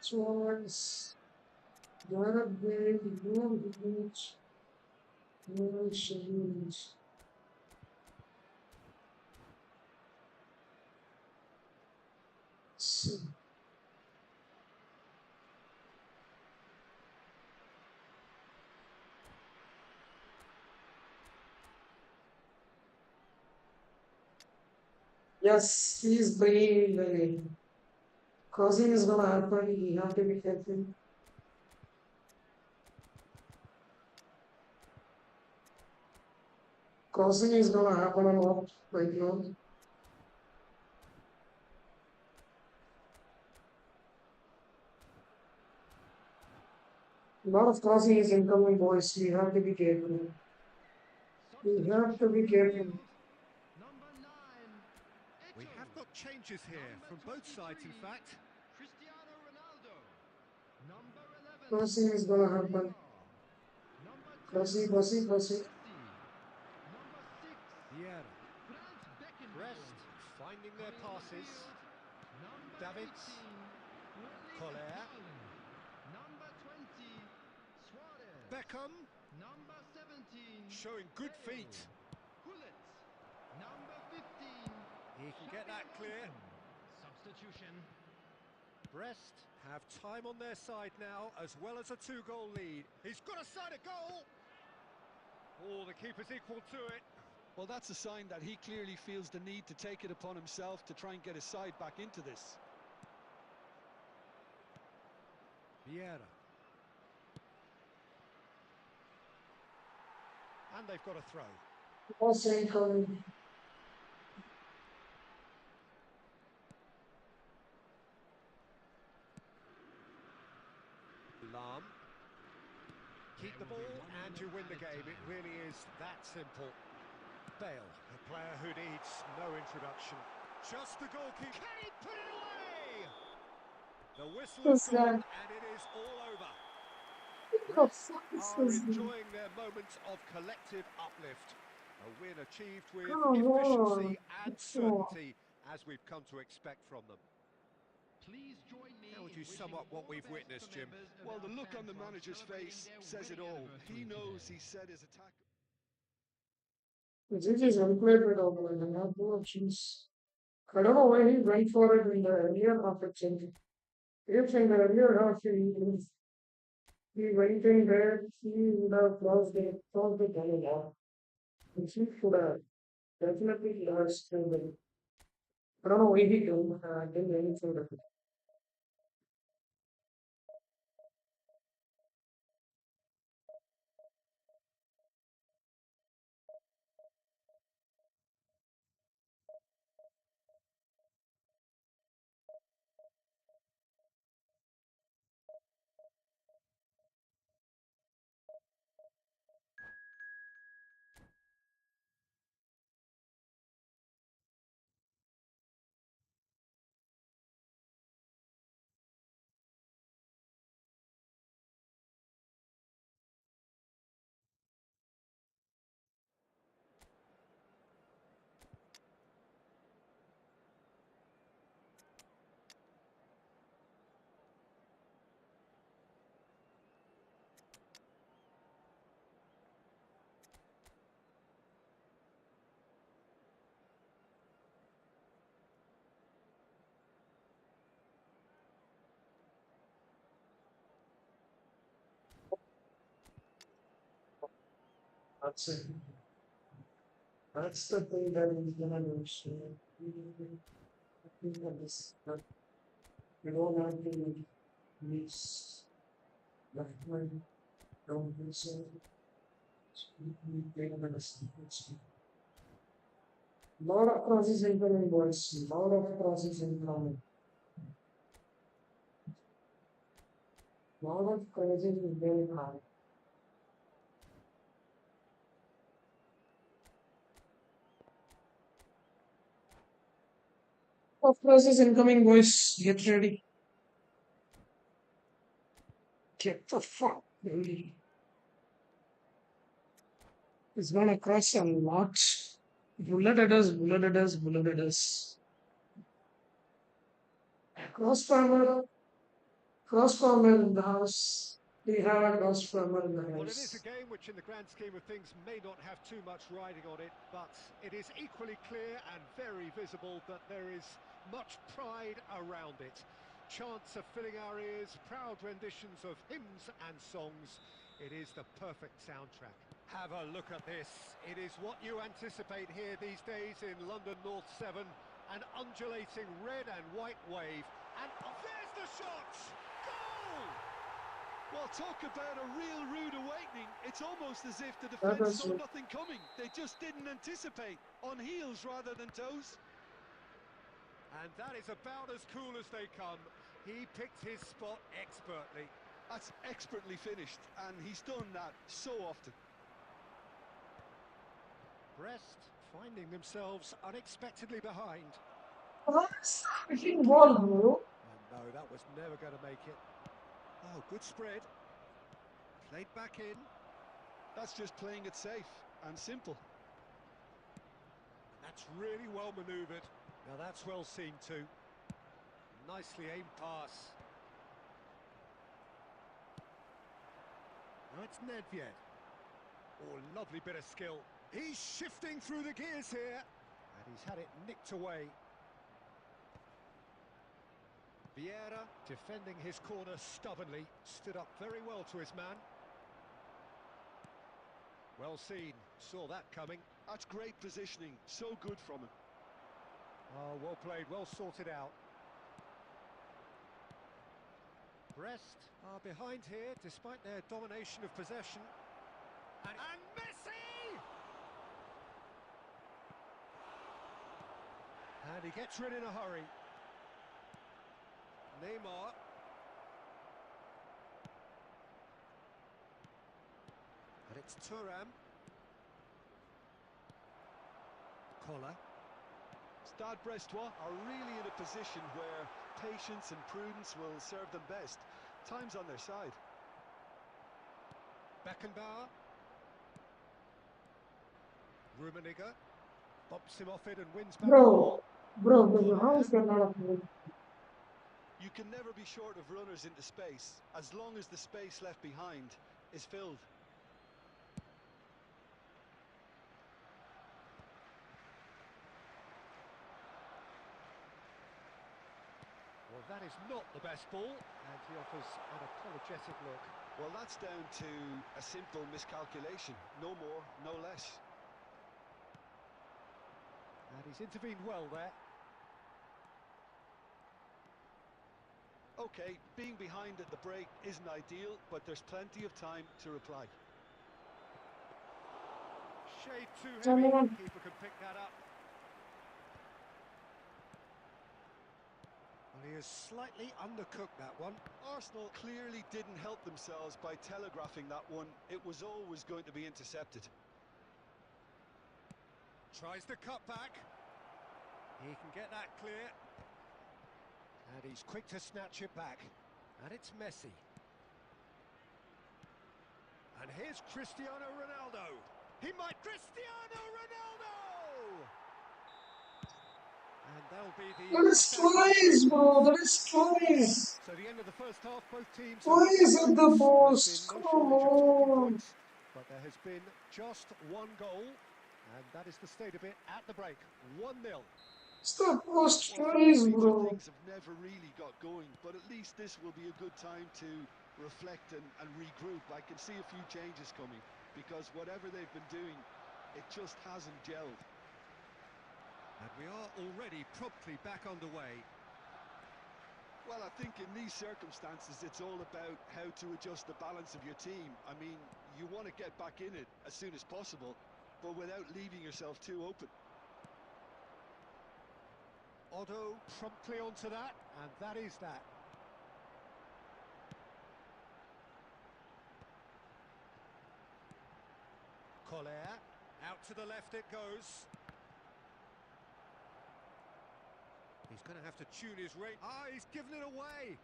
Choice. Gareth Bale, Beach, Change. Yes, he's bringing the crossing is gonna happen. You have to be careful. Crossing is gonna happen a lot right now. A lot of crossing is incoming, boys. We have to be careful. We have to be careful. Number 9. We have got changes here from both sides, in fact. Cristiano Ronaldo. Number 11. Crossing is gonna happen. Number 10. Crossing. Messi. Number 6. Vieira. Franz Beckenbauer. Brest finding their passes. Number Davids. 18. Erling Collier. Haaland. Number 20. Suarez. Beckham. Number 17. Showing good feet. Gullit. Number 15. He can get that clear. Substitution. Brest have time on their side now, as well as a 2-goal lead. He's got a side of goal. Oh, the keeper's equal to it. Well, that's a sign that he clearly feels the need to take it upon himself to try and get his side back into this. Vieira. And they've got a throw. Crossing coming. Lahm. Keep the ball and you win the game. It really is that simple. Bale, a player who needs no introduction. Just the goalkeeper. Can he put it away? The whistle has This guy. gone and it is all over. What the Reds fuck is are this guy? enjoying their moment of collective uplift. A win achieved with Come on. efficiency and It's not. certainty, as we've come to expect from them. Please join me How would in you sum wishing up what all the we've best witnessed, for Jim? members of Well, our the look fan on the club manager's celebrating face their says it wedding all. He anniversary knows today. he set his attack. This is unplayed with over. I have no choose. I don't know why he went for it in the earlier half actually. If in the earlier half he went in there, he would have crossed the goal line. And he should have definitely lost the I don't know why he didn't anything with it. That's it. That's the thing that is gonna do. So I think that this that we don't want to miss left mind, don't miss it. We take a mistake. Lot of crosses incoming boys. Lot of crosses incoming. Lot of crosses is very high. Of crosses incoming boys. Get ready. Get the fuck ready. It's gonna cross a lot. Bullet at us, bullet at us, bullet at us. Cross farmer, cross farmer in the house. We have a cross farmer in the Well, it is a house. game which in the grand scheme of things may not have too much riding on it, but it is equally clear and very visible that there is much pride around it. Chants are filling our ears, proud renditions of hymns and songs. It is the perfect soundtrack. Have a look at this. It is what you anticipate here these days in London North 7. An undulating red and white wave. And there's the shot! Goal! Well, talk about a real rude awakening. It's almost as if the That defence is saw nothing coming. They just didn't anticipate. On heels rather than toes. And that is about as cool as they come. He picked his spot expertly. That's expertly finished, and he's done that so often. Brest finding themselves unexpectedly behind. that's freaking Quickly ball, up. bro. And no, that was never going to make it. Oh, good spread. Played back in. That's just playing it safe and simple. And that's really well manoeuvred. Now that's well seen too. Nicely aimed pass. Now it's Nedved. Oh, lovely bit of skill. He's shifting through the gears here. And he's had it nicked away. Vieira defending his corner stubbornly. Stood up very well to his man. Well seen. Saw that coming. That's great positioning. So good from him. Oh, well played. Well sorted out. Brest are behind here despite their domination of possession. And Messi! And he gets rid in a hurry. Neymar. And it's Thuram. Collar. Stade Brestois are really in a position where patience and prudence will serve them best. Time's on their side. Beckenbauer. Rummenigge bumps him off it and wins back the ball. Bro, how is that not a goal? You can never be short of runners into space, as long as the space left behind is filled. Well, that is not the best ball, and he offers an apologetic look. Well, that's down to a simple miscalculation. No more, no less. And he's intervened well there. Okay, being behind at the break isn't ideal, but there's plenty of time to reply. Shade too Come heavy, on. keeper can pick that up. Well, he has slightly undercooked that one. Arsenal clearly didn't help themselves by telegraphing that one. It was always going to be intercepted. Tries the cut back. He can get that clear. And he's quick to snatch it back. And it's Messi. And here's Cristiano Ronaldo. He might... Cristiano Ronaldo! And that'll be the... That is twice, bro. That is twice. So the end of the first half, both teams... Twice at the post. There's been Come no shortage of talking on. points, but there has been just one goal. And that is the state of it at the break. 1-0. It's the post Well, for twice, the manager, bro. things have never really got going, but at least this will be a good time to reflect and regroup. I can see a few changes coming, because whatever they've been doing, it just hasn't gelled. And we are already promptly back underway. Well, I think in these circumstances, it's all about how to adjust the balance of your team. I mean, you want to get back in it as soon as possible, but without leaving yourself too open. Otto promptly onto that, and that is that. Collier, out to the left it goes. He's going to have to tune his rate. Ah, he's given it away.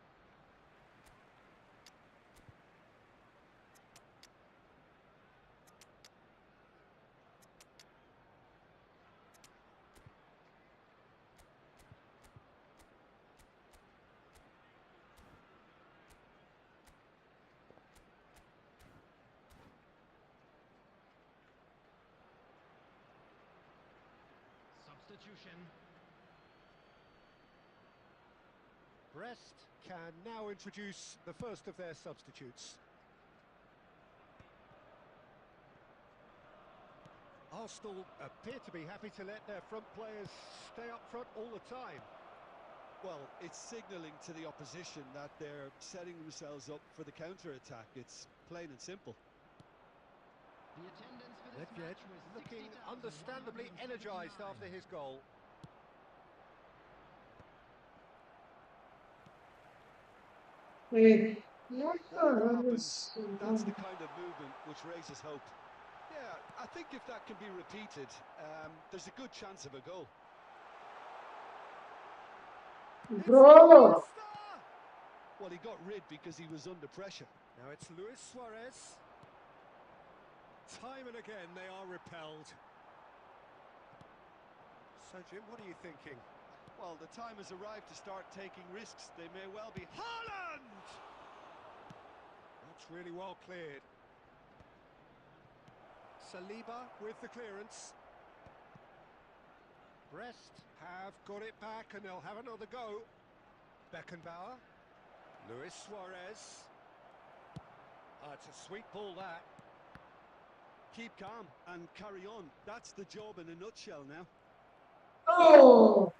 Substitution. Brest can now introduce the first of their substitutes. Arsenal appear to be happy to let their front players stay up front all the time. Well, it's signalling to the opposition that they're setting themselves up for the counter-attack. It's plain and simple. The attendance for this Nedved match was looking understandably energised after his goal. Wait. What Whatever the hell happens, is... that's the kind of movement which raises hope. Yeah, I think if that can be repeated, there's a good chance of a goal. Bro. Well, he got rid because he was under pressure. Now it's Luis Suarez. Time and again they are repelled. So Jim, what are you thinking? Well, the time has arrived to start taking risks. They may well be... Haaland! That's really well cleared. Saliba with the clearance. Brest have got it back and they'll have another go. Beckenbauer. Luis Suarez. It's a sweet ball that. Keep calm and carry on. That's the job in a nutshell now. Oh.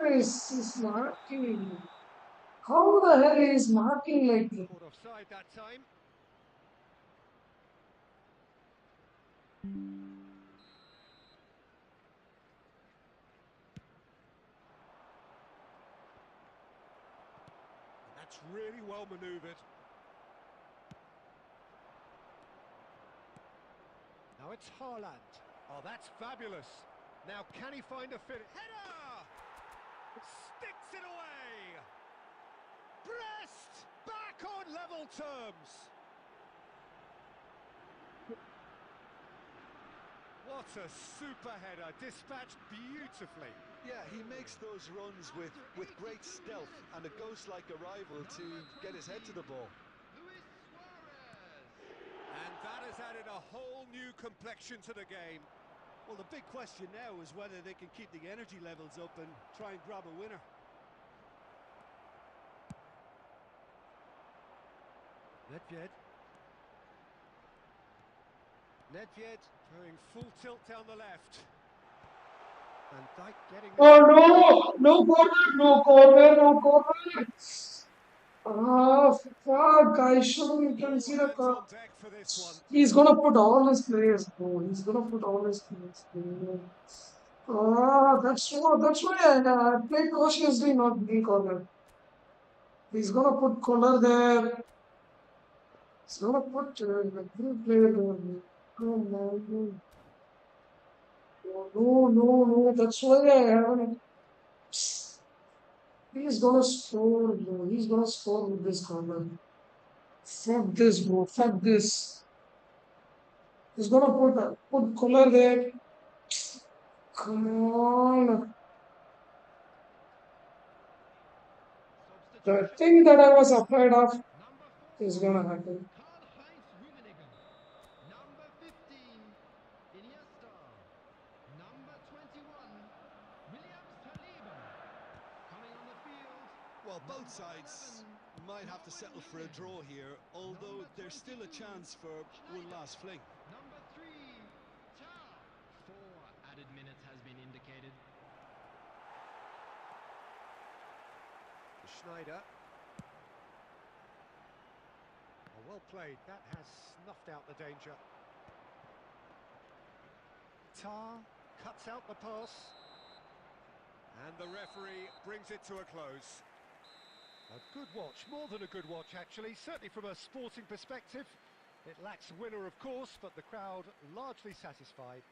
This is marking. How the hell is marking like that? Caught offside that time. And that's really well manoeuvred. Now it's Haaland. Oh, that's fabulous. Now can he find a finish? Header! Sticks it away! Brest back on level terms! What a super header, dispatched beautifully. Yeah, he makes those runs with great stealth and a ghost-like arrival to get his head to the ball. Luis Suarez. And that has added a whole new complexion to the game. Well, the big question now is whether they can keep the energy levels up and try and grab a winner. Nedved. Nedved going full tilt down the left. Van Dijk getting... Oh no! No corner! No corner! No corner! Ah, fuck! I shouldn't All consider. hands on deck for this one. He's gonna put all his players, bro. He's gonna put all his players, bro. Ah, that's why I play cautiously, not be corner. He's gonna put corner there. He's gonna put the good player there. Oh no, no. That's why I haven't. He's gonna score, bro. He's gonna score with this corner. Fuck this, bro. Fuck this. He's gonna put Kohler there. Come on. The Substitution. thing that I was afraid of Number 4. is gonna happen. Karl-Heinz Rummenigge. Number 15. Iniesta. Number 21. William Saliba. Coming on the field. Well, both number sides 11, might have to settle for a draw here, although Number there's still a 22, chance for one last fling. Number 3, Tau. 4 added minutes has been indicated. Schneider. Oh, well played. That has snuffed out the danger. Tar cuts out the pass. And the referee brings it to a close. A good watch, more than a good watch actually, certainly from a sporting perspective. It lacks a winner of course, but the crowd largely satisfied.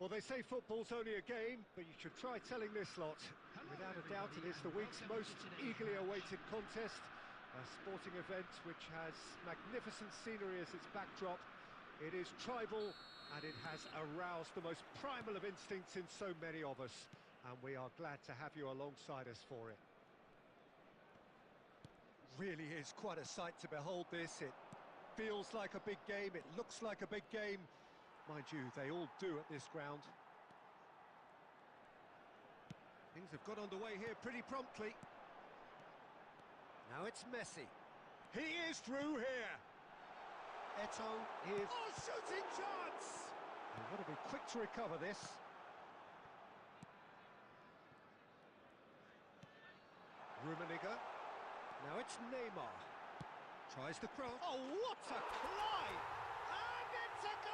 Well, they say football's only a game, but you should try telling this lot. Without a doubt, it is the week's most eagerly awaited contest. A sporting event which has magnificent scenery as its backdrop. It is tribal, and it has aroused the most primal of instincts in so many of us. And we are glad to have you alongside us for it. Really is quite a sight to behold this. It feels like a big game, it looks like a big game. Mind you, they all do at this ground. Things have got underway here pretty promptly. Now it's Messi. He is through here. Eto'o is... Oh, shooting chance! They've got to be quick to recover this. Rummenigge. Now it's Neymar. Tries the cross. Oh, what a climb! And it's a goal!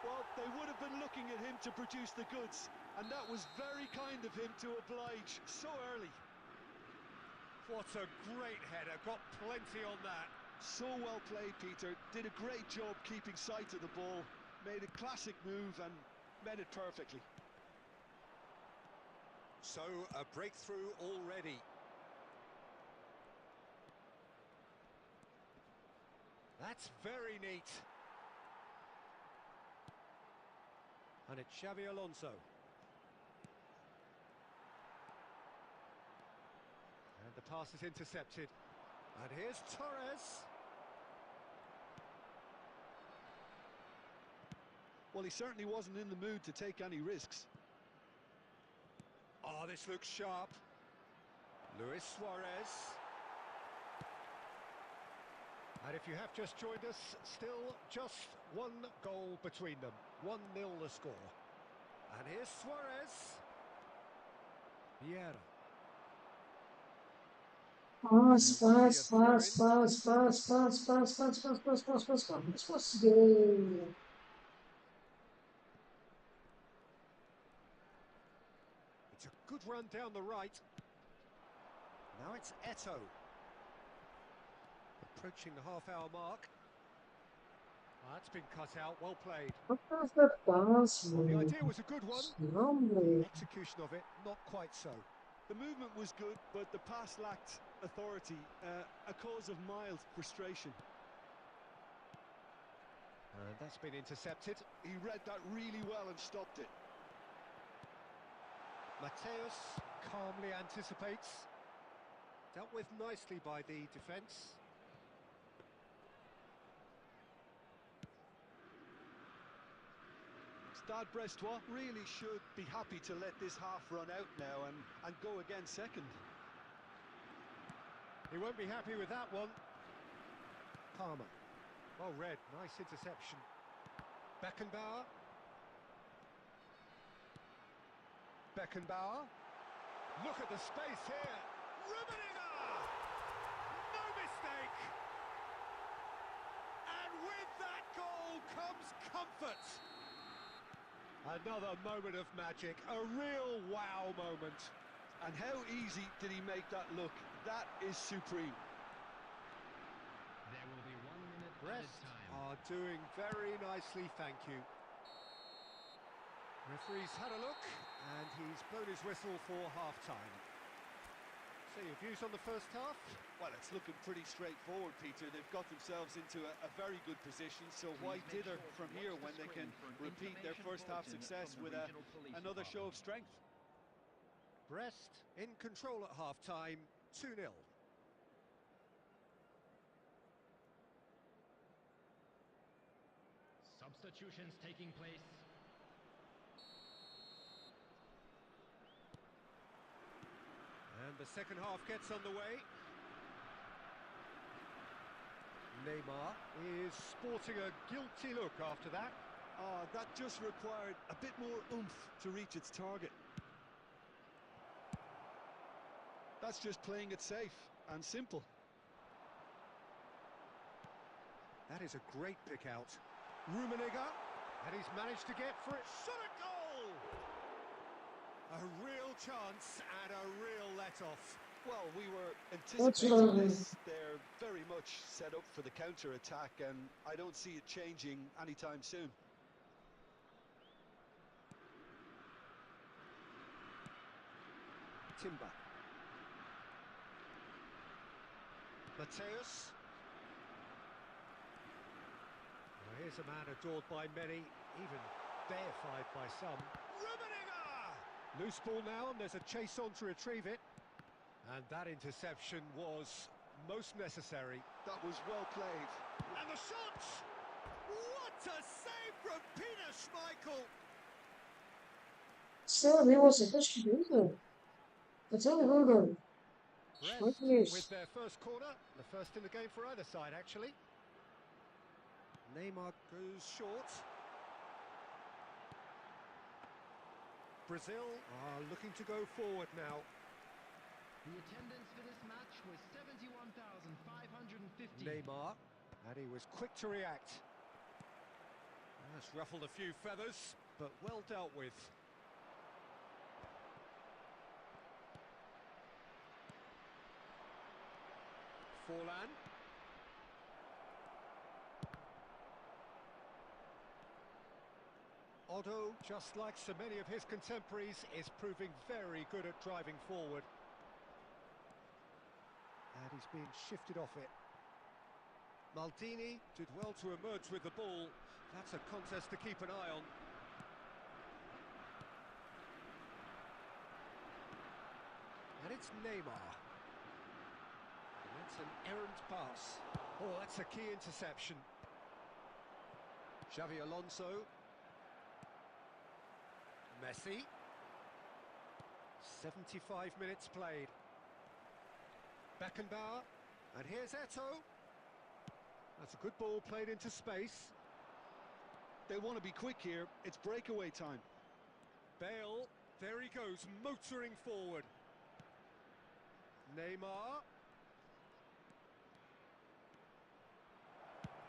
Well, they would have been looking at him to produce the goods, and that was very kind of him to oblige so early. What a great header, got plenty on that. So well played, Peter. Did a great job keeping sight of the ball, made a classic move and met it perfectly. So, a breakthrough already. That's very neat. And it's Xabi Alonso. And the pass is intercepted. And here's Torres. Well, he certainly wasn't in the mood to take any risks. Oh, this looks sharp. Luis Suarez. And if you have just joined us, still just one goal between them. 1-0 the score. And here's Suarez. Vieira. Pass, pass, pass, pass, pass, pass, pass, pass, pass, pass, pass, pass, pass, pass, goal. It's a good run down the right. Now it's Eto'o. Approaching the half-hour mark. That's been cut out, well played. What was that pass, Well, the man? idea was a good one. Lovely. Execution of it, not quite so. The movement was good, but the pass lacked authority, a cause of mild frustration. And that's been intercepted. He read that really well and stopped it. Mateus calmly anticipates. Dealt with nicely by the defence. Stade Brestois really should be happy to let this half run out now and go again second. He won't be happy with that one. Palmer. Well read, nice interception. Beckenbauer. Beckenbauer. Look at the space here. Rummenigge! No mistake! And with that goal comes comfort. Another moment of magic, a real wow moment. And how easy did he make that look? That is supreme. There will be 1 minute Brest added time. are doing very nicely, thank you. Referee's had a look, and he's blown his whistle for half-time. So your views on the first half? Well, it's looking pretty straightforward, Peter. They've got themselves into a very good position, so why dither from here when they can repeat their first half success with another show of strength? Brest in control at half-time, 2-0. Substitutions taking place. And the second half gets underway. Neymar is sporting a guilty look after that. That just required a bit more oomph to reach its target. That's just playing it safe and simple. That is a great pick out. Rummenigge, and he's managed to get for it. Shot a goal! A real chance and a real let-off. Well, we were anticipating this. They're very much set up for the counter-attack, and I don't see it changing anytime soon. Timber. Mateus. Well, here's a man adored by many, even deified by some. Rummenigge! Loose ball now, and there's a chase on to retrieve it. And that interception was most necessary. That was well played. And the shot! What a save from Peter Schmeichel! So he was supposed to do that. That's all good. Brest Yes. with their first corner, the first in the game for either side, actually. Neymar goes short. Brazil are looking to go forward now. The attendance for this match was 71,550. Neymar, and he was quick to react. That's ruffled a few feathers, but well dealt with. Forlan. Otto, just like so many of his contemporaries, is proving very good at driving forward. And he's being shifted off it. Maldini did well to emerge with the ball. That's a contest to keep an eye on. And it's Neymar. And that's an errant pass. Oh, that's a key interception. Xavi Alonso. Messi. 75 minutes played. Beckenbauer. And here's Eto'o. That's a good ball played into space. They want to be quick here. It's breakaway time. Bale, there he goes, motoring forward. Neymar.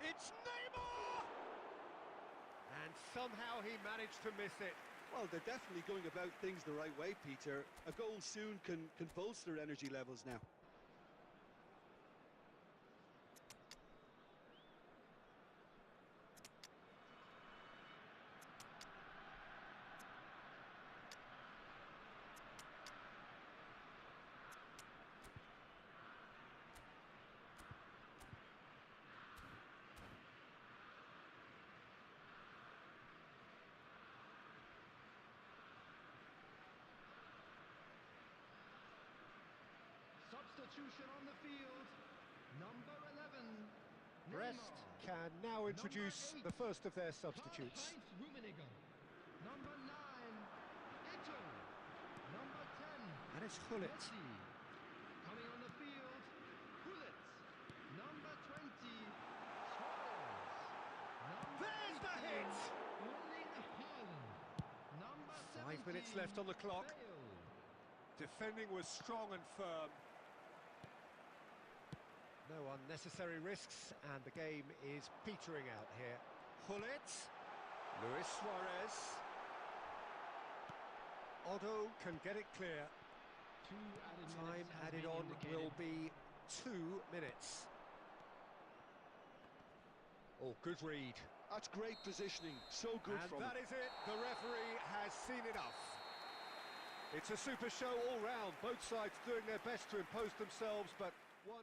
It's Neymar! And somehow he managed to miss it. Well, they're definitely going about things the right way, Peter. A goal soon can bolster energy levels now. Substitution on the field. Number 11. Brest Neymar. can now introduce Number 8, the first of their substitutes. Karl-Heinz Rummenigge. Number 9. Eto'o. Number 10. And it's Gullit. Messi. Coming on the field. Gullit. Number 20. Suarez. Number There's the 18, hit! Erling Haaland. Number 5 minutes 17, left on the clock. Bale. Defending was strong and firm. No unnecessary risks, and the game is petering out here. Gullit, Luis Suarez. Otto can get it clear. 2 added Time minutes has added been on indicated. will be 2 minutes. Oh, good read. That's great positioning. So good And from that him. is it. The referee has seen enough. It's a super show all round. Both sides doing their best to impose themselves, but one...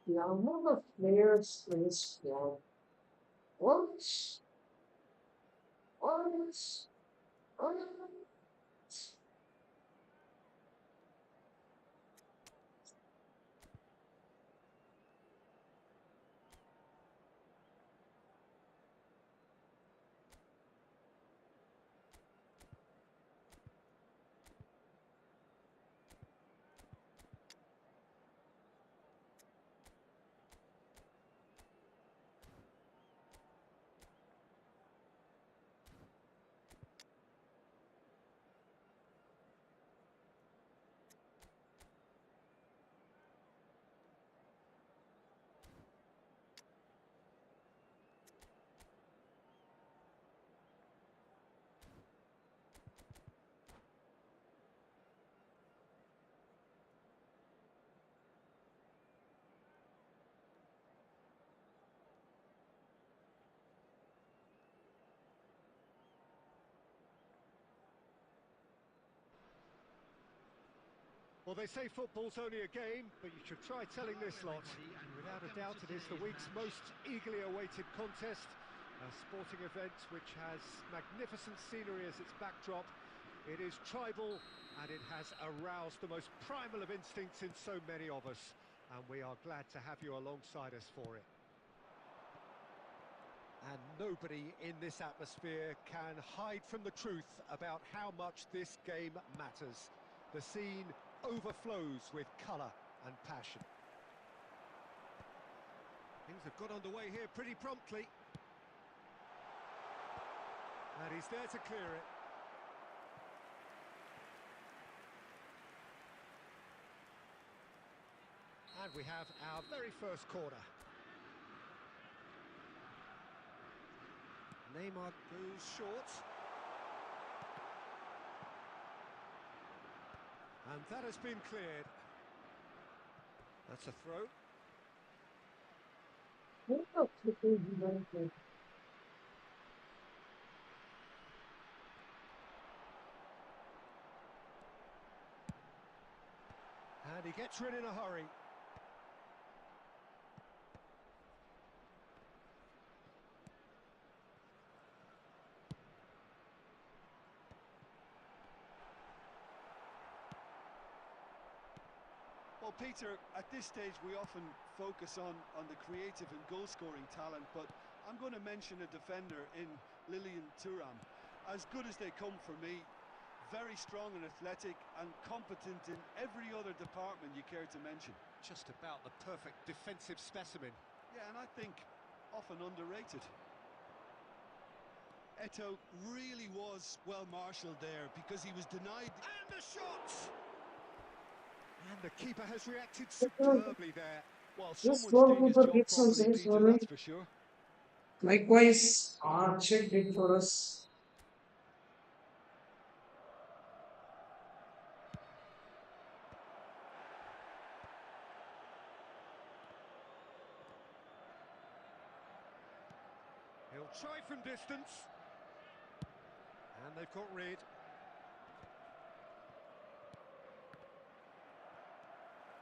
The amount of players in this squad. What? What? What? Well, they say football's only a game, but you should try telling this lot. Without a doubt, it is the week's most eagerly awaited contest. A sporting event which has magnificent scenery as its backdrop. It is tribal, and it has aroused the most primal of instincts in so many of us. And we are glad to have you alongside us for it. And nobody in this atmosphere can hide from the truth about how much this game matters. The scene overflows with colour and passion. Things have got underway here pretty promptly. And he's there to clear it. And we have our very first corner. Neymar goes short. And that has been cleared. That's a throw. What the fuck is that? And he gets rid in a hurry. Well, Peter, at this stage we often focus on the creative and goal-scoring talent, but I'm going to mention a defender in Lilian Thuram. As good as they come for me, very strong and athletic and competent in every other department you care to mention. Just about the perfect defensive specimen. Yeah, and I think often underrated. Eto'o really was well marshalled there because he was denied. And the shot! And the keeper has reacted superbly there. Well, This someone's doing his goalkeeper job did some properly, saves Peter, for me. that's for sure. Likewise, Archer did for us. He'll try from distance. And they've got rid.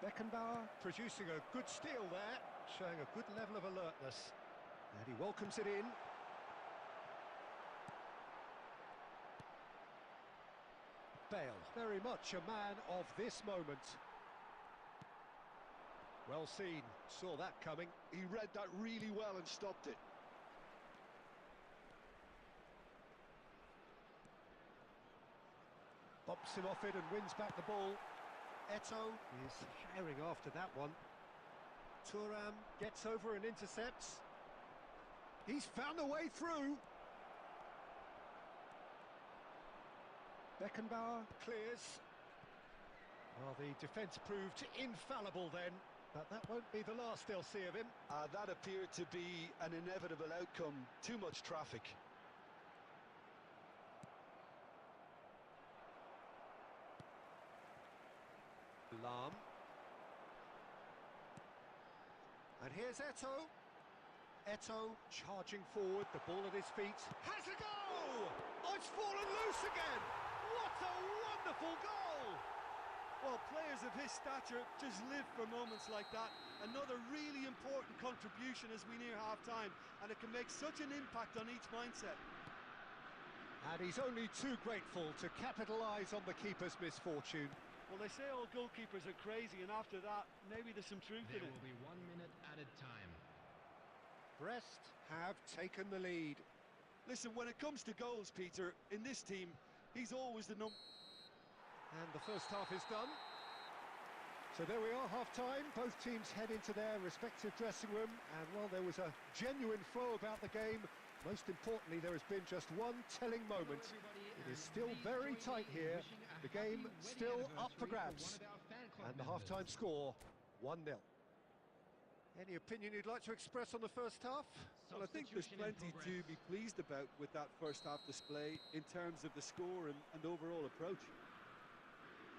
Beckenbauer producing a good steal there, showing a good level of alertness. And he welcomes it in. Bale, very much a man of this moment. Well seen, saw that coming. He read that really well and stopped it. Bumps him off it and wins back the ball. Eto'o is herring after that one. Thuram gets over and intercepts. He's found a way through. Beckenbauer clears. Well, the defence proved infallible then, but that won't be the last they'll see of him. That appeared to be an inevitable outcome. Too much traffic. Lam. And here's Eto'o. Eto'o charging forward, the ball at his feet. Has a goal! Oh, it's fallen loose again! What a wonderful goal! Well, players of his stature just live for moments like that. Another really important contribution as we near half-time, and it can make such an impact on each mindset. And he's only too grateful to capitalise on the keeper's misfortune. Well, they say all goalkeepers are crazy, and after that, maybe there's some truth in There it. will be 1 minute added time. Brest have taken the lead. Listen, when it comes to goals, Peter, in this team, he's always the number. And the first half is done. So there we are, half-time. Both teams head into their respective dressing room. And while there was a genuine flow about the game, most importantly, there has been just one telling moment. It is still very tight here. The game still up for grabs. And the half-time score, 1-0. Any opinion you'd like to express on the first half? Well, I think there's plenty to be pleased about with that first half display in terms of the score and overall approach.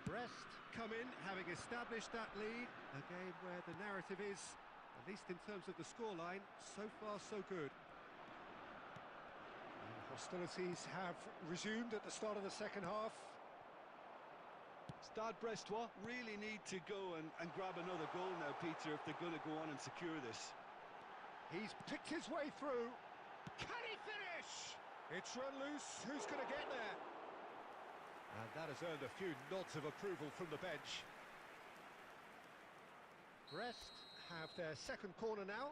Brest come in having established that lead. A game where the narrative is, at least in terms of the scoreline, so far so good. And hostilities have resumed at the start of the second half. Stade Brestois really need to go and grab another goal now, Peter, if they're going to go on and secure this. He's picked his way through. Can he finish? It's run loose. Who's going to get there? And that has earned a few nods of approval from the bench. Brest have their second corner now.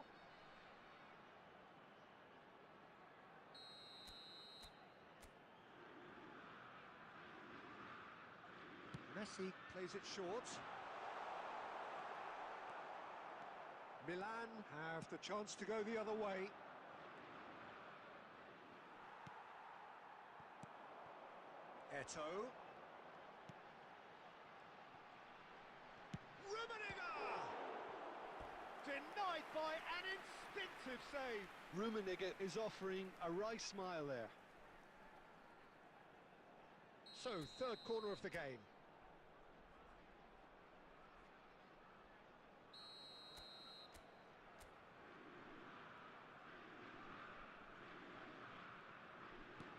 Messi plays it short. Milan have the chance to go the other way. Eto'o. Rummenigge! Denied by an instinctive save. Rummenigge is offering a wry smile there. So, third corner of the game.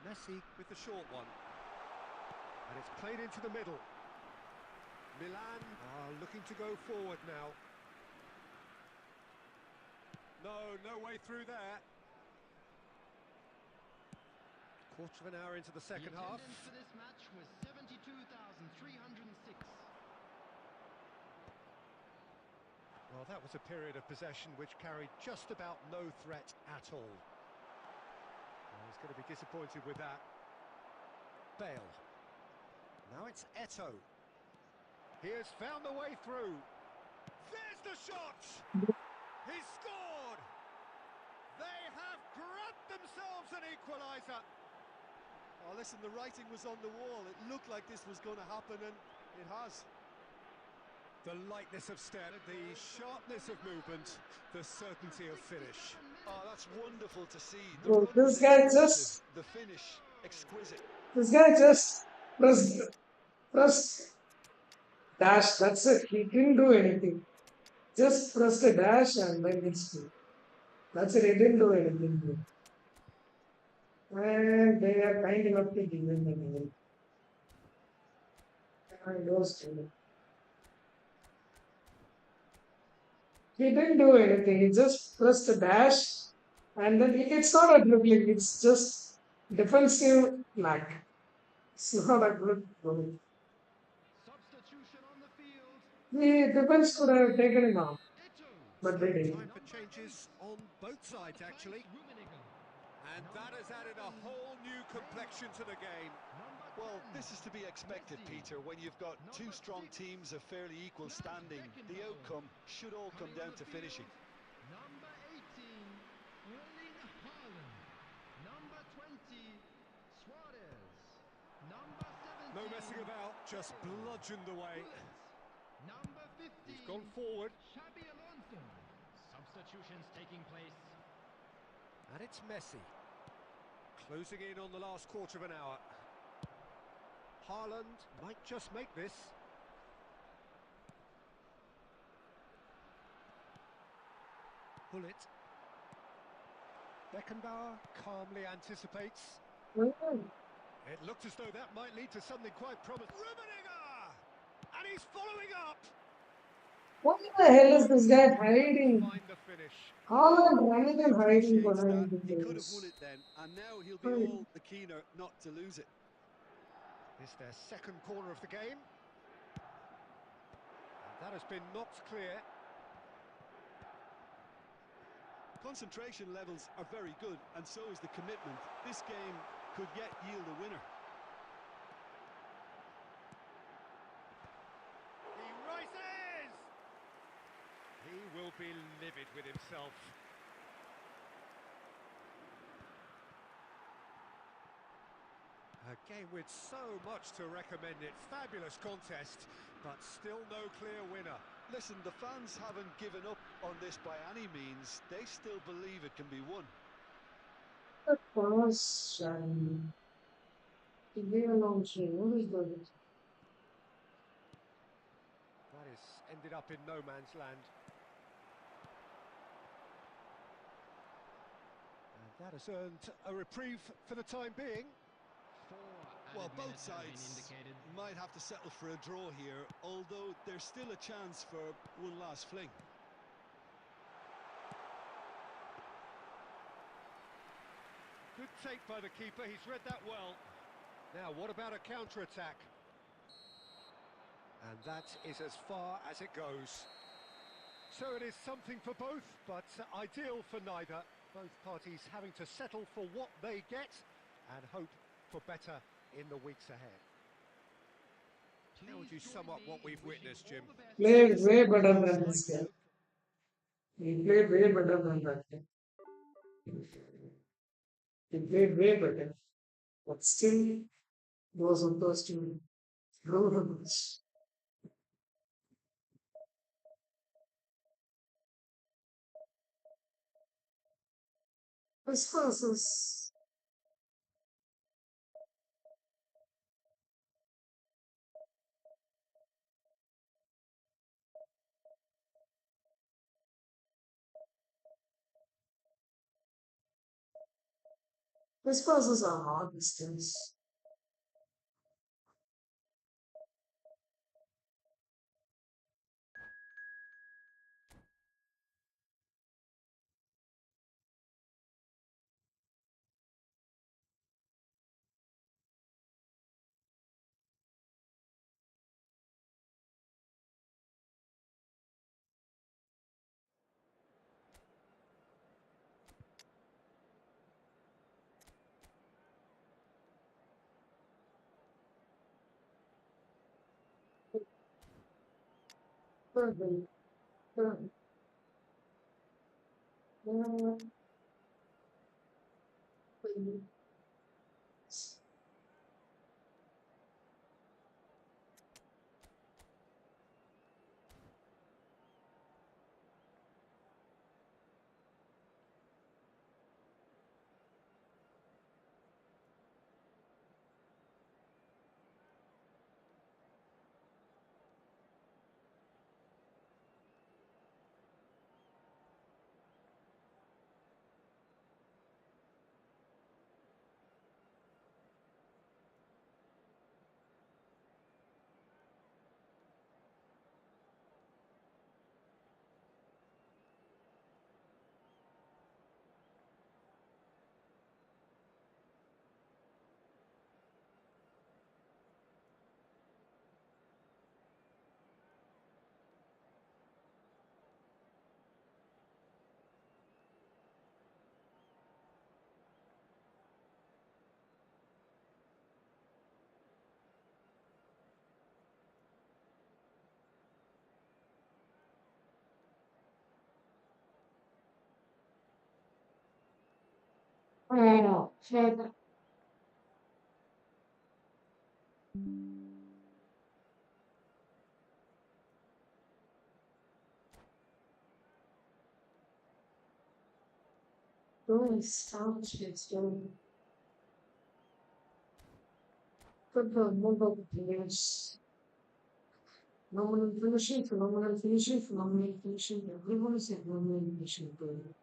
Messi with the short one. And it's played into the middle. Milan are looking to go forward now. No way through there. Quarter of an hour into the second half. Attendance for this match was 72,306. Well, that was a period of possession which carried just about no threat at all. He's going to be disappointed with that. Bale. Now it's Eto'o. He has found the way through. There's the shot! He's scored! They have grabbed themselves an equaliser. Oh, listen, the writing was on the wall. It looked like this was going to happen, and it has. The lightness of step, the sharpness of movement, the certainty of finish. Oh, that's wonderful to see. The Bro, run this was guy explosive, just the finish exquisite. pressed dash. That's it. He didn't do anything. Just pressed a dash and then it's good. That's it. He didn't do anything. And they are kind enough to give him the game. And those two. He didn't do anything. He just pressed a dash, and then it's not a dribbling. It's just defensive lack. It's not a good goal. Substitution on the field. The defense could have taken him out, Eto'o. but they didn't. Time for changes on both sides, actually. Rummenigge. And that has added a whole new complexion to the game. Number Well, 10. this is to be expected, Peter, when you've got two strong teams of fairly equal standing. The outcome should all come down to finishing. Number 18, Erling Haaland. Number 20, Suarez. Number 17. No messing about, just bludgeoned away. Bullet. Number 15. He's gone forward. Xabi Alonso. Substitutions taking place. And it's Messi. Closing in on the last quarter of an hour. Haaland might just make this. Bullet. Beckenbauer calmly anticipates. It looked as though that might lead to something quite promising. Rummenigge! And And he's following up. What the hell is this guy Able to hiding? find the finish. Haaland Oh, running he and hiding appreciates behind that. the He could have won players. it then, and now he'll be Right. all the keener not to lose it. It's their second corner of the game. And that has been knocked clear. Concentration levels are very good, and so is the commitment. This game could yet yield a winner. He rises! He will be livid with himself. A game with so much to recommend it. Fabulous contest, but still no clear winner. Listen, the fans haven't given up on this by any means. They still believe it can be won. The pass and the game launcher. What is that? That has ended up in no man's land. And that has earned a reprieve for the time being. Well, both sides might have to settle for a draw here, although there's still a chance for one last fling. Good take by the keeper, he's read that well. Now, what about a counter-attack? And that is as far as it goes. So it is something for both, but ideal for neither. Both parties having to settle for what they get and hope for better in the weeks ahead. How would you sum up what we've witnessed, Jim? Played way better Feels than like this guy. the He played way better than that guy. He played way better. But still, was supposed to grow the match. This passes. This passes are hard distance. Perfect. Perfect. Yeah. I know. Shit. Doing some shit, doing football players. Phenomenal finishing, phenomenal finishing. Everyone is a phenomenal finishing player.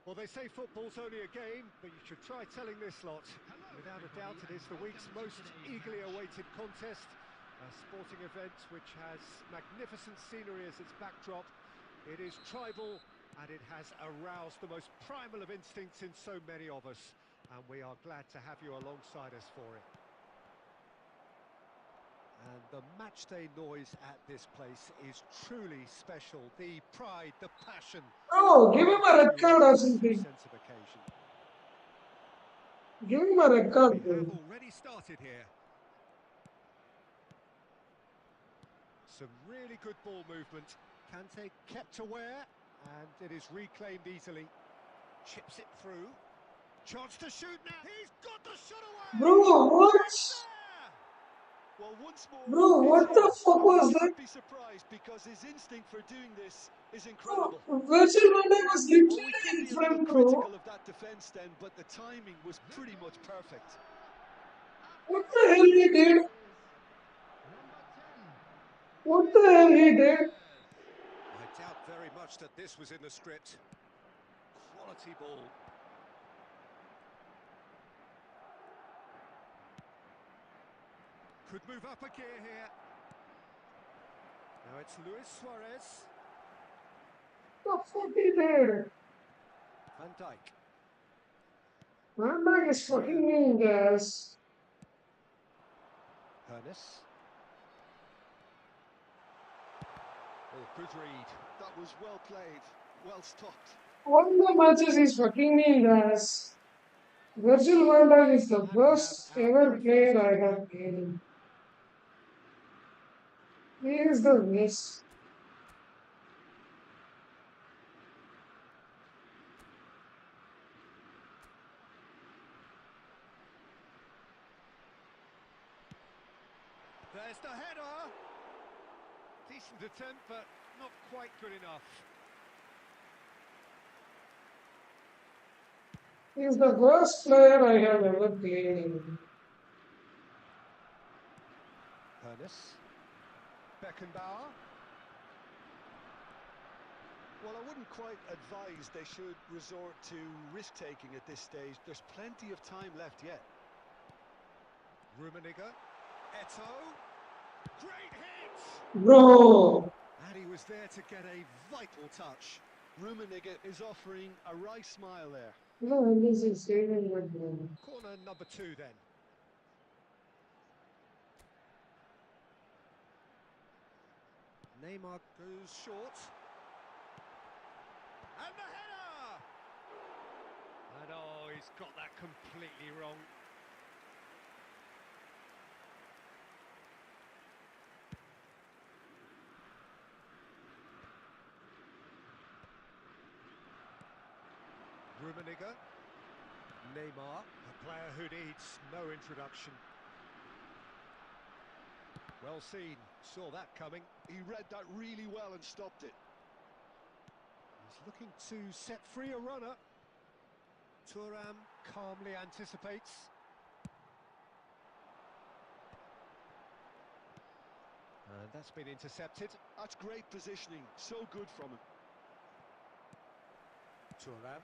Well, they say football's only a game, but you should try telling this lot. Without a doubt, it is the week's most eagerly awaited contest. A sporting event which has magnificent scenery as its backdrop. It is tribal, and it has aroused the most primal of instincts in so many of us. And we are glad to have you alongside us for it. And the matchday noise at this place is truly special. The pride, the passion. Oh, give him a red card or something. Sense of occasion. Give him a red card. We have already started here. Some really good ball movement. Kante kept aware, and it is reclaimed easily. Chips it through. Chance to shoot now. He's got the shot away. Bro, what? Well, once more, Bro, what the fuck was that? Don't be surprised because his instinct for doing this is incredible. Virgil van Dijk was Well, we literally could in be a little front row. critical of that defence then, but the timing was pretty much perfect. What the hell he did? Number 10. What the hell he did? I doubt very much that this was in the script. Quality ball. Could move up a gear here. Now it's Luis Suarez. What the fuck he did? Van Dijk. Van Dijk is fucking mean, guys. Ernest. Oh, good read. That was well played, well stopped. All the matches he's fucking mean, guys. Virgil van Dijk is the worst ever player I have played. He is the worst. There's the header. Decent attempt, but not quite good enough. He is the worst player I have ever played. Ernest. Beckenbauer. Well, I wouldn't quite advise they should resort to risk-taking at this stage. There's plenty of time left yet. Rummenigge. Eto'o. Great hit! Bro! And he was there to get a vital touch. Rummenigge is offering a wry smile there. No, this is saving with them. Corner number 2 then. Neymar goes short. And the header! And oh, he's got that completely wrong. Rummenigge. Neymar, a player who needs no introduction. Well seen, saw that coming. He read that really well and stopped it. He's looking to set free a runner. Thuram calmly anticipates. And that's been intercepted. That's great positioning, so good from him. Thuram.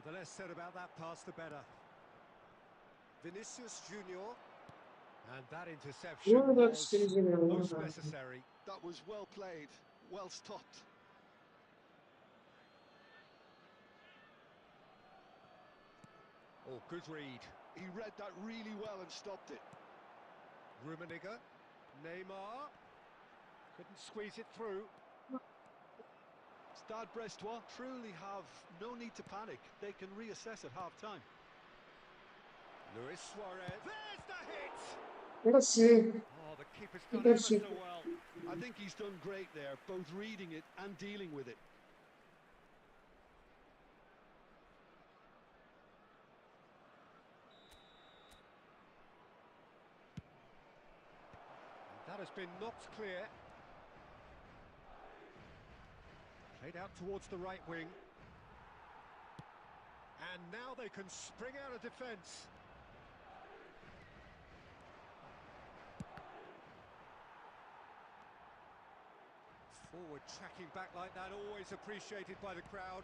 The less said about that pass, the better. Vinicius Junior. And that interception What that was season most necessary. That was well played, well stopped. Oh, good read. He read that really well and stopped it. Rummenigge. Neymar. Couldn't squeeze it through. Stade Brestois truly have no need to panic. They can reassess at half-time. Luis Suarez. There's the hit! What a save. Oh, the keeper's done Good ever so save. well. I think he's done great there, both reading it and dealing with it. That has been knocked clear. Played out towards the right wing. And now they can spring out of defence. Forward tracking back like that, always appreciated by the crowd.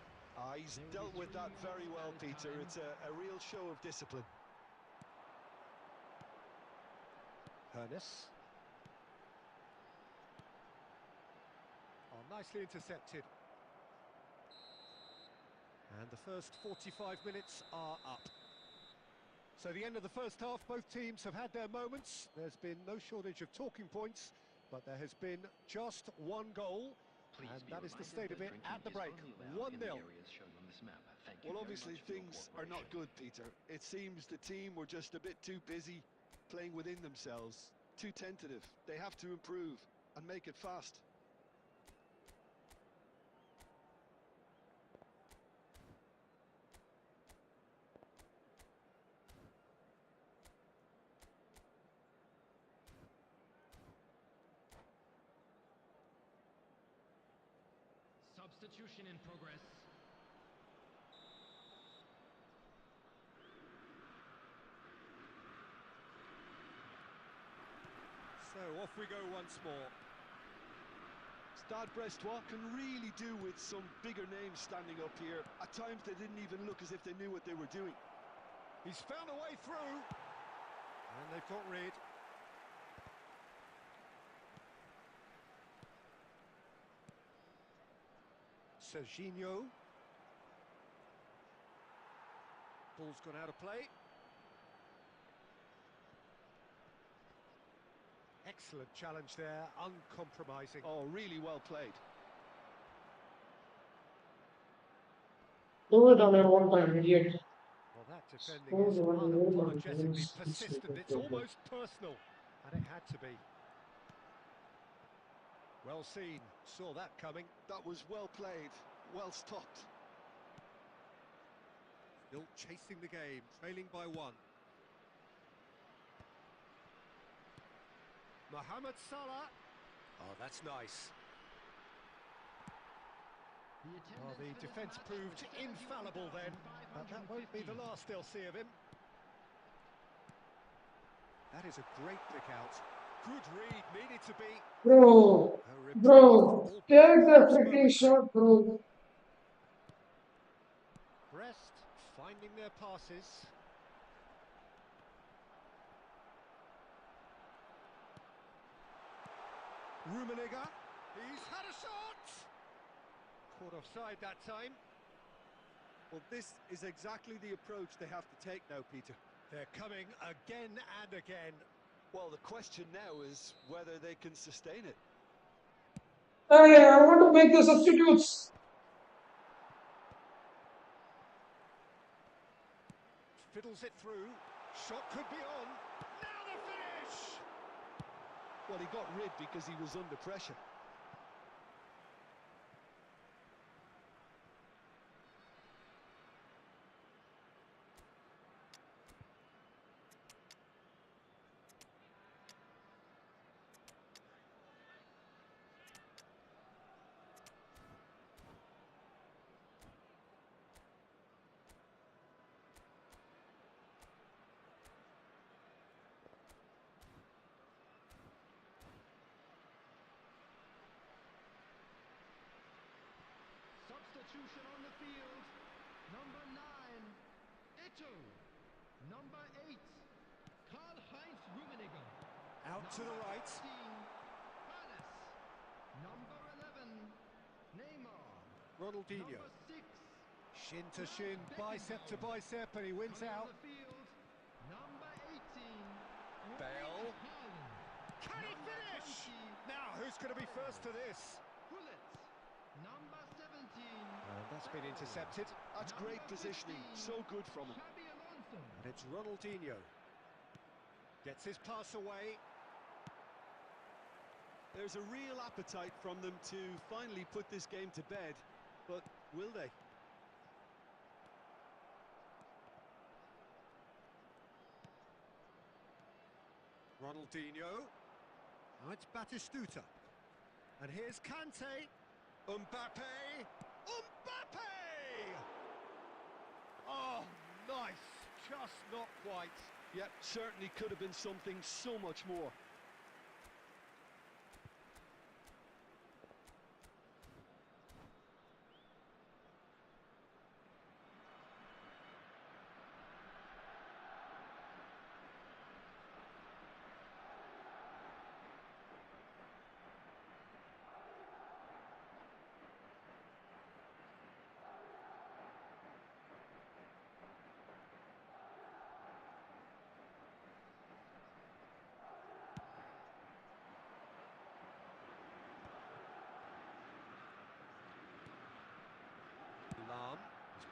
He's dealt with that very well, Peter. It's a real show of discipline. Hernus. Oh, nicely intercepted. And the first 45 minutes are up. So the end of the first half, both teams have had their moments. There's been no shortage of talking points, but there has been just one goal. And that is the state of it at the break. 1-0. Well, obviously things are not good, Peter. It seems the team were just a bit too busy playing within themselves, too tentative. They have to improve and make it fast. Substitution in progress. So off we go once more. Stade Brestois can really do with some bigger names standing up here. At times they didn't even look as if they knew what they were doing. He's found a way through. And they've got rid. Serginho. Ball's gone out of play. Excellent challenge there, uncompromising. Oh, really well played. Do it on your own time, idiot. Well, that defending Score is the one goal and unapologetically it's persistent. like It's a almost personal, and it had to be. Well seen, saw that coming. That was well played, well stopped. Still chasing the game, trailing by 1. Mohamed Salah. Oh, that's nice. Well, the defence proved infallible then, but that won't be the last they'll see of him. That is a great pick out. Good read, needed to be. Bro, take the freaking shot, bro. Brest finding their passes. Rummenigge, he's had a shot! Caught offside that time. Well, this is exactly the approach they have to take now, Peter. They're coming again and again. Well, the question now is whether they can sustain it. Hey, I want to make the substitutes. Fiddles it through. Shot could be on. Now the finish! Well, he got rid because he was under pressure. Substitution on the field. Number 9, Ito. Number 8, Karl-Heinz Rummenigge. Out to the right. 15, Hernus. Number 11, Neymar. Ronaldinho. Number 6, Shin to shin, bicep to bicep, and he wins coming out. on the field. Number 18, Bale. Haaland. Can he Number finish? 20, Now, who's going to be first to this? Gullit. Number 17, And that's been intercepted. That's great positioning, so good from him. Xabi Alonso. And it's Ronaldinho. Gets his pass away. There's a real appetite from them to finally put this game to bed, but will they? Ronaldinho. Now it's Batistuta. And here's Kante. Mbappe. Mbappe! Oh, nice. Just not quite. Yep, certainly could have been something so much more.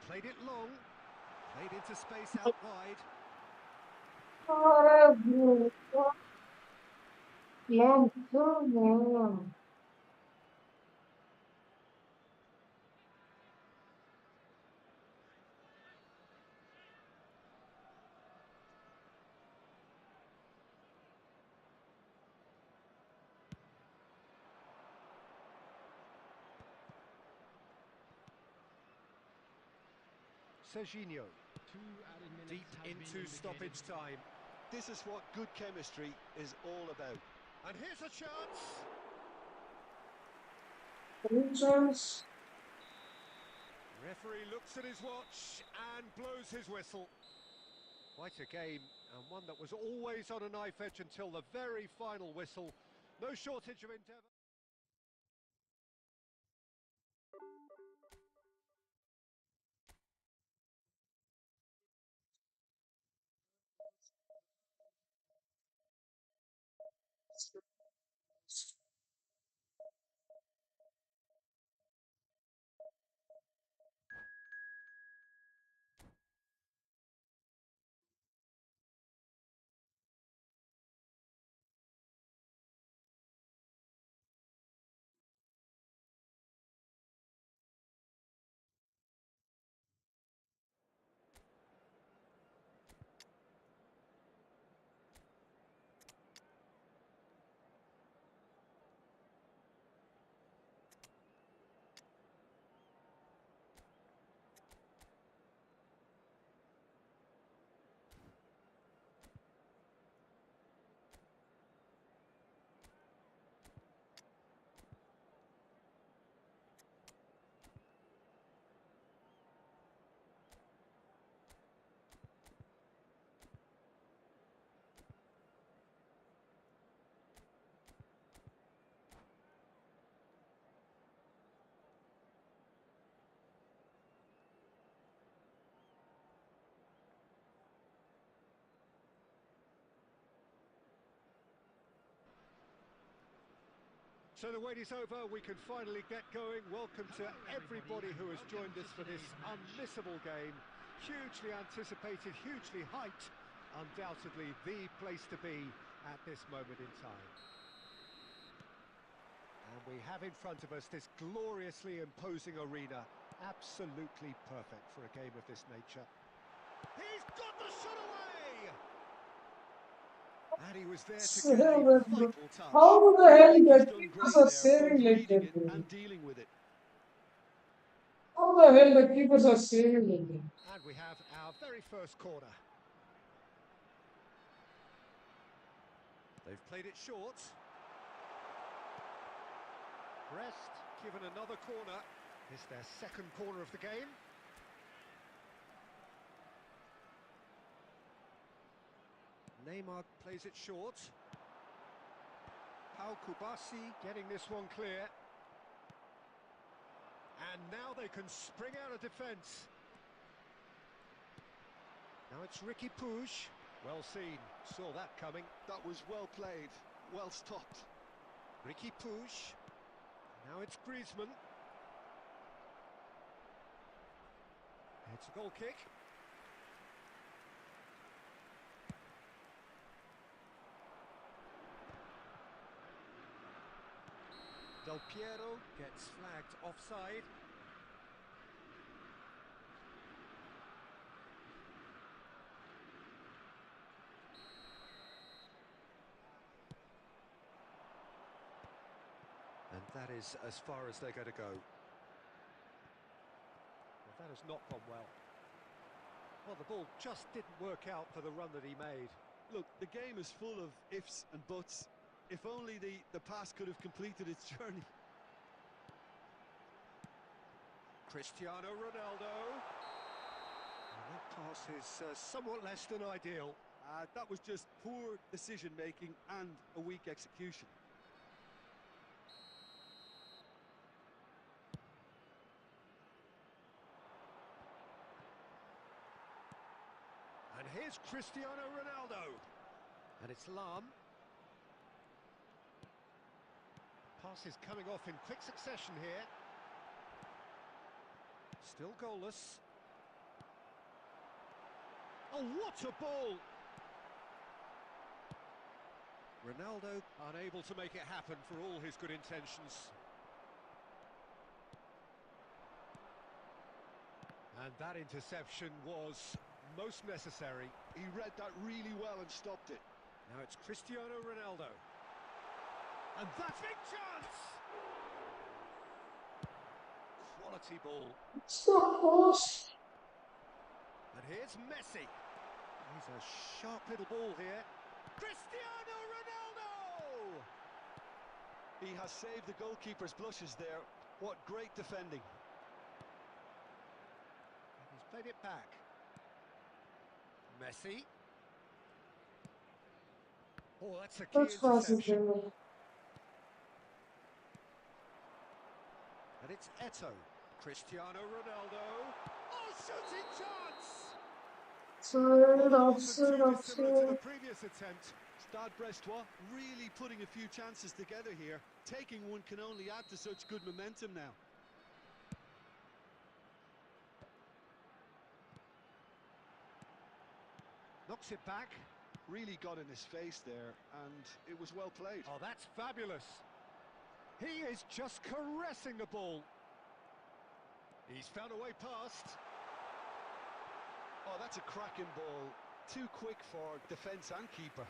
Played it long, played into space out wide. Long, come on. Serginho, Two added minutes deep has been into indicated. stoppage time. This is what good chemistry is all about. And here's a chance. Chance. Referee looks at his watch and blows his whistle. Quite a game, and one that was always on a knife edge until the very final whistle. No shortage of endeavour. So the wait is over, we can finally get going. Welcome to everybody who has joined us for this unmissable game. Hugely anticipated, hugely hyped. Undoubtedly the place to be at this moment in time. And we have in front of us this gloriously imposing arena. Absolutely perfect for a game of this nature. He's got the shot away! And he was there to get a vital touch. How the I hell think he's the done keepers great are there, saving both like reading that, it bro? and dealing with it. How the hell the keepers are saving like that? And we have our very first corner. They've played it short. Brest given another corner. It's their second corner of the game. Neymar plays it short. Pau Kubasi getting this one clear. And now they can spring out of defence. Now it's Ricky Puig. Well seen, saw that coming. That was well played, well stopped. Ricky Puig. Now it's Griezmann. It's a goal kick. Del Piero gets flagged offside. And that is as far as they're going to go. Well, that has not gone well. Well, the ball just didn't work out for the run that he made. Look, the game is full of ifs and buts. If only the pass could have completed its journey. Cristiano Ronaldo. And that pass is somewhat less than ideal. That was just poor decision-making and a weak execution. And here's Cristiano Ronaldo. And it's Lam. Pass is coming off in quick succession here. Still goalless. Oh, what a ball! Ronaldo unable to make it happen for all his good intentions. And that interception was most necessary. He read that really well and stopped it. Now it's Cristiano Ronaldo. And that's big chance! Quality ball. It's not close. And here's Messi. He's a sharp little ball here. Cristiano Ronaldo! He has saved the goalkeeper's blushes there. What great defending. And he's played it back. Messi. Oh, that's a key That's classic. interception. And it's Eto'o. Cristiano Ronaldo. Oh, shooting chance! Side Well, up, wasn't side too up, dissimilar to the side. previous attempt. Stade Brestois really putting a few chances together here. Taking one can only add to such good momentum now. Knocks it back. Really got in his face there, and it was well played. Oh, that's fabulous. He is just caressing the ball. He's found a way past. Oh, that's a cracking ball. Too quick for defence and keeper.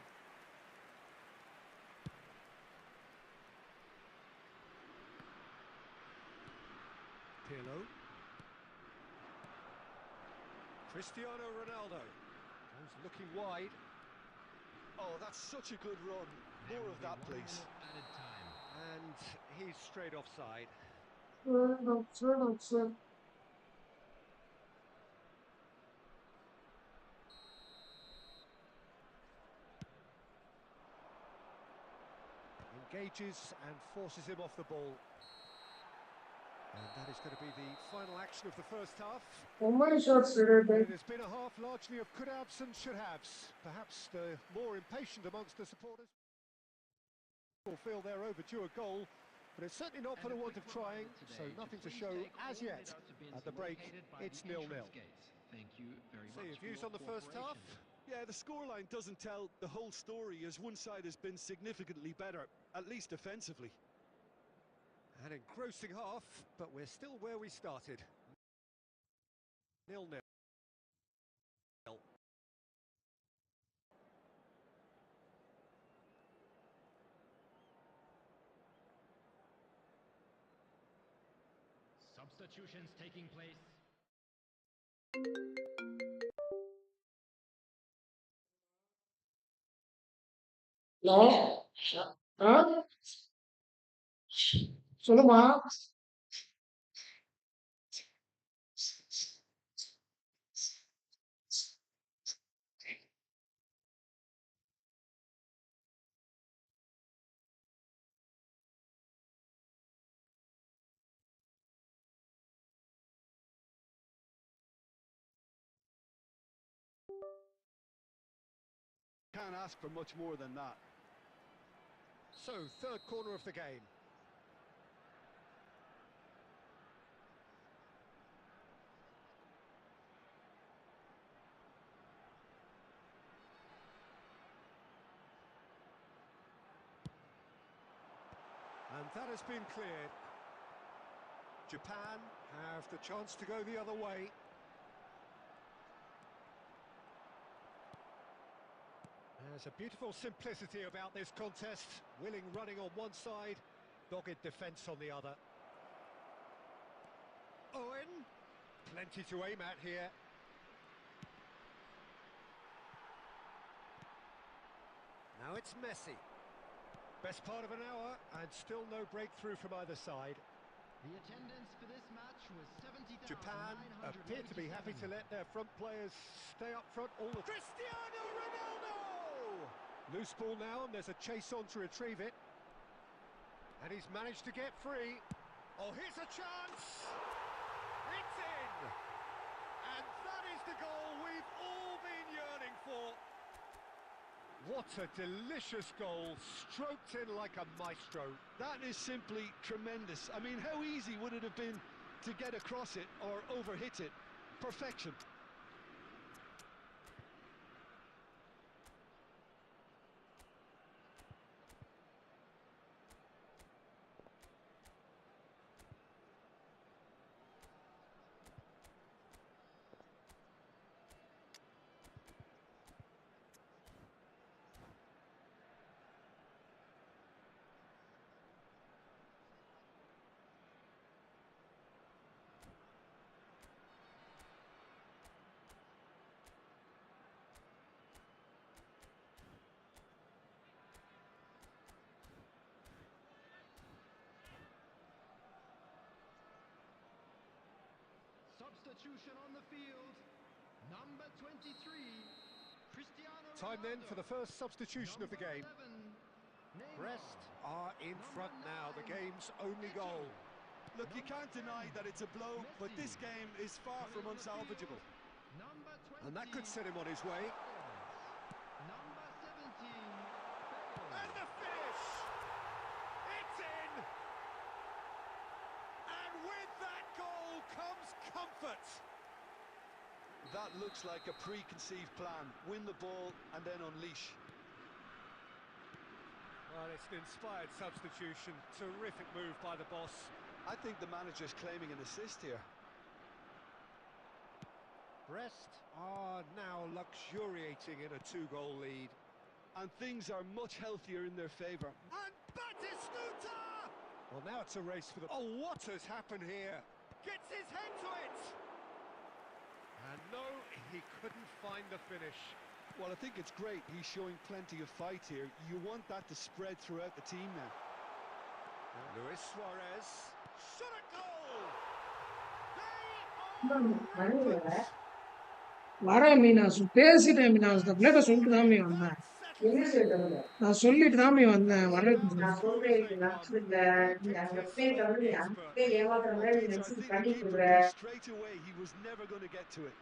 Pirlo. Cristiano Ronaldo. Goes looking wide. Oh, that's such a good run. More of that, please. And he's straight offside. Side up, side up, side. Engages and forces him off the ball. And that is going to be the final action of the first half. How many shots did I And take? it has been a half largely of could-haves and should-haves. Perhaps the more impatient amongst the supporters will feel they're overdue a goal, but it's certainly not for the want of trying, so nothing to show as yet. At the break, it's 0-0. So your views on the first half? Yeah, the scoreline doesn't tell the whole story, as one side has been significantly better, at least defensively. An engrossing half, but we're still where we started. 0-0. Substitutions taking place. No. Huh? சொல்லுமா Can't ask for much more than that. So, third corner of the game. And that has been cleared. Japan have the chance to go the other way. There's a beautiful simplicity about this contest. Willing running on one side, dogged defence on the other. Owen, plenty to aim at here. Now it's Messi. Best part of an hour, and still no breakthrough from either side. The attendance for this match was 70,987. Japan appear to be happy to let their front players stay up front all the... Cristiano Ronaldo! Loose ball now, and there's a chase on to retrieve it. And he's managed to get free. Oh, here's a chance! It's in! And that is the goal we've all been yearning for. What a delicious goal, stroked in like a maestro. That is simply tremendous. I mean, how easy would it have been to get across it or overhit it? Perfection. substitution on the field. Number 23, Cristiano Time then Ronaldo. for the first substitution of the Number game. 11, Neymar. Brest are in front now, the game's only goal. Look, you can't deny that it's a blow, but this game is far from unsalvageable. Number 20, And that could set him on his way. number 17, And the finish! It's in! And with that goal comes comfort. That looks like a preconceived plan. Win the ball and then unleash. Well, it's an inspired substitution. Terrific move by the boss. I think the manager's claiming an assist here. Brest are now luxuriating in a 2-goal lead. And things are much healthier in their favour. And Batistuta! Well, now it's a race for the... Oh, what has happened here? Gets his head to it! And no, he couldn't find the finish. Well, I think it's great. He's showing plenty of fight here. You want that to spread throughout the team now. Luis Suarez. Shot a goal! வரேன் மீனாஸ் பேசிட்டேன் மீனாஸ் இந்த பிளேட்டை சொல்லிட்டு தான் வந்தேன் நான் சொல்லிட்டு தான் வந்தேன் வரேன் Which I think the keeper knew straight away he was never going to get to it.